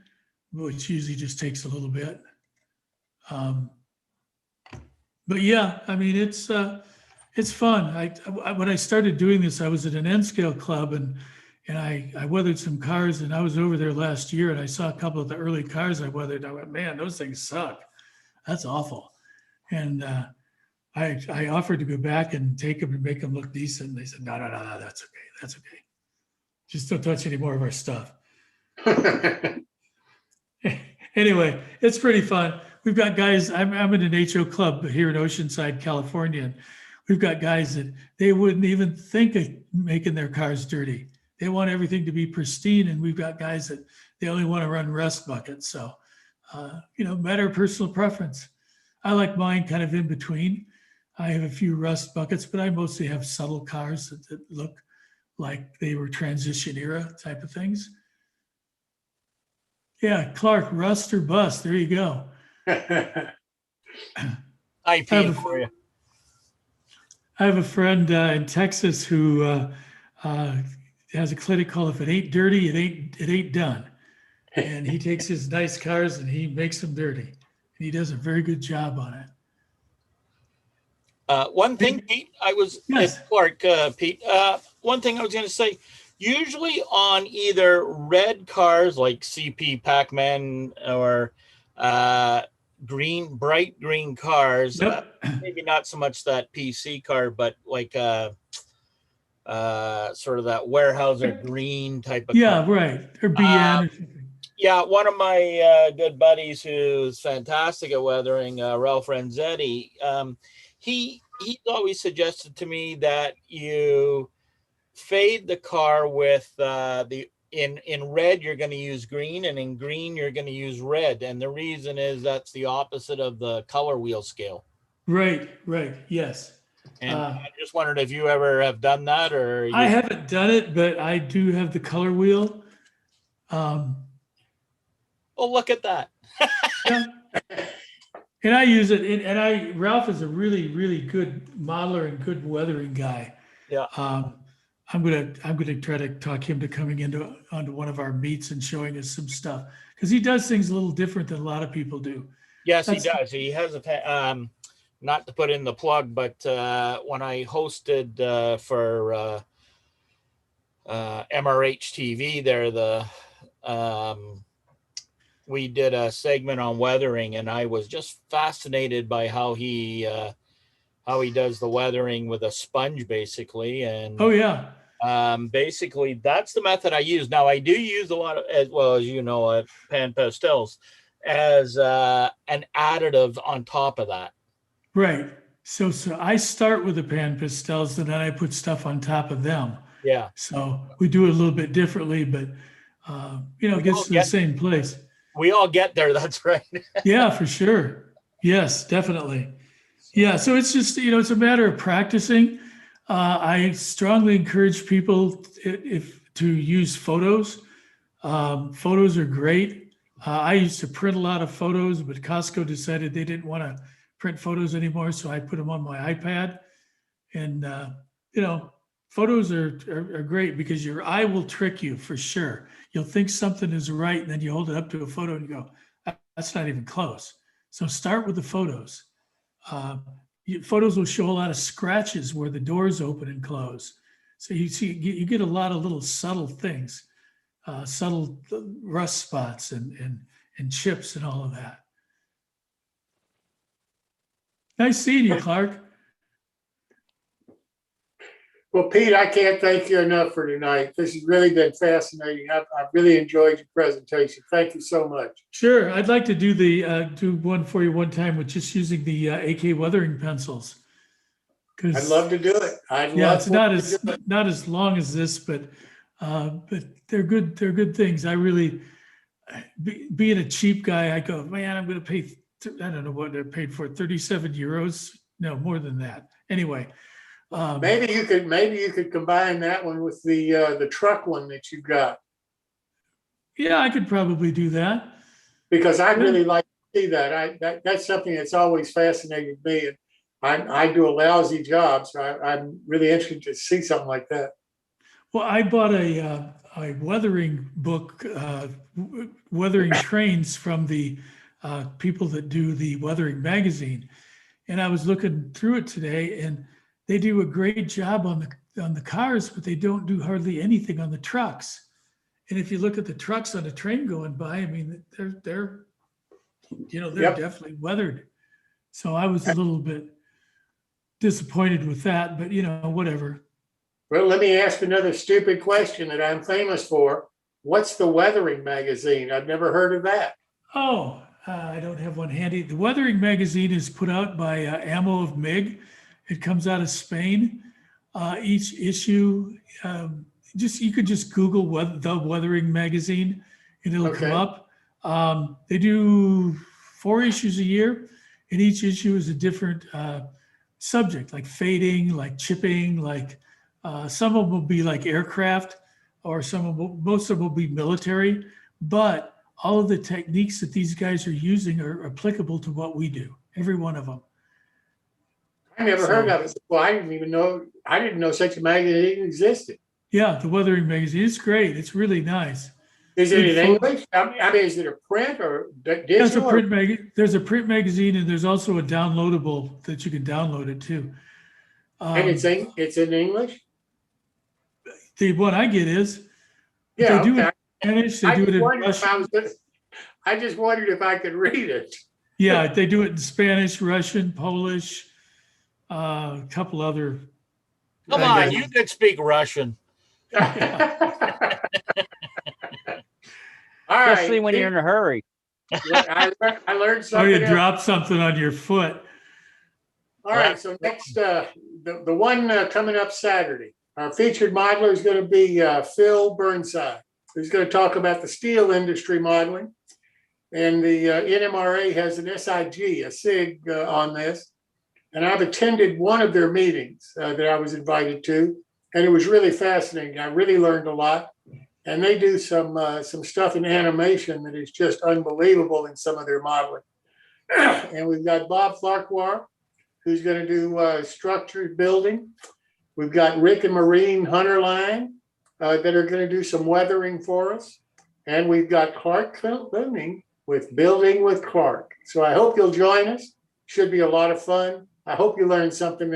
which usually just takes a little bit. But yeah, I mean, it's fun. When I started doing this, I was at an N scale club, and I weathered some cars, and I was over there last year, and I saw a couple of the early cars I weathered. I went, man, those things suck. That's awful. And I offered to go back and take them and make them look decent. And they said, no, that's okay. That's okay. Just don't touch any more of our stuff. Anyway, it's pretty fun. We've got guys, I'm in an HO club here in Oceanside, California, and we've got guys that they wouldn't even think of making their cars dirty. They want everything to be pristine, and we've got guys that they only want to run rust buckets. So, matter of personal preference. I like mine kind of in between. I have a few rust buckets, but I mostly have subtle cars that look like they were transition era type of things. Yeah, Clark, rust or bust. There you go. Hi, Pete. How are you? I have a friend in Texas who has a clinic called "If It Ain't Dirty, It Ain't Done," and he takes his nice cars and he makes them dirty, and he does a very good job on it. One thing, Pete, Yes. Clark, Pete. One thing I was going to say. Usually on either red cars like CP Pac-Man or bright green cars, yep. Maybe not so much that PC car, but like sort of that Weyerhaeuser green type of car. Right. Or BN. Yeah, one of my good buddies who's fantastic at weathering, Ralph Renzetti, he's always suggested to me that you fade the car with in red you're going to use green, and in green you're going to use red, and the reason is that's the opposite of the color wheel scale. Right, yes. And I just wondered if you ever have done that, or I haven't done it, but I do have the color wheel. Oh, look at that. Yeah. And I use it, and Ralph is a really, really good modeler and good weathering guy. Yeah. I'm gonna try to talk him to coming onto one of our meets and showing us some stuff, because he does things a little different than a lot of people do. Yes, he does. He has a not to put in the plug, but when I hosted for MRH TV, there we did a segment on weathering, and I was just fascinated by how he does the weathering with a sponge, basically. And oh yeah. Basically, that's the method I use. Now, I do use a lot of, as well as you know, Pan Pastels as an additive on top of that. Right. So I start with the Pan Pastels, and then I put stuff on top of them. Yeah. So we do it a little bit differently, but it gets to the same place. We all get there. That's right. Yeah, for sure. Yes, definitely. Yeah. So it's just, it's a matter of practicing. I strongly encourage people to use photos. Photos are great. I used to print a lot of photos, but Costco decided they didn't want to print photos anymore, so I put them on my iPad. And photos are great because your eye will trick you for sure. You'll think something is right, and then you hold it up to a photo and you go, "That's not even close." So start with the photos. Photos will show a lot of scratches where the doors open and close. So you get a lot of little subtle things, subtle rust spots and chips and all of that. Nice seeing you, Clark. Well, Pete, I can't thank you enough for tonight. This has really been fascinating. I've really enjoyed your presentation. Thank you so much. Sure. I'd like to do one for you one time with just using the AK weathering pencils. I'd love to do it. It's not as long as this, but they're good. They're good things. I really, being a cheap guy, I go, man, I'm going to pay. I don't know what they're paid for. 37 euros. No, more than that. Anyway. Maybe you could combine that one with the truck one that you've got. Yeah, I could probably do that. Because I'd really like to see that. That's something that's always fascinated me. And I do a lousy job, so I'm really interested to see something like that. Well, I bought a weathering book, weathering trains from the people that do the weathering magazine. And I was looking through it today, and they do a great job on the cars, but they don't do hardly anything on the trucks. And if you look at the trucks on a train going by, I mean, they're Yep. definitely weathered. So I was a little bit disappointed with that, but whatever. Well, let me ask another stupid question that I'm famous for. What's the weathering magazine? I've never heard of that. Oh, I don't have one handy. The Weathering magazine is put out by Ammo of MIG. It comes out of Spain. Each issue, you could just Google the Weathering magazine, and it'll come up. They do 4 issues a year, and each issue is a different subject, like fading, like chipping, like some of them will be like aircraft, or most of them will be military, but all of the techniques that these guys are using are applicable to what we do, every one of them. I never heard of it. Well, I didn't know such a magazine existed. Yeah, the Weathering magazine, it's great. It's really nice. Is it in English? I mean, is it a print or digital? There's a print magazine, and there's also a downloadable that you can download it too. And it's in English? The one I get is. Yeah, they do it in Spanish, they do it in Russian. I just wondered if I could read it. Yeah, they do it in Spanish, Russian, Polish, a couple other. Come on, you could speak Russian. All right. Especially when you're in a hurry. I learned Or something. you drop something on your foot. All right, so next, the one coming up Saturday, our featured modeler is going to be Phil Burnside, who's going to talk about the steel industry modeling. And the NMRA has an SIG on this. And I've attended one of their meetings that I was invited to, and it was really fascinating. I really learned a lot. And they do some stuff in animation that is just unbelievable in some of their modeling. And we've got Bob Farquhar, who's going to do structured building. We've got Rick and Maureen Hunterline that are going to do some weathering for us. And we've got Clark Clooney with Building with Clark. So I hope you'll join us. Should be a lot of fun. I hope you learned something